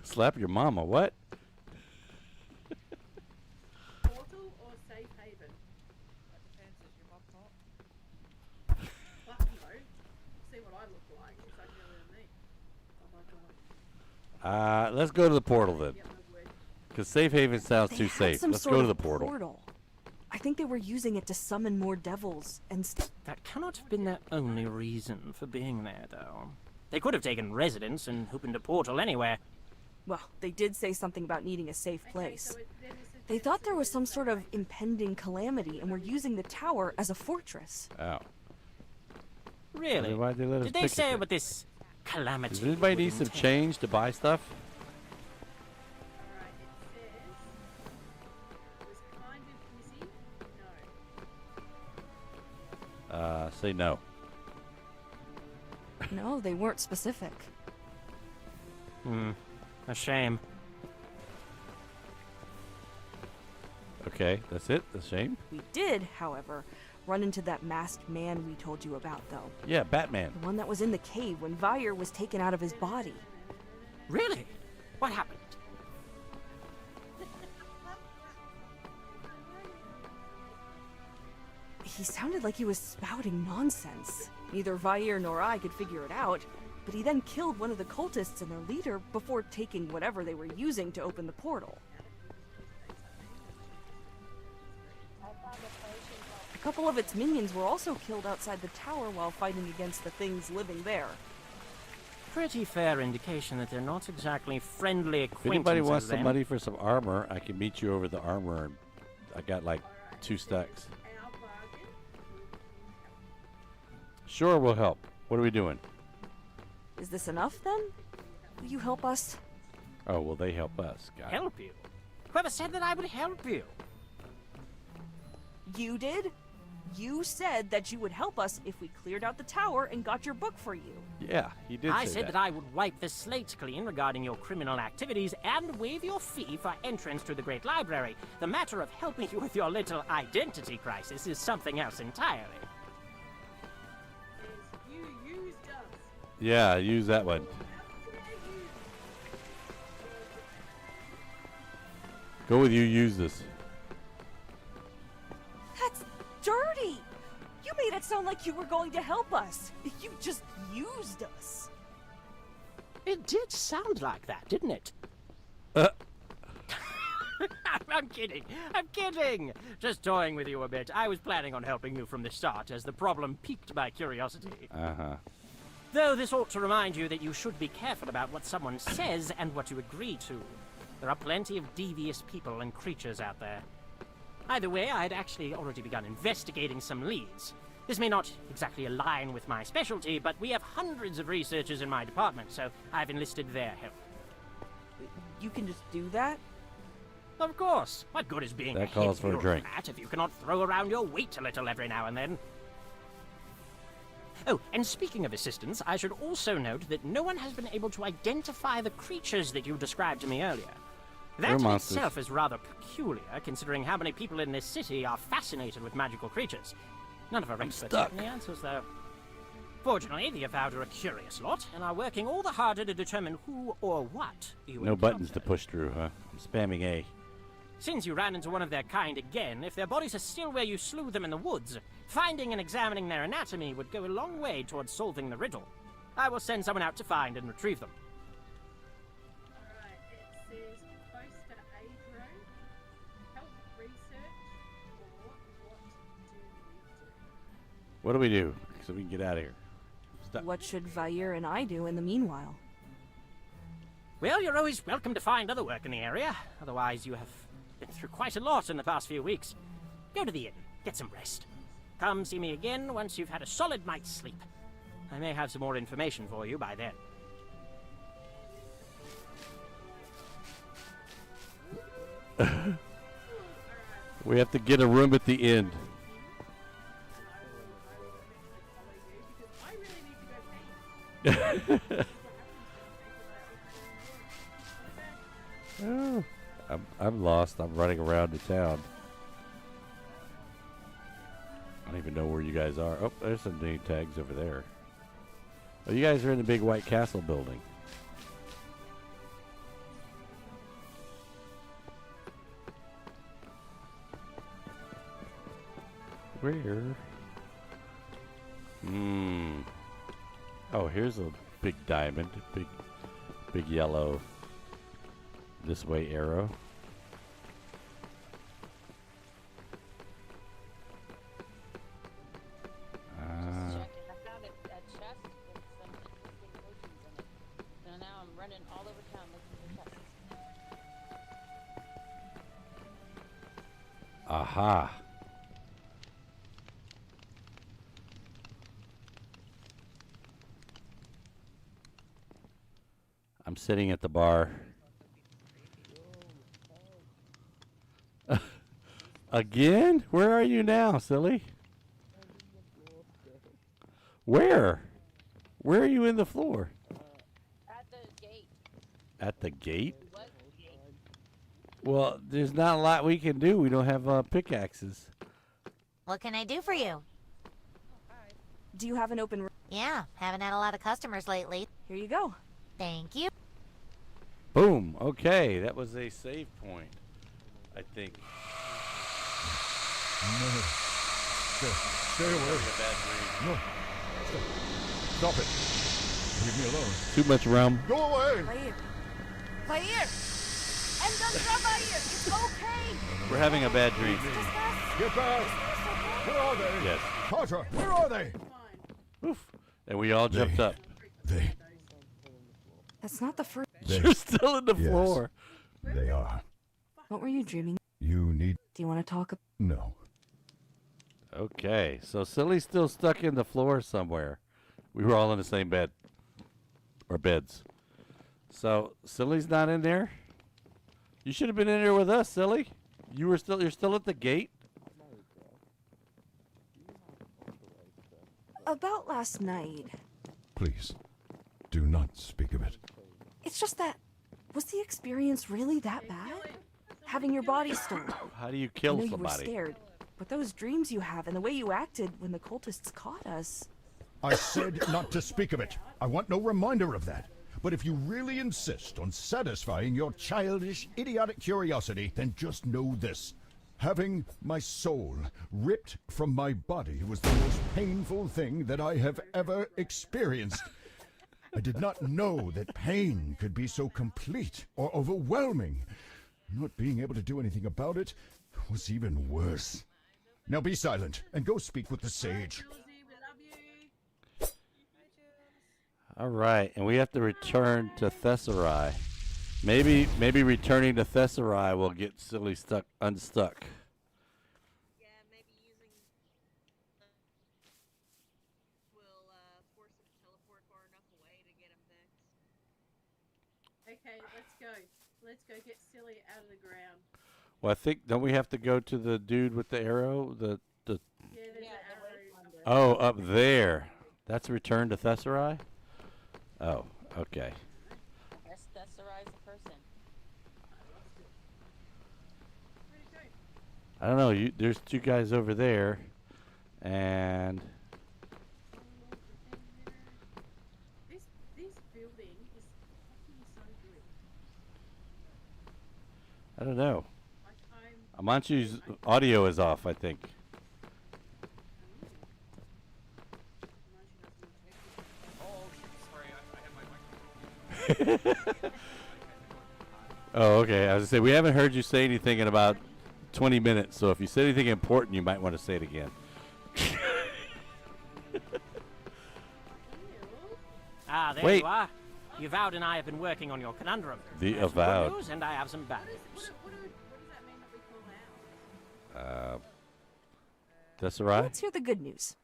Slap your mama, what? Let's go to the portal then. Because safe haven sounds too safe. Let's go to the portal. I think they were using it to summon more devils and That cannot have been their only reason for being there, though. They could have taken residence and opened a portal anywhere. Well, they did say something about needing a safe place. They thought there was some sort of impending calamity and were using the tower as a fortress. Oh. Really? Then why'd they let us Did they pick say it? what this calamity Does anybody would need some entail? change to buy stuff? Say no. No, they weren't specific. A shame. Okay, that's it? The shame? We did, however, run into that masked man we told you about, though. Yeah, Batman. The one that was in the cave when Vire was taken out of his body. Really? What happened? He sounded like he was spouting nonsense. Neither Vire nor I could figure it out, but he then killed one of the cultists and their leader before taking whatever they were using to open the portal. A couple of its minions were also killed outside the tower while fighting against the things living there. Pretty fair indication that they're not exactly friendly If acquaintances. anybody wants some then. money for some armor, I can meet you over the armor. And I got like 2 stacks. Sure, we'll help. What are we doing? Is this enough, then? Will you help us? Oh, well, they help us. Got it. Help you? Whoever said that I would help you? You did? You said that you would help us if we cleared out the tower and got your book for you. Yeah, he did I say said that I would wipe the slate clean regarding your criminal activities and waive your fee for entrance to the Great Library. The matter of helping you with your little identity crisis is something else entirely. Yeah, use that one. Go with you, use this. That's dirty! You made it sound like you were going to help us. You just used us. It did sound like that, didn't it? I'm kidding. I'm kidding. Just toying with you a bit. I was planning on helping you from the start, as the problem piqued my curiosity. Uh-huh. Though this ought to remind you that you should be careful about what someone says and what you agree to. There are plenty of devious people and creatures out there. Either way, I had actually already begun investigating some leads. This may not exactly align with my specialty, but we have hundreds of researchers in my department, so I've enlisted their help. You can just do that? Of course. What good is being That a calls head for a drink. bureaucrat if you cannot throw around your weight a little every now and then? Oh, and speaking of assistance, I should also note that no one has been able to identify the creatures that you described to me earlier. That They're in monsters. itself is rather peculiar, considering how many people in this city are fascinated with magical creatures. None of our experts have any answers, though. Fortunately, the Avowed are a curious lot, and are working all the harder to determine who or what you No buttons to push through, huh? I'm spamming A. Since you ran into one of their kind again, if their bodies are still where you slew them in the woods, finding and examining their anatomy would go a long way towards solving the riddle. I will send someone out to find and retrieve them. What do we do so we can get out of here? What should Vire and I do in the meanwhile? Well, you're always welcome to find other work in the area. Otherwise, you have been through quite a lot in the past few weeks. Go to the inn, get some rest. Come see me again once you've had a solid night's sleep. I may have some more information for you by then. We have to get a room at the end. Oh, I'm lost. I'm running around the town. I don't even know where you guys are. Oh, there's some name tags over there. Oh, you guys are in the big White Castle building. Where? Oh, here's a big diamond. Big yellow. This way, arrow. I found a chest with some interesting potions in it. So now I'm running all over town looking for chests. Aha. I'm sitting at the bar. Again? Where are you now, silly? Where? Where are you in the floor? At the gate. At the gate? Well, there's not a lot we can do. We don't have pickaxes. What can I do for you? Do you have an open room? Yeah, haven't had a lot of customers lately. Here you go. Thank you. Boom. Okay, that was a save point, I think. No. Stay away. No. Stop it. Leave me alone. Too much rum. Go away. Fire! And don't fire! It's okay! We're having a bad dream. Get back. Where are they? Yes. Carter, where are they? Oof. And we all jumped up. That's not the first. You're still in the Yes. floor. They are. What were you dreaming? You need. Do you want to talk? No. Okay, so Silly's still stuck in the floor somewhere. We were all in the same bed. Or beds. So, Silly's not in there? You should have been in there with us, Silly. You're still at the gate? About last night. Please, do not speak of it. It's just that. Was the experience really that bad? Having your body stolen. How do you I kill know somebody? you were scared, but those dreams you have and the way you acted when the cultists caught us. I said not to speak of it. I want no reminder of that. But if you really insist on satisfying your childish, idiotic curiosity, then just know this. Having my soul ripped from my body was the most painful thing that I have ever experienced. I did not know that pain could be so complete or overwhelming. Not being able to do anything about it was even worse. Now be silent and go speak with the sage. All right, and we have to return to Thessarai. Maybe returning to Thessarai will get Silly unstuck. Okay, let's go. Let's go get Silly out of the ground. Well, I think, don't we have to go to the dude with the arrow? Yeah, there's an arrow. Oh, up there. That's return to Thessarai? Oh, okay. Thessarai the person. I don't know. There's two guys over there, and This building is fucking so good. I don't know. Amanchu's audio is off, I think. Oh, okay. I was gonna say we haven't heard you say anything in about 20 minutes, so if you say anything important, you might want to say it again. Ah, there Wait. you are. The Avowed and I have been working on your conundrum. The I have some Avowed. good news and I have some bad news. Thessarai? Let's hear the good news.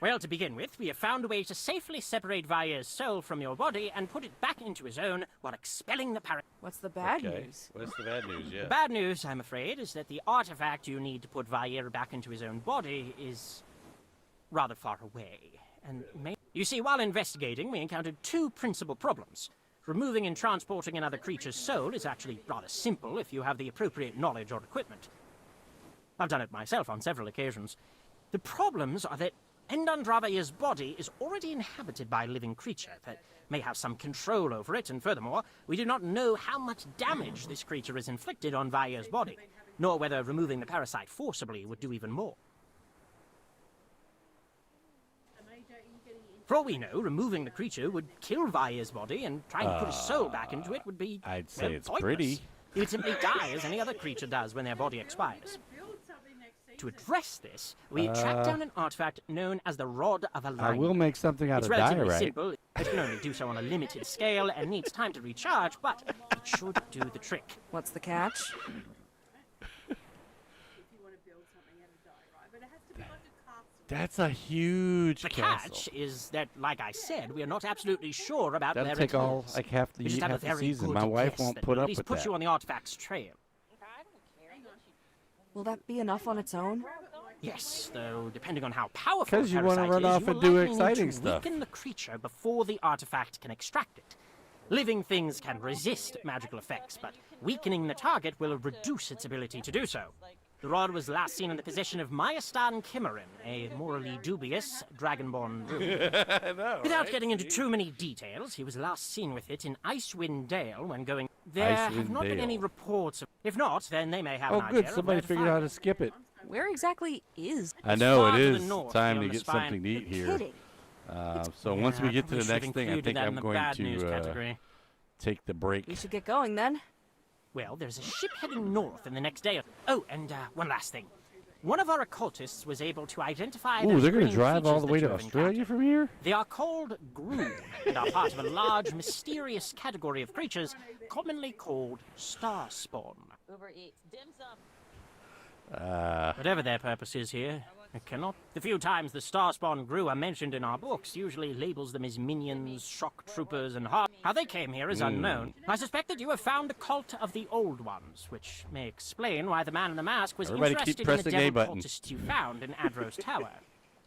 Well, to begin with, we have found a way to safely separate Vair's soul from your body and put it back into his own while expelling the parasite. What's the bad Okay. news? What's the bad news? Yeah. The bad news, I'm afraid, is that the artifact you need to put Vair back into his own body is rather far away. And you see, while investigating, we encountered two principal problems. Removing and transporting another creature's soul is actually rather simple if you have the appropriate knowledge or equipment. I've done it myself on several occasions. The problems are that Endandravaya's body is already inhabited by a living creature that may have some control over it, and furthermore, we do not know how much damage this creature has inflicted on Vaya's body, nor whether removing the parasite forcibly would do even more. Mage, are you getting For all we know, removing the creature would kill Vair's body, and trying to put his soul back into it would be, I'd say it's pointless. pretty. He would simply die as any other creature does when their body expires. To address this, we tracked down an artifact known as the Rod of Alignment. I will make something out It's of relatively diorite. simple. It can only do so on a limited scale and needs time to recharge, but it should do the trick. What's the catch? That's a huge The castle. catch is that, like I said, we are not absolutely sure about That'll where take it all is. like half the We just have a half the very season. good My wife guess won't that put will up at least with put that. you on the artifact's trail. Will that be enough on its own? Yes, though depending on how powerful 'Cause the you wanna parasite run is, off you and will do likely need exciting to stuff. weaken the creature before the artifact can extract it. Living things can resist magical effects, but weakening the target will reduce its ability to do so. The rod was last seen in the possession of Myastan Kimmerin, a morally dubious dragonborn druid. I know, Without right? getting into too many details, he was last seen with it in Icewind Dale when going. There have Icewind not been any Dale. reports of. If not, then they may have Oh, an good. idea of Somebody where to figured find out how to skip it. Where exactly is? I know far it to the is north, time to beyond the get spine. something to eat You're here. kidding. So once we Yeah, get to probably the should have next thing, I included think that in I'm the going bad news to category. take the break. We should get going then. Well, there's a ship heading north in the next day. Oh, and one last thing. One of our occultists was able to identify. Ooh, those they're going to green drive all creatures the that way you to have Australia from here? They are called Groom and are part of a large, mysterious category of creatures commonly called star spawn. Uber Eats. Dim sum. Whatever their purpose is here, it cannot. The few times the star spawn Gru are mentioned in our books usually labels them as minions, shock troopers, and how they came here is unknown. I suspect that you have found a cult of the old ones, which may explain why the man in the mask was Everybody keep interested in the pressing A devil button. cultists you found in Adro's Tower.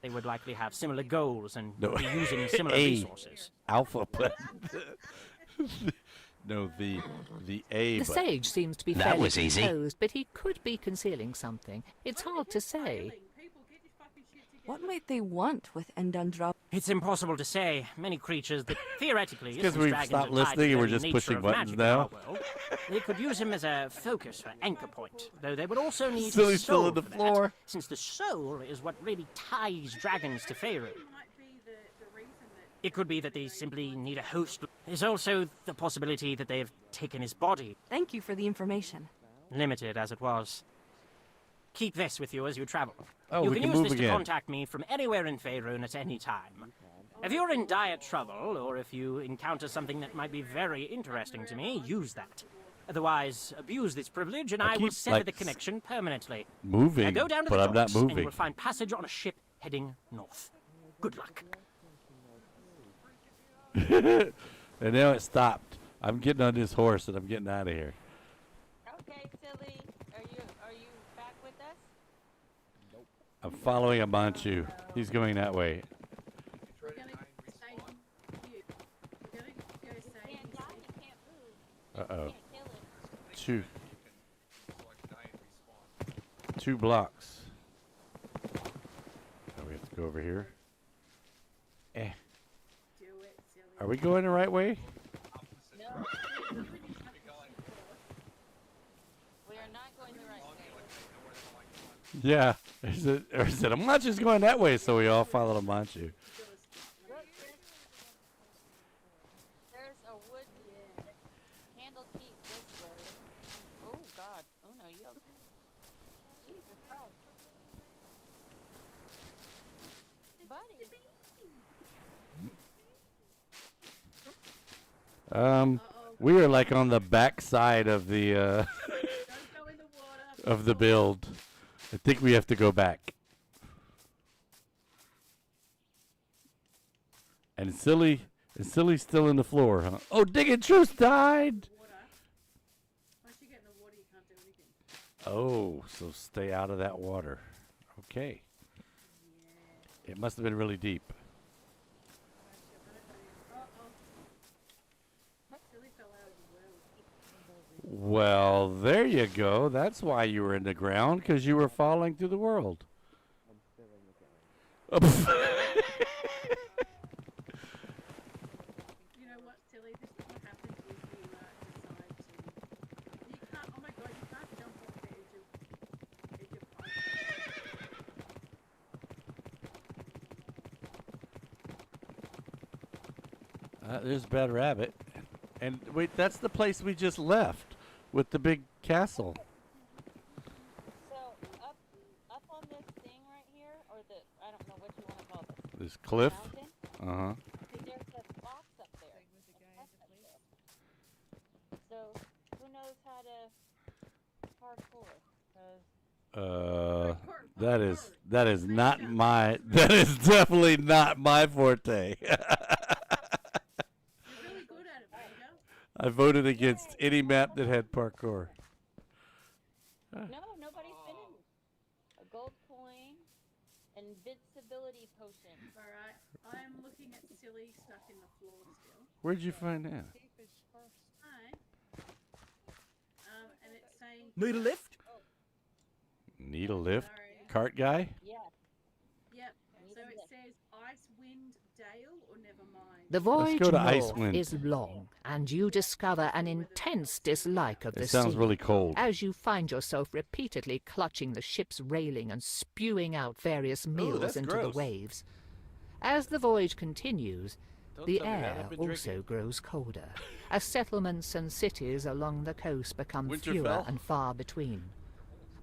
They would likely have similar goals and No. be using similar A. resources. Alpha button. No, the A The button. sage seems to be That fairly was easy. composed, but he could be concealing something. It's hard to say. What might they want with Endundra? It's impossible to say. Many creatures that theoretically, It's 'cause since we've dragons stopped are tied to listening and the we're very just nature pushing of buttons magic in our now. world, they could use him as a focus for anchor point, though they would also need Silly's his still soul on the for that, floor. since the soul is what really ties dragons to Faerun. It could be that they simply need a host. There's also the possibility that they have taken his body, Thank you for the information. limited as it was. Keep this with you as you travel. Oh, you we can can use move this again. to contact me from anywhere in Faerun at any time. If you're in dire trouble, or if you encounter something that might be very interesting to me, use that. Otherwise, abuse this privilege, and I I will keep, sever like, the connection permanently. moving, Now go down to but the I'm not docks, and moving. we'll find passage on a ship heading north. Good luck. And now it stopped. I'm getting on this horse and I'm getting out of here. Okay, silly. Are you back with us? I'm following a Manchu. He's going that way. Uh-oh. Two blocks. Oh, we have to go over here. Eh. Are we going the right way? No. We are not going the right way. Yeah. Is it a Manchu's going that way, so we all follow the Manchu. There's a wood candle keep this way. Oh God. Oh no, you. Jesus Christ. Buddy. We are like on the back side of the of the build. I think we have to go back. And Silly's still in the floor, huh? Oh, Digging Truce died. Oh, so stay out of that water. Okay. It must have been really deep. Well, there you go. That's why you were in the ground, because you were falling through the world. You know what, silly? This is what happens if you decide to. You can't. Oh my God! You can't jump off the edge of pipe. There's Bad Rabbit. And wait, that's the place we just left with the big castle. So up on this thing right here, or the I don't know what you want to call this. This cliff. Mountain, there's a box up there. So who knows how to parkour? 'Cause that is not my. That is definitely not my forte. I voted against any map that had parkour. no, nobody's been in. A gold coin, invincibility potion. All right, I'm looking at silly stuff in the floor still. Where'd you find that? And it's saying. Need a lift? Need a lift? Cart guy? Yeah. Yep. So it says ice, wind, dale, or never mind. The voyage go to north Icewind. is long, and you discover an intense dislike of the It sounds sea really cold. as you find yourself repeatedly clutching the ship's railing and spewing out various meals that's into gross. the waves. As the voyage continues, the tell me that, air I've been also drinking. grows colder, as settlements and cities along the coast become fewer Winterfell? and far between.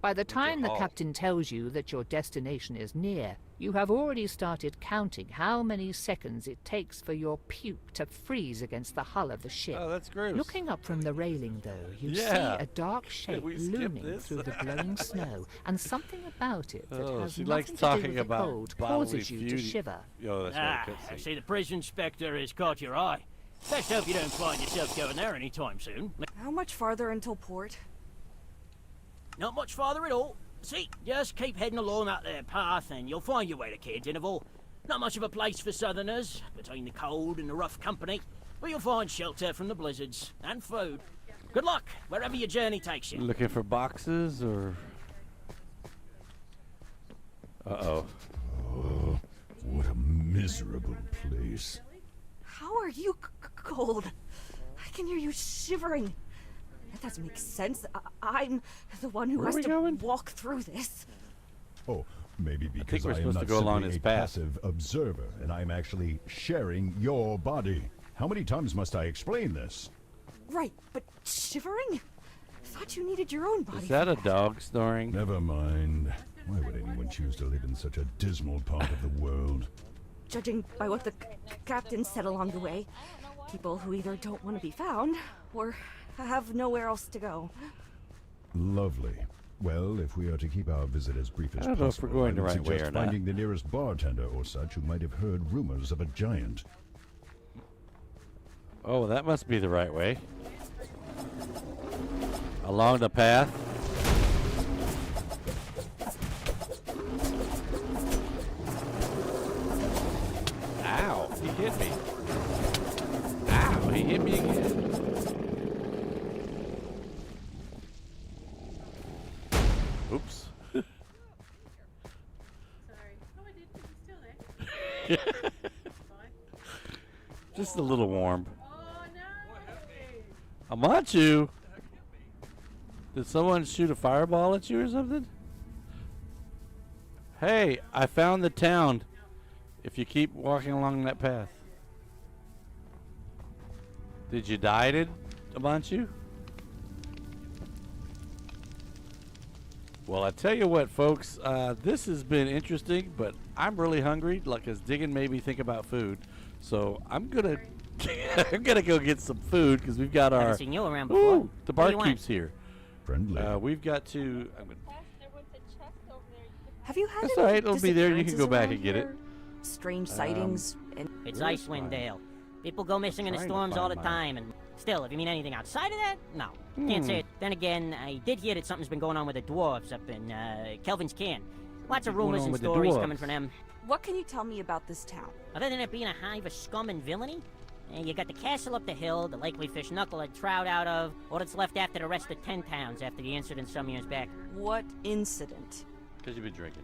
By the time the Hall. captain tells you that your destination is near, you have already started counting how many seconds it takes for your puke to freeze against the hull of the ship. Oh, that's gross. Looking up from the railing, though, you Yeah. see a dark shape we skip looming this? through the blowing snow, and something about it that Oh, has she nothing likes to do talking with the about cold bodily causes you to beauty. shiver. Yo, that's I right. see the prison inspector has caught your eye. Best hope you don't find yourself going there anytime soon. How much farther until port? Not much farther at all. See, just keep heading along that there path and you'll find your way to Cairns Interval. Not much of a place for southerners, between the cold and the rough company, but you'll find shelter from the blizzards and food. Good luck, wherever your journey takes you. Looking for boxes or... Uh-oh. Oh, what a miserable place. How are you cold? I can hear you shivering. That doesn't make sense. I'm the one who Where has are we to going? walk through this. Oh, maybe think because we're I am supposed to not go along simply this a path. passive observer, and I'm actually sharing your body. How many times must I explain this? Right, but shivering? I thought you needed your own body. Is that a dog snoring? Never mind. Why would anyone choose to live in such a dismal part of the world? Judging by what the captain said along the way, people who either don't want to be found or have nowhere else to go. Lovely. Well, if we are to keep our visit as brief as I don't know if possible, we're going I the would right way suggest or not. finding the nearest bartender or such who might have heard rumors of a giant. Oh, that must be the right way. Along the path. Ow, he hit me. Ow, he hit me again. Oops. Just a little warm. I'm on you. Did someone shoot a fireball at you or something? Hey, I found the town. If you keep walking along that path. Did you die, Amanchu? Well, I tell you what, folks, this has been interesting, but I'm really hungry. Like, as Diggin made me think about food, so I'm gonna go get some food because we've got our. Haven't seen you around before. Ooh, the What do you barkeep's want? here. Friendly. We've got to. Have you had That's any all right, it'll be there, you can disappearances go back around and get it. here? Strange sightings and It's Where's Icewind mine? Dale. People go missing in the Trying to storms all the find mine. time, and still, if you mean anything outside of that, no. Can't say it. Then again, I did hear that something's been going on with the dwarves up in Kelvin's Cairn. Lots of What's going rumors on and with the stories dwarves? coming from them. What can you tell me about this town? Other than it being a hive of scum and villainy, you got the castle up the hill, the lake we fish knucklehead trout out of, all that's left after the rest of 10 towns after the incident some years back. What incident? Because you've been drinking.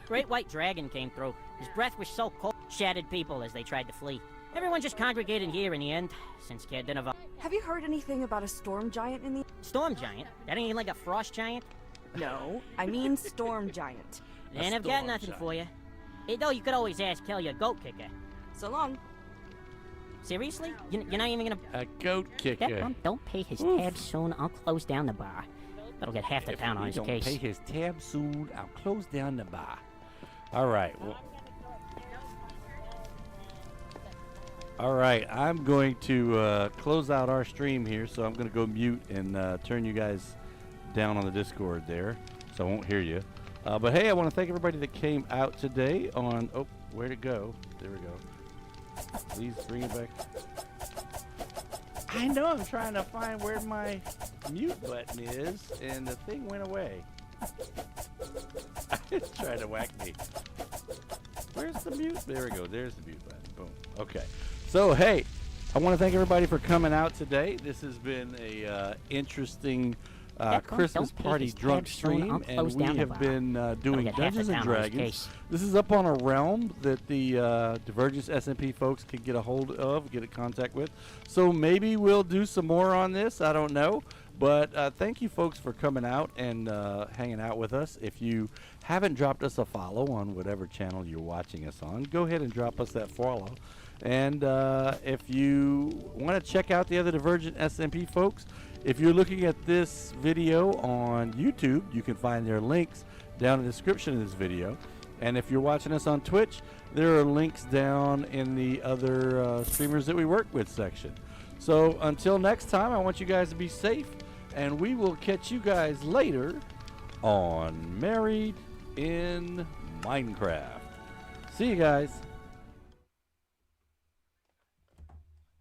Great white dragon came through. His breath was so cold, shattered people as they tried to flee. Everyone just congregated here in the end, since Cairn didn't have Have you heard anything about a storm giant in the... Storm giant? That ain't like a frost giant? No, I mean storm giant. And I've got storm nothing giant. for you. Though you could always ask Kelly, a goat kicker. So long. Seriously? You're not even gonna... A goat kicker. Don't pay his Oof. tab soon, I'll close down the bar. That'll get half the town on his don't case. pay his tab soon, I'll close down the bar. All right. Well, all right. I'm going to close out our stream here, so I'm going to go mute and turn you guys down on the Discord there, so I won't hear you. But hey, I want to thank everybody that came out today on... Oh, where'd it go? There we go. Please bring it back. I know, I'm trying to find where my mute button is, and the thing went away. It's trying to whack me. Where's the mute? There we go. There's the mute button. Boom. Okay. So, hey, I want to thank everybody for coming out today. This has been a interesting Christmas party drunk stream, and we have been doing Dungeons and Dragons. This is up on a realm that the Divergence SMP folks can get a hold of, get in contact with. So maybe we'll do some more on this. I don't know. But thank you folks for coming out and hanging out with us. If you haven't dropped us a follow on whatever channel you're watching us on, go ahead and drop us that follow. And if you want to check out the other Divergent SMP folks, if you're looking at this video on YouTube, you can find their links down in the description of this video. And if you're watching us on Twitch, there are links down in the other streamers that we work with section. So until next time, I want you guys to be safe, and we will catch you guys later on Married in Minecraft. See you guys.